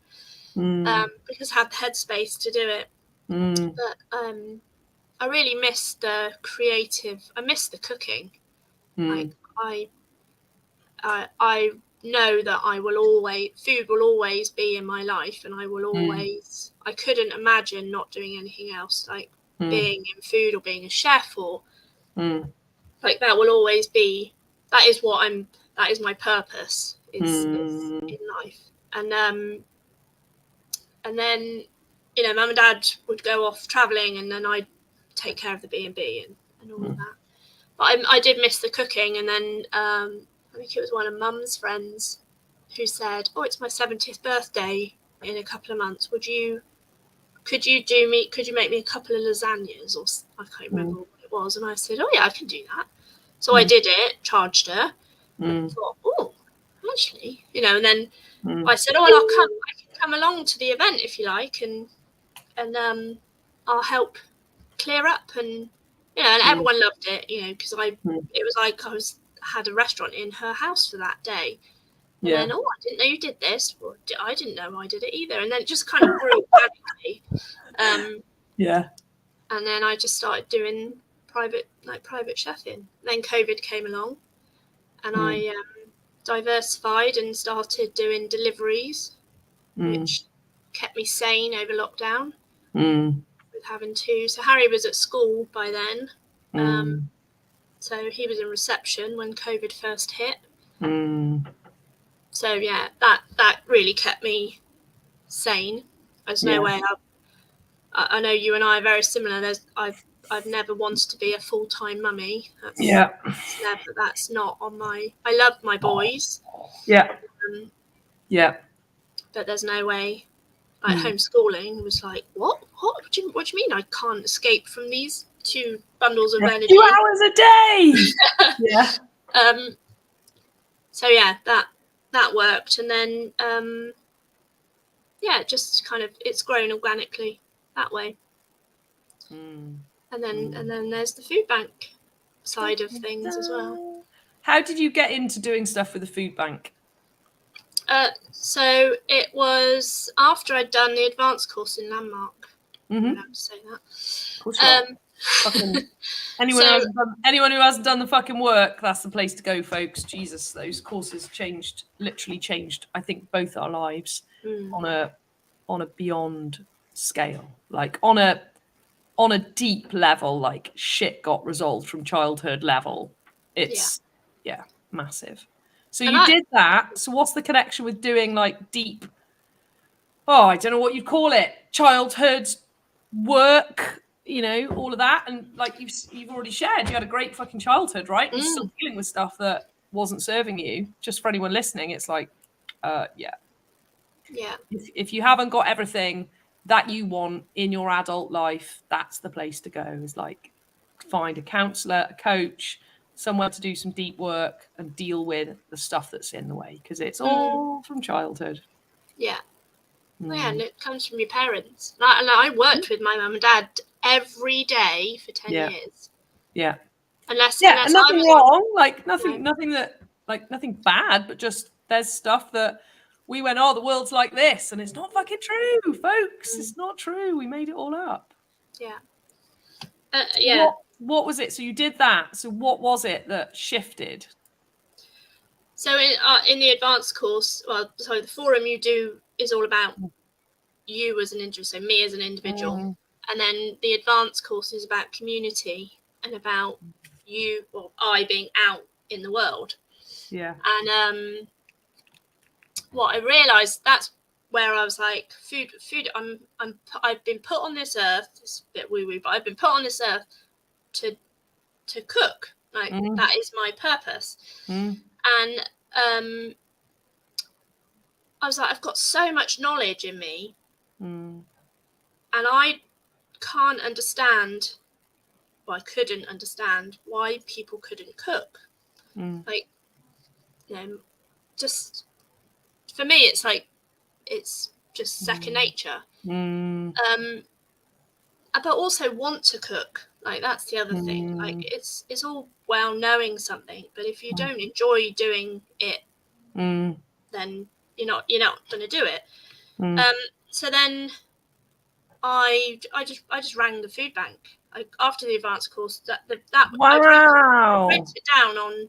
because I had the headspace to do it. But I really missed the creative. I missed the cooking. Like I know that food will always be in my life, and I will always, I couldn't imagine not doing anything else, like being in food or being a chef, or like that will always be, that is my purpose is in life. And then, mum and dad would go off traveling, and then I'd take care of the B&B and all of that. But I did miss the cooking. And then I think it was one of mum's friends who said, oh, it's my 70th birthday in a couple of months. Could you make me a couple of lasagnas? Or I can't remember what it was. And I said, oh yeah, I can do that. So I did it, charged her, and thought, oh, actually, and then I said, oh, well, I can come along to the event if you like, and I'll help clear up, and and everyone loved it, because it was like I had a restaurant in her house for that day. And then, oh, I didn't know you did this. Well, I didn't know I did it either. And then it just kind of grew organically. And then I just started doing private chefing. Then COVID came along, and I diversified and started doing deliveries, which kept me sane over lockdown. With having 2. So Harry was at school by then. So he was in reception when COVID first hit. So yeah, that really kept me sane. There's no way. I know you and I are very similar. I've never wanted to be a full-time mummy. That's not on my. I love my boys. But there's no way. Like homeschooling was like, what? What do you mean? I can't escape from these 2 bundles of energy. 2 hours a day. So yeah, that worked, and then just kind of, it's grown organically that way. And then there's the food bank side of things as well. How did you get into doing stuff with the food bank? So it was after I'd done the advanced course in Landmark. I'm allowed to say that. Anyone who hasn't done the fucking work, that's the place to go, folks. Jesus, those courses literally changed, I think, both our lives on a beyond scale, like on a deep level. Like shit got resolved from childhood level. It's massive. So you did that. So what's the connection with doing like deep? Oh, I don't know what you'd call it. Childhood work, all of that. And like you've already shared, you had a great fucking childhood, right? You're still dealing with stuff that wasn't serving you. Just for anyone listening, it's like, If you haven't got everything that you want in your adult life, that's the place to go. Is like find a counsellor, a coach, somewhere to do some deep work and deal with the stuff that's in the way, because it's all from childhood. Yeah. Yeah, and it comes from your parents. And I worked with my mum and dad every day for 10 years. Yeah. Unless and nothing I was wrong, like nothing bad, but just there's stuff that we went, oh, the world's like this, and it's not fucking true, folks. It's not true. We made it all up. Yeah. Yeah. What was it? So you did that. So what was it that shifted? So in the advanced course, the forum you do is all about you as an individual, so me as an individual. And then the advanced course is about community and about you, or I, being out in the world. Yeah. And what I realised, that's where I was like, food. I've been put on this earth. It's a bit woo woo, but I've been put on this earth to cook. Like that is my purpose. And I was like, I've got so much knowledge in me, and I can't understand. Well, I couldn't understand why people couldn't cook. Like, just for me, it's like it's just second nature. But also want to cook. Like that's the other thing. Like it's all well knowing something, but if you don't enjoy doing it, then you're not going to do it. So then I just rang the food bank after the advanced course. Wow. I wrote it down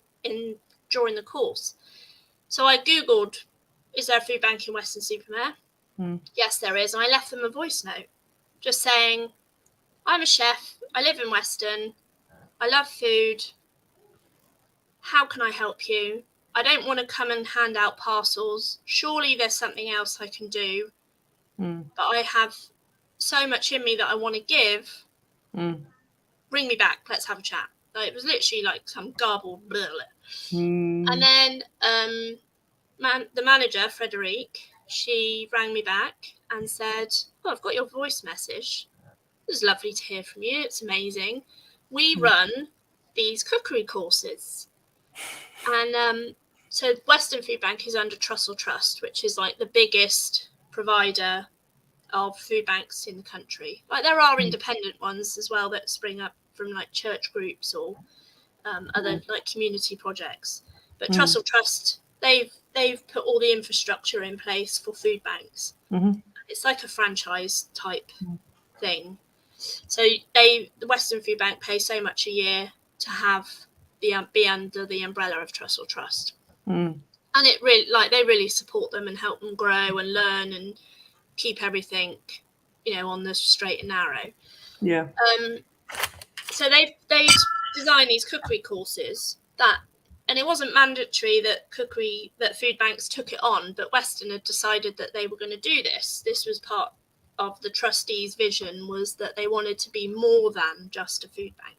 during the course. So I googled, is there a food bank in Weston Super Mare? Yes, there is. And I left them a voice note just saying, I'm a chef. I live in Weston. I love food. How can I help you? I don't want to come and hand out parcels. Surely there's something else I can do. But I have so much in me that I want to give. Bring me back. Let's have a chat. Like, it was literally like some garbled blah, blah. And then the manager, Frederique, she rang me back and said, oh, I've got your voice message. It was lovely to hear from you. It's amazing. We run these cookery courses. And so Weston Food Bank is under Trussell Trust, which is like the biggest provider of food banks in the country. Like there are independent ones as well that spring up from like church groups or other like community projects. But Trussell Trust, they've put all the infrastructure in place for food banks. It's like a franchise type thing. So the Weston Food Bank pays so much a year to have be under the umbrella of Trussell Trust. And it really, like, they really support them and help them grow and learn and keep everything, on the straight and narrow. Yeah. So they designed these cookery courses and it wasn't mandatory that food banks took it on, but Weston had decided that they were going to do this. This was part of the trustees' vision, was that they wanted to be more than just a food bank.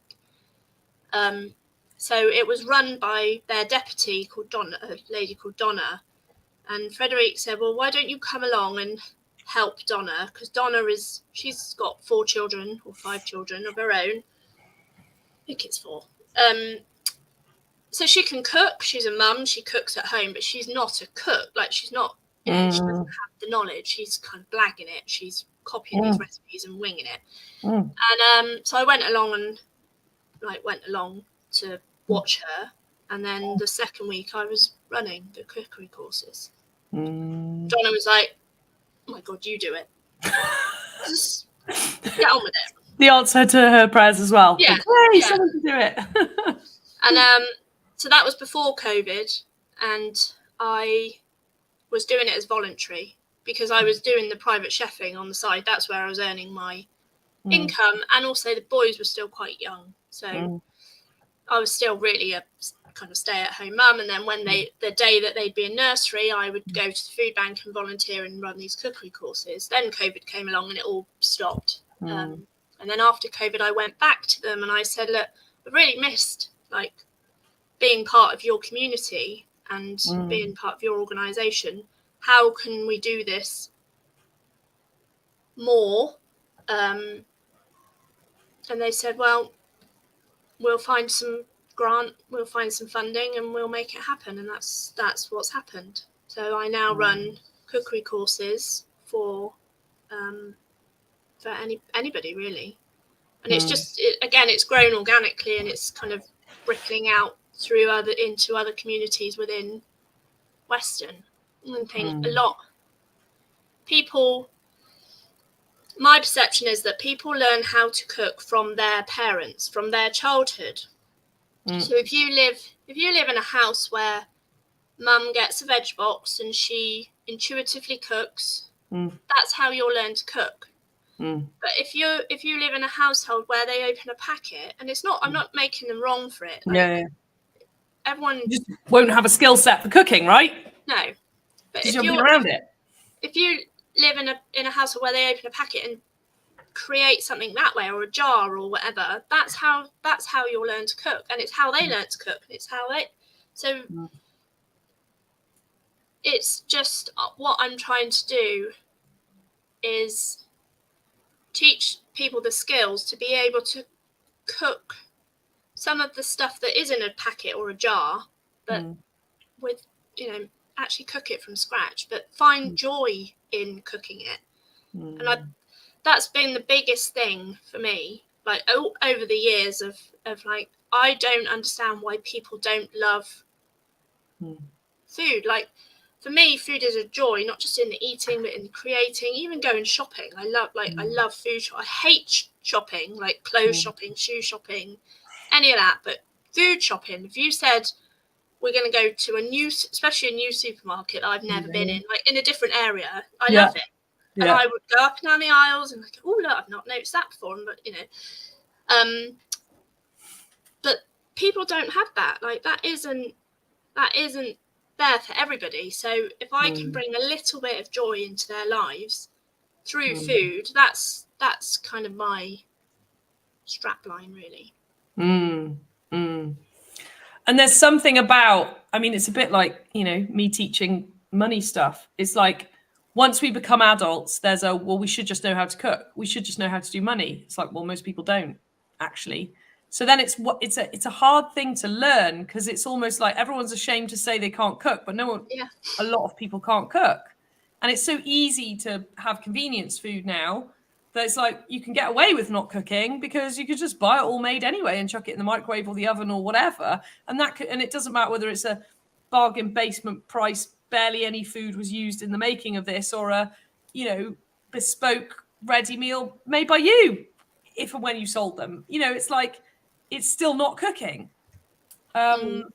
So it was run by their deputy called Donna, a lady called Donna. And Frederique said, well, why don't you come along and help Donna? Because she's got 4 children or 5 children of her own. I think it's 4. So she can cook. She's a mum. She cooks at home, but she's not a cook. Like, she's not, she doesn't have the knowledge. She's kind of blagging it. She's copying these recipes and winging it. And so I went along to watch her. And then the second week I was running the cookery courses. Donna was like, oh my God, you do it. Just get on with it. The answer to her prayers as well. Yeah. Hey, someone can do it. And so that was before COVID, and I was doing it as voluntary because I was doing the private chefing on the side. That's where I was earning my income, and also the boys were still quite young, so I was still really a kind of stay-at-home mum. And then when the day that they'd be in nursery, I would go to the food bank and volunteer and run these cookery courses. Then COVID came along and it all stopped. And then after COVID, I went back to them and I said, look, I really missed like being part of your community and being part of your organisation. How can we do this more? And they said, well, we'll find some grant, we'll find some funding and we'll make it happen. And that's what's happened. So I now run cookery courses for anybody really. And it's just, again, it's grown organically, and it's kind of rippling out into other communities within Weston. I think a lot people, my perception is that people learn how to cook from their parents, from their childhood. So if you live in a house where mum gets a veg box and she intuitively cooks, that's how you'll learn to cook. But if you live in a household where they open a packet, and it's not, I'm not making them wrong for it. Like, everyone you just won't have a skill set for cooking, right? No, but if you're around it. If you live in a household where they open a packet and create something that way, or a jar or whatever, that's how you'll learn to cook, and it's how they learn to cook. It's how they it's just what I'm trying to do is teach people the skills to be able to cook some of the stuff that is in a packet or a jar, but with, actually cook it from scratch, but find joy in cooking it. And that's been the biggest thing for me, like over the years of like, I don't understand why people don't love food. Like, for me, food is a joy, not just in the eating, but in the creating, even going shopping. I love food. I hate shopping, like clothes shopping, shoe shopping, any of that. But food shopping, if you said we're going to go to especially a new supermarket that I've never been in, like in a different area, I love it. And I would go up and down the aisles and like, oh look, I've not noticed that before. But but people don't have that. Like, that isn't there for everybody. So if I can bring a little bit of joy into their lives through food, that's kind of my strapline, really. And there's something about, I mean, it's a bit like, me teaching money stuff. It's like, once we become adults, there's well, we should just know how to cook. We should just know how to do money. It's like, well, most people don't actually. So then it's a hard thing to learn, because it's almost like everyone's ashamed to say they can't cook, but a lot of people can't cook. And it's so easy to have convenience food now that it's like you can get away with not cooking, because you could just buy it all made anyway and chuck it in the microwave or the oven or whatever. And it doesn't matter whether it's a bargain basement price, barely any food was used in the making of this, or a, bespoke ready meal made by you, if and when you sold them. It's like, it's still not cooking. But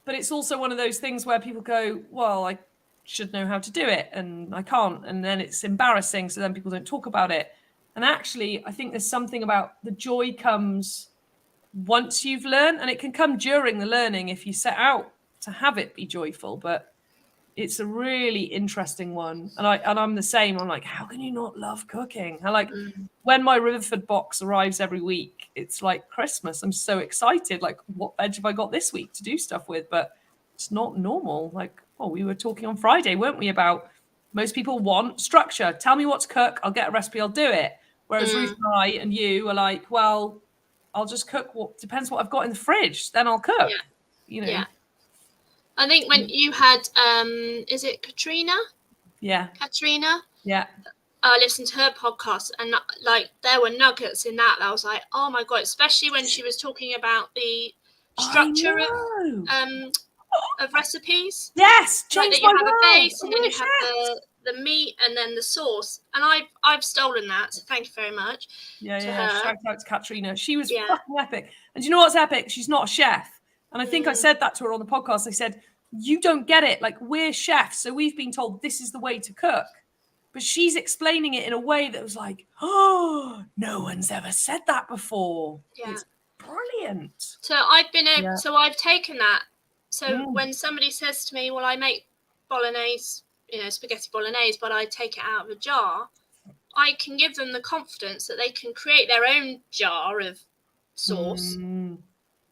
it's also one of those things where people go, well, I should know how to do it and I can't. And then it's embarrassing. So then people don't talk about it. And actually, I think there's something about the joy comes once you've learned, and it can come during the learning if you set out to have it be joyful. But it's a really interesting one. And I'm the same. I'm like, how can you not love cooking? I like when my Riverford box arrives every week, it's like Christmas. I'm so excited. Like, what veg have I got this week to do stuff with? But it's not normal. Like, we were talking on Friday, weren't we, about most people want structure. Tell me what to cook. I'll get a recipe. I'll do it. Whereas Ruth and I and you are like, well, I'll just cook depends what I've got in the fridge. Then I'll cook. Yeah. I think when you had, is it Katrina? Yeah. Katrina? Yeah. I listened to her podcast, and like, there were nuggets in that I was like, oh my God, especially when she was talking about the structure of recipes. Yes, like that you have a base, and then you have the meat, and then the sauce. And I've stolen that, so thank you very much. Yeah. Shout out to Katrina. She was fucking epic. And do you know what's epic? She's not a chef. And I think I said that to her on the podcast. I said, you don't get it. Like, we're chefs, so we've been told this is the way to cook. But she's explaining it in a way that was like, oh, no one's ever said that before. Yeah. It's brilliant. So I've been so I've taken that. So when somebody says to me, well, I make bolognese, spaghetti bolognese, but I take it out of a jar, I can give them the confidence that they can create their own jar of sauce.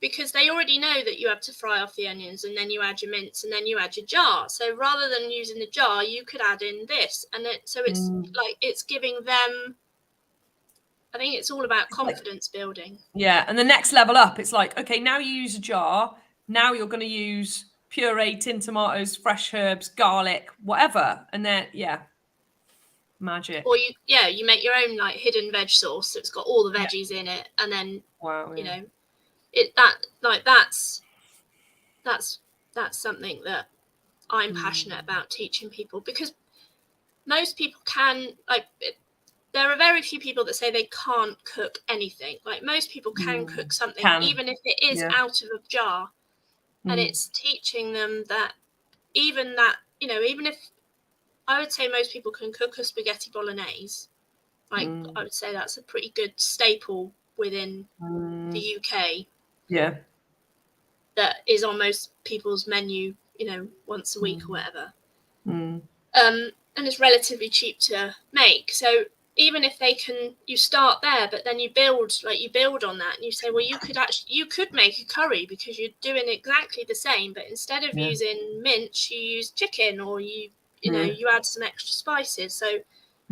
Because they already know that you have to fry off the onions, and then you add your mince, and then you add your jar. So rather than using the jar, you could add in this. And so it's like, it's giving them I think it's all about confidence building. Yeah, and the next level up, it's like, okay, now you use a jar. Now you're going to use puree, tinned tomatoes, fresh herbs, garlic, whatever, and then magic. Or you make your own like hidden veg sauce. So it's got all the veggies in it, and then you know that's something that I'm passionate about teaching people, because most people can there are very few people that say they can't cook anything. Like most people can cook something, even if it is out of a jar. And it's teaching them that even if I would say most people can cook a spaghetti bolognese, like I would say that's a pretty good staple within the UK. Yeah. That is on most people's menu, once a week or whatever. And it's relatively cheap to make. So even if you start there, but then you build on that, and you say, well, you could make a curry, because you're doing exactly the same, but instead of using mince, you use chicken, or you add some extra spices. So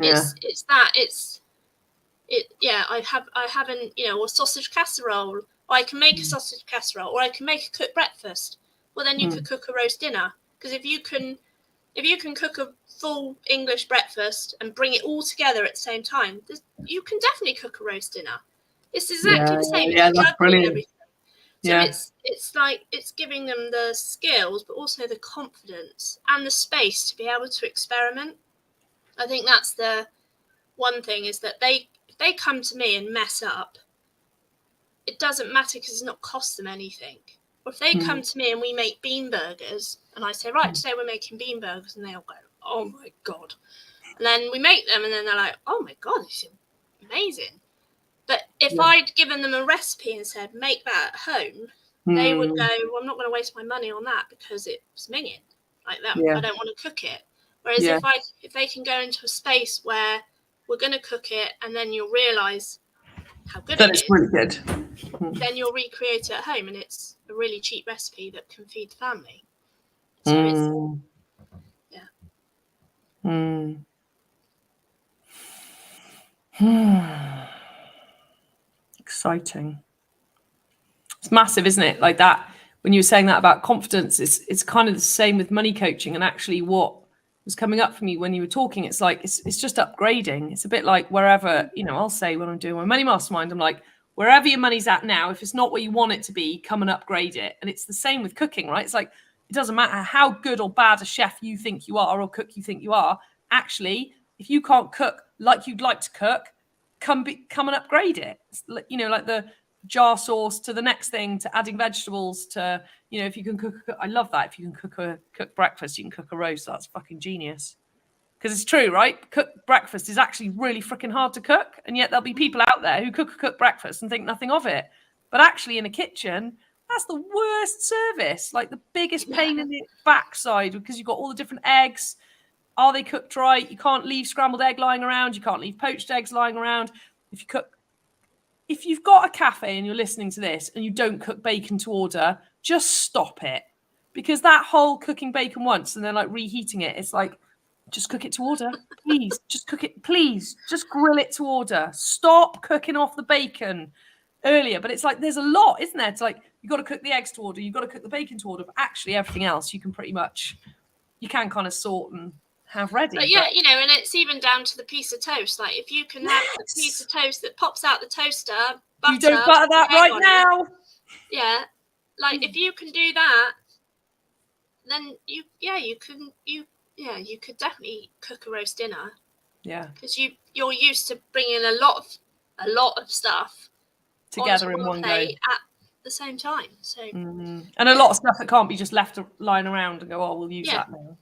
I haven't, or sausage casserole, or I can make a sausage casserole, or I can make a cooked breakfast. Well, then you could cook a roast dinner, because if you can cook a full English breakfast and bring it all together at the same time, you can definitely cook a roast dinner. It's exactly the same. Yeah, that's brilliant. Everything. So it's like it's giving them the skills, but also the confidence and the space to be able to experiment. I think that's the one thing, is that if they come to me and mess up, it doesn't matter, because it's not cost them anything. Or if they come to me and we make bean burgers, and I say, right, today we're making bean burgers, and they'll go, oh my God. And then we make them, and then they're like, oh my God, this is amazing. But if I'd given them a recipe and said, make that at home, they would go, well, I'm not going to waste my money on that, because it's minging like that. I don't want to cook it. Whereas if they can go into a space where we're going to cook it, and then you'll realise how good it is, really good. Then you'll recreate it at home, and it's a really cheap recipe that can feed the family. So Exciting. It's massive, isn't it? Like that, when you were saying that about confidence, it's kind of the same with money coaching. And actually what was coming up for me when you were talking, it's like, it's just upgrading. It's a bit like wherever, I'll say when I'm doing my money mastermind, I'm like, wherever your money's at now, if it's not what you want it to be, come and upgrade it. And it's the same with cooking, right? It's like, it doesn't matter how good or bad a chef you think you are, or cook you think you are. Actually, if you can't cook like you'd like to cook, come and upgrade it. Like the jar sauce to the next thing, to adding vegetables, to if you can cook, I love that. If you can cook breakfast, you can cook a roast. That's fucking genius. Because it's true, right? Cook breakfast is actually really freaking hard to cook, and yet there'll be people out there who cook breakfast and think nothing of it. But actually, in a kitchen, that's the worst service, like the biggest pain in the backside, because you've got all the different eggs. Are they cooked right? You can't leave scrambled egg lying around. You can't leave poached eggs lying around. If you've got a cafe and you're listening to this and you don't cook bacon to order, just stop it. Because that whole cooking bacon once and then like reheating it, it's like, just cook it to order. Please, just cook it. Please, just grill it to order. Stop cooking off the bacon earlier. But it's like, there's a lot, isn't there? It's like, you've got to cook the eggs to order. You've got to cook the bacon to order. But actually, everything else, you can kind of sort and have ready. But and it's even down to the piece of toast. Like, if you can have a piece of toast that pops out the toaster, butter, you don't butter that right now. Yeah, like if you can do that, then you could definitely cook a roast dinner. Yeah, because you're used to bringing a lot of stuff together in one go at the same time. So and a lot of stuff that can't be just left lying around and go, oh, we'll use that now.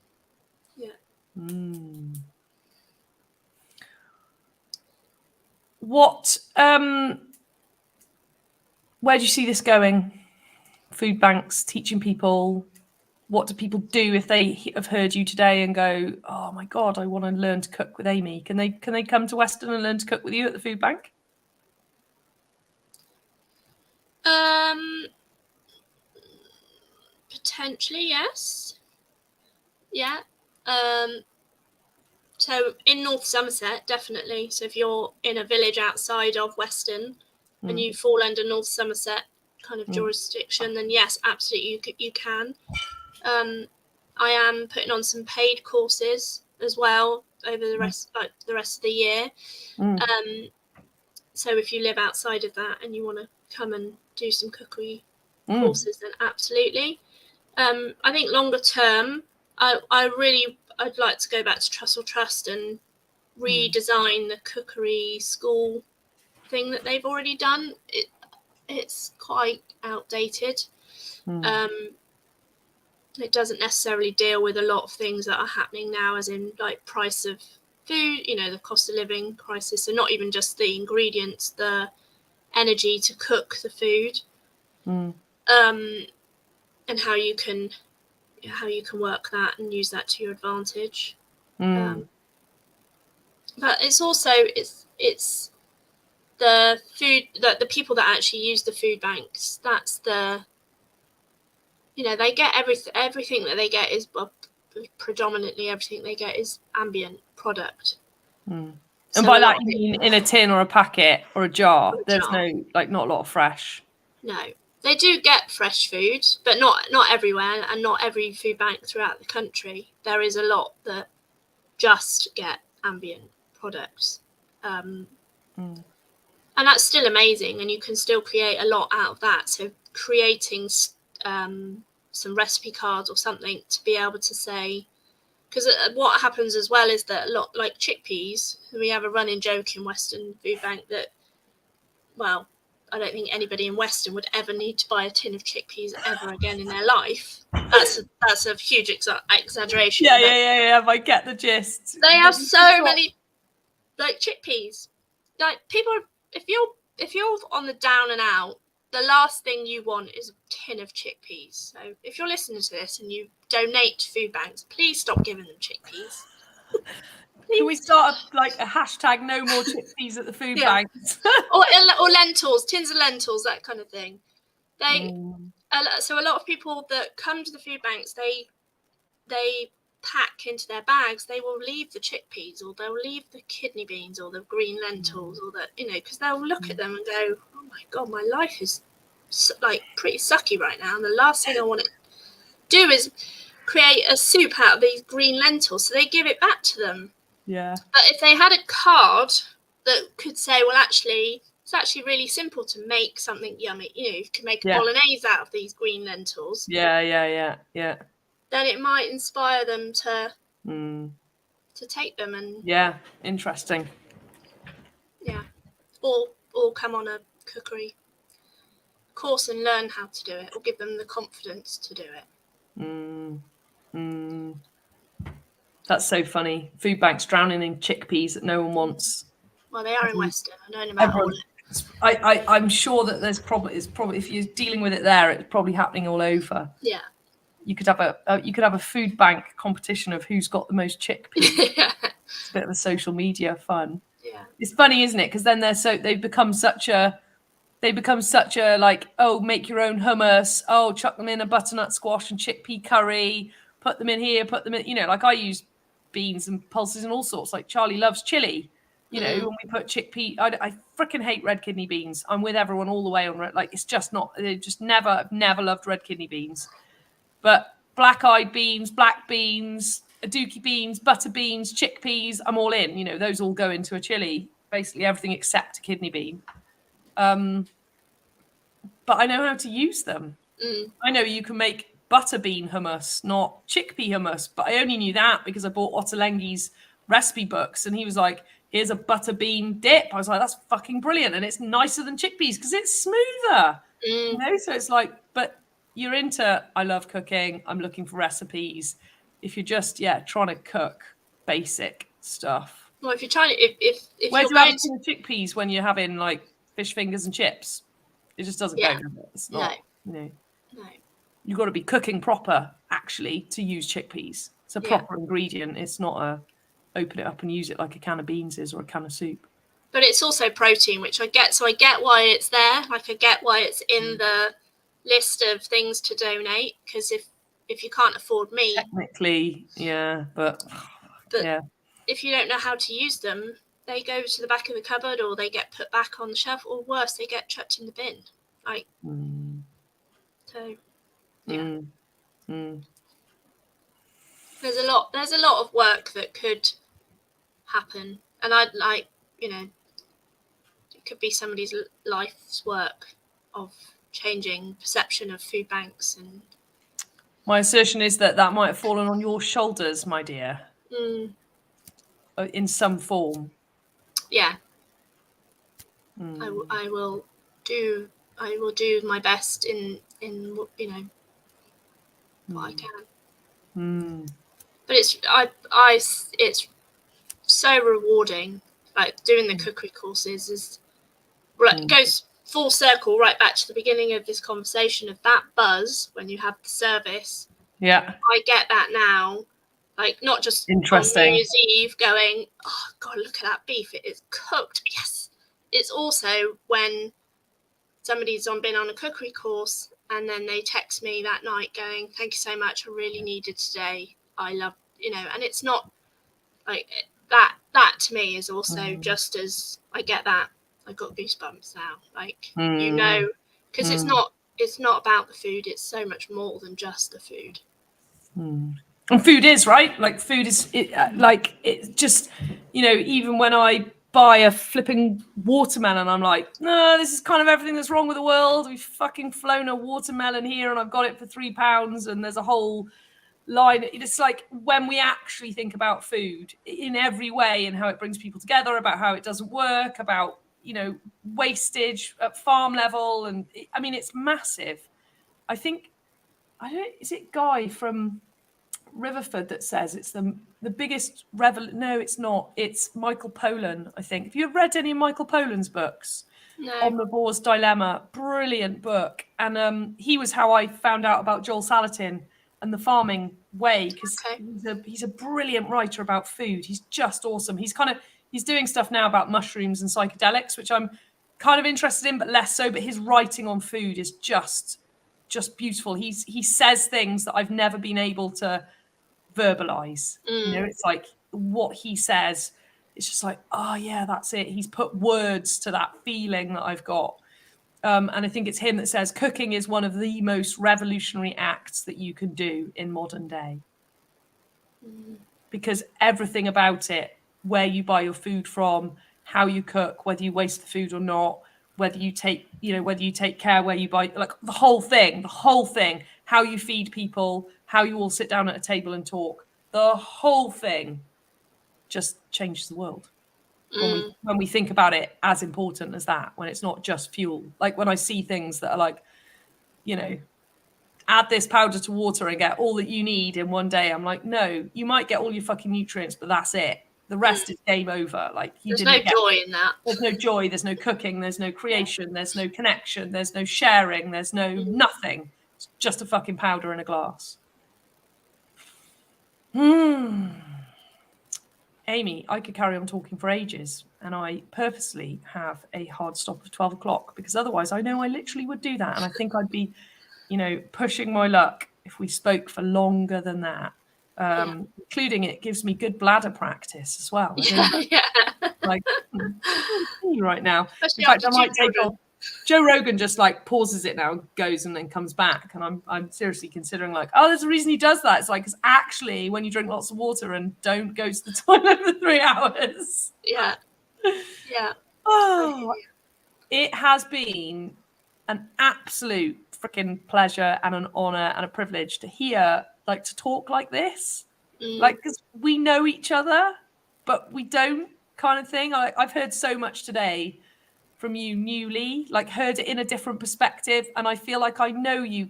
What where do you see this going? Food banks, teaching people. What do people do if they have heard you today and go, oh my God, I want to learn to cook with Amy? Can they come to Weston and learn to cook with you at the food bank? Potentially, yes. Yeah. So in North Somerset, definitely. So if you're in a village outside of Weston and you fall under North Somerset kind of jurisdiction, then yes, absolutely, you can. I am putting on some paid courses as well over the rest of the year. So if you live outside of that and you want to come and do some cookery courses, then absolutely. I think longer term, I'd like to go back to Trussell Trust and redesign the cookery school thing that they've already done. It's quite outdated. It doesn't necessarily deal with a lot of things that are happening now, as in like price of food, the cost of living crisis. So not even just the ingredients, the energy to cook the food, and how you can work that and use that to your advantage. But it's also it's the food that the people that actually use the food banks. That's the they get everything that they get is predominantly everything they get is ambient product. And by that you mean in a tin or a packet or a jar? There's no not a lot of fresh. No, they do get fresh food, but not everywhere, and not every food bank throughout the country. There is a lot that just get ambient products, and that's still amazing, and you can still create a lot out of that. So creating some recipe cards or something to be able to say, because what happens as well is that a lot like chickpeas, we have a running joke in Weston Food Bank that, well, I don't think anybody in Weston would ever need to buy a tin of chickpeas ever again in their life. That's a huge exaggeration. Yeah. I get the gist. They have so many like chickpeas. Like people, if you're on the down and out, the last thing you want is a tin of chickpeas. So if you're listening to this and you donate to food banks, please stop giving them chickpeas. Can we start a hashtag no more chickpeas at the food banks? or lentils, tins of lentils, that kind of thing. So a lot of people that come to the food banks, they pack into their bags, they will leave the chickpeas, or they'll leave the kidney beans, or the green lentils, or because they'll look at them and go, oh my god, my life is pretty sucky right now, and the last thing I want to do is create a soup out of these green lentils. So they give it back to them. But if they had a card that could say, well, actually it's actually really simple to make something yummy, you can make a bolognese out of these green lentils, then it might inspire them to take them and interesting. Or come on a cookery course and learn how to do it, or give them the confidence to do it. That's so funny. Food banks drowning in chickpeas that no one wants. Well, they are in Weston. I don't know about all it. I'm sure that it's probably if you're dealing with it there, it's probably happening all over. Yeah. You could have a food bank competition of who's got the most chickpeas. It's a bit of a social media fun. Yeah. It's funny, isn't it? Because then they've become such a like, oh, make your own hummus. Oh, chuck them in a butternut squash and chickpea curry. Put them in here. Put them in. Like I use beans and pulses and all sorts. Like Charlie loves chili. When we put chickpea, I freaking hate red kidney beans. I'm with everyone all the way on red. Like it's just not. They just never loved red kidney beans. But black-eyed beans, black beans, aduki beans, butter beans, chickpeas, I'm all in. Those all go into a chili. Basically everything except a kidney bean. But I know how to use them. I know you can make butter bean hummus, not chickpea hummus. But I only knew that because I bought Ottolenghi's recipe books, and he was like, here's a butter bean dip. I was like, that's fucking brilliant. And it's nicer than chickpeas because it's smoother. So it's like, but you're into, I love cooking, I'm looking for recipes. If you're just trying to cook basic stuff. Well, if you're trying to, if where do you have chickpeas when you're having like fish fingers and chips? It just doesn't go. It's not. No. You've got to be cooking proper actually to use chickpeas. It's a proper ingredient. It's not a open it up and use it like a can of beans is or a can of soup. But it's also protein, which I get. So I get why it's there. Like I get why it's in the list of things to donate, because if you can't afford meat, technically, but if you don't know how to use them, they go to the back of the cupboard, or they get put back on the shelf, or worse, they get chucked in the bin. Like, so, yeah. There's a lot of work that could happen, and I'd like, it could be somebody's life's work of changing perception of food banks. And my assertion is that might have fallen on your shoulders, my dear, in some form. Yeah. I will do my best in what I can. But it's so rewarding. Like, doing the cookery courses it goes full circle right back to the beginning of this conversation, of that buzz when you have the service. Yeah, I get that now. Like, not just on New Year's Eve going, oh God, look at that beef, it is cooked. Yes. It's also when somebody's been on a cookery course and then they text me that night going, thank you so much, I really needed today. I love, and it's not like that. That to me is also just as, I get that. I got goosebumps now. Like, because it's not about the food. It's so much more than just the food. And food is, right? Like, food is it's just, even when I buy a flipping watermelon, I'm like, no, this is kind of everything that's wrong with the world. We've fucking flown a watermelon here and I've got it for £3, and there's a whole line. It's like, when we actually think about food in every way and how it brings people together, about how it doesn't work, about, wastage at farm level. And it's massive. I think, is it Guy from Riverford that says it's the biggest no, it's not. It's Michael Pollan, I think. Have you read any of Michael Pollan's books? No. Omnivore's Dilemma, brilliant book. And he was how I found out about Joel Salatin and the farming way, because he's a brilliant writer about food. He's just awesome. He's doing stuff now about mushrooms and psychedelics, which I'm kind of interested in, but less so. But his writing on food is just beautiful. He says things that I've never been able to verbalize. It's like, what he says, it's just like, oh yeah, that's it. He's put words to that feeling that I've got. And I think it's him that says cooking is one of the most revolutionary acts that you can do in modern day. Because everything about it, where you buy your food from, how you cook, whether you waste the food or not, whether you take care where you buy, like the whole thing, how you feed people, how you all sit down at a table and talk, the whole thing just changes the world. When we think about it as important as that, when it's not just fuel. Like, when I see things that are like, add this powder to water and get all that you need in one day, I'm like, no, you might get all your fucking nutrients, but that's it. The rest is game over. Like, there's no joy in that. There's no joy. There's no cooking. There's no creation. There's no connection. There's no sharing. There's no nothing. It's just a fucking powder in a glass. Amy, I could carry on talking for ages, and I purposely have a hard stop of 12 o'clock, because otherwise I know I literally would do that. And I think I'd be, pushing my luck if we spoke for longer than that. Including, it gives me good bladder practice as well. Like, right now. Especially in fact, I after might take off. Joe Rogan just like pauses it now, goes and then comes back, and I'm seriously considering, like, oh, there's a reason he does that. It's like, because actually, when you drink lots of water and don't go to the toilet for 3 hours. Yeah. Oh, it has been an absolute freaking pleasure and an honor and a privilege to to talk like this, like, because we know each other, but we don't, kind of thing. I've heard so much today from you newly, like, heard it in a different perspective, and I feel like I know you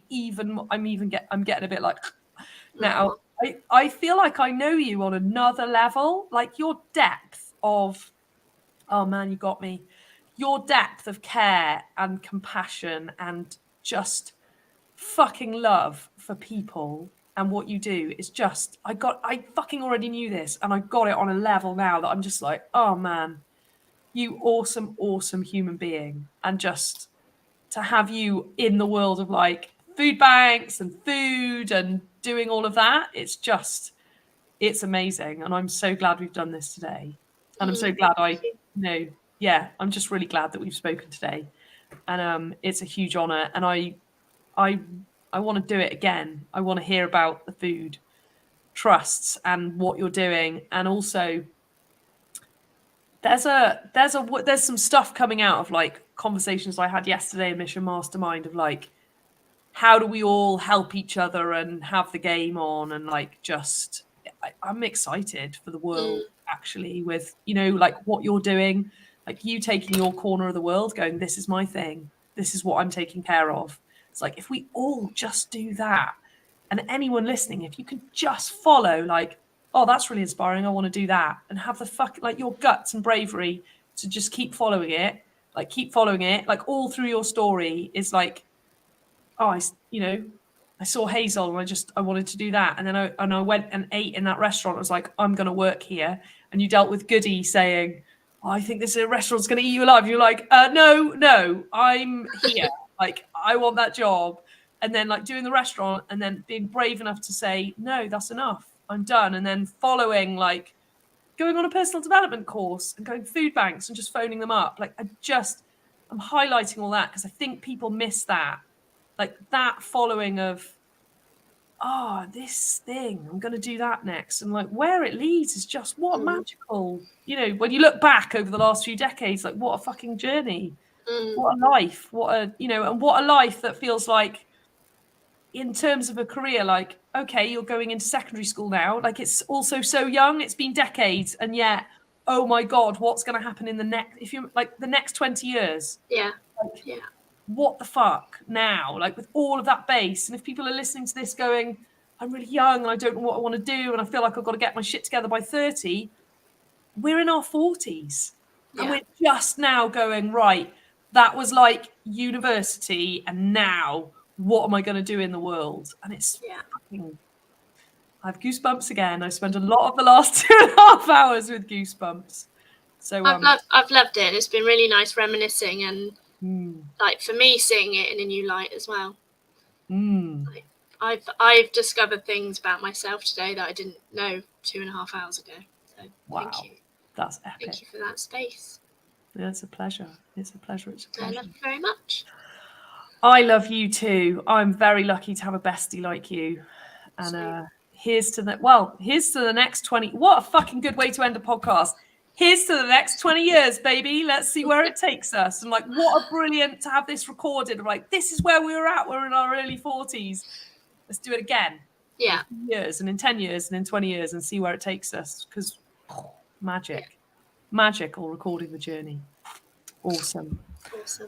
I'm getting a bit like now. I feel like I know you on another level, like your depth of, oh man, you got me, your depth of care and compassion and just fucking love for people and what you do is just, I fucking already knew this, and I got it on a level now that I'm just like, oh man, you awesome human being. And just to have you in the world of like food banks and food and doing all of that, it's just, it's amazing. And I'm so glad we've done this today. And I'm so glad I'm just really glad that we've spoken today. And it's a huge honor. And I want to do it again. I want to hear about the food trusts and what you're doing. And also there's some stuff coming out of like conversations I had yesterday in Mission Mastermind of like, how do we all help each other and have the game on? And like, I'm excited for the world actually with, like what you're doing, like you taking your corner of the world going, this is my thing. This is what I'm taking care of. It's like, if we all just do that, and anyone listening, if you can just follow like, oh, that's really inspiring. I want to do that. And have like your guts and bravery to just keep following it. Like all through your story is like, oh, I saw Hazel and I wanted to do that. And then I went and ate in that restaurant. I was like, I'm going to work here. And you dealt with Goody saying, oh, I think this restaurant's going to eat you alive. You're like, no, I'm here. Like, I want that job. And then like doing the restaurant and then being brave enough to say, no, that's enough. I'm done. And then following, like going on a personal development course and going food banks and just phoning them up. Like I'm highlighting all that because I think people miss that. Like that following of, this thing, I'm going to do that next. And like where it leads is just what magical, when you look back over the last few decades, like what a fucking journey, what a life, and what a life that feels like in terms of a career, like, okay, you're going into secondary school now. Like it's also so young, it's been decades. And yet, oh my God, what's going to happen in the next 20 years? Yeah. Like, what the fuck now? Like with all of that base. And if people are listening to this going, I'm really young and I don't know what I want to do. And I feel like I've got to get my shit together by 30. We're in our 40s. Yeah. And we're just now going, right, that was like university. And now what am I going to do in the world? And it's fucking, I have goosebumps again. I spent a lot of the last 2.5 hours with goosebumps. So I've loved it. It's been really nice reminiscing and like for me seeing it in a new light as well. Like, I've discovered things about myself today that I didn't know 2.5 hours ago. So thank you. That's epic. Thank you for that space. Yeah, it's a pleasure. It's a pleasure. I love you very much. I love you too. I'm very lucky to have a bestie like you. And here's to the next 20. What a fucking good way to end a podcast. Here's to the next 20 years, baby. Let's see where it takes us. And like, what a brilliant to have this recorded. Like, this is where we were at. We're in our early 40s. Let's do it again. Yeah. In years and in 10 years and in 20 years and see where it takes us. Because magical recording the journey. Awesome.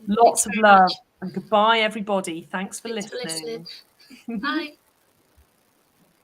Lots of love. And goodbye, everybody. Thanks for listening. Bye.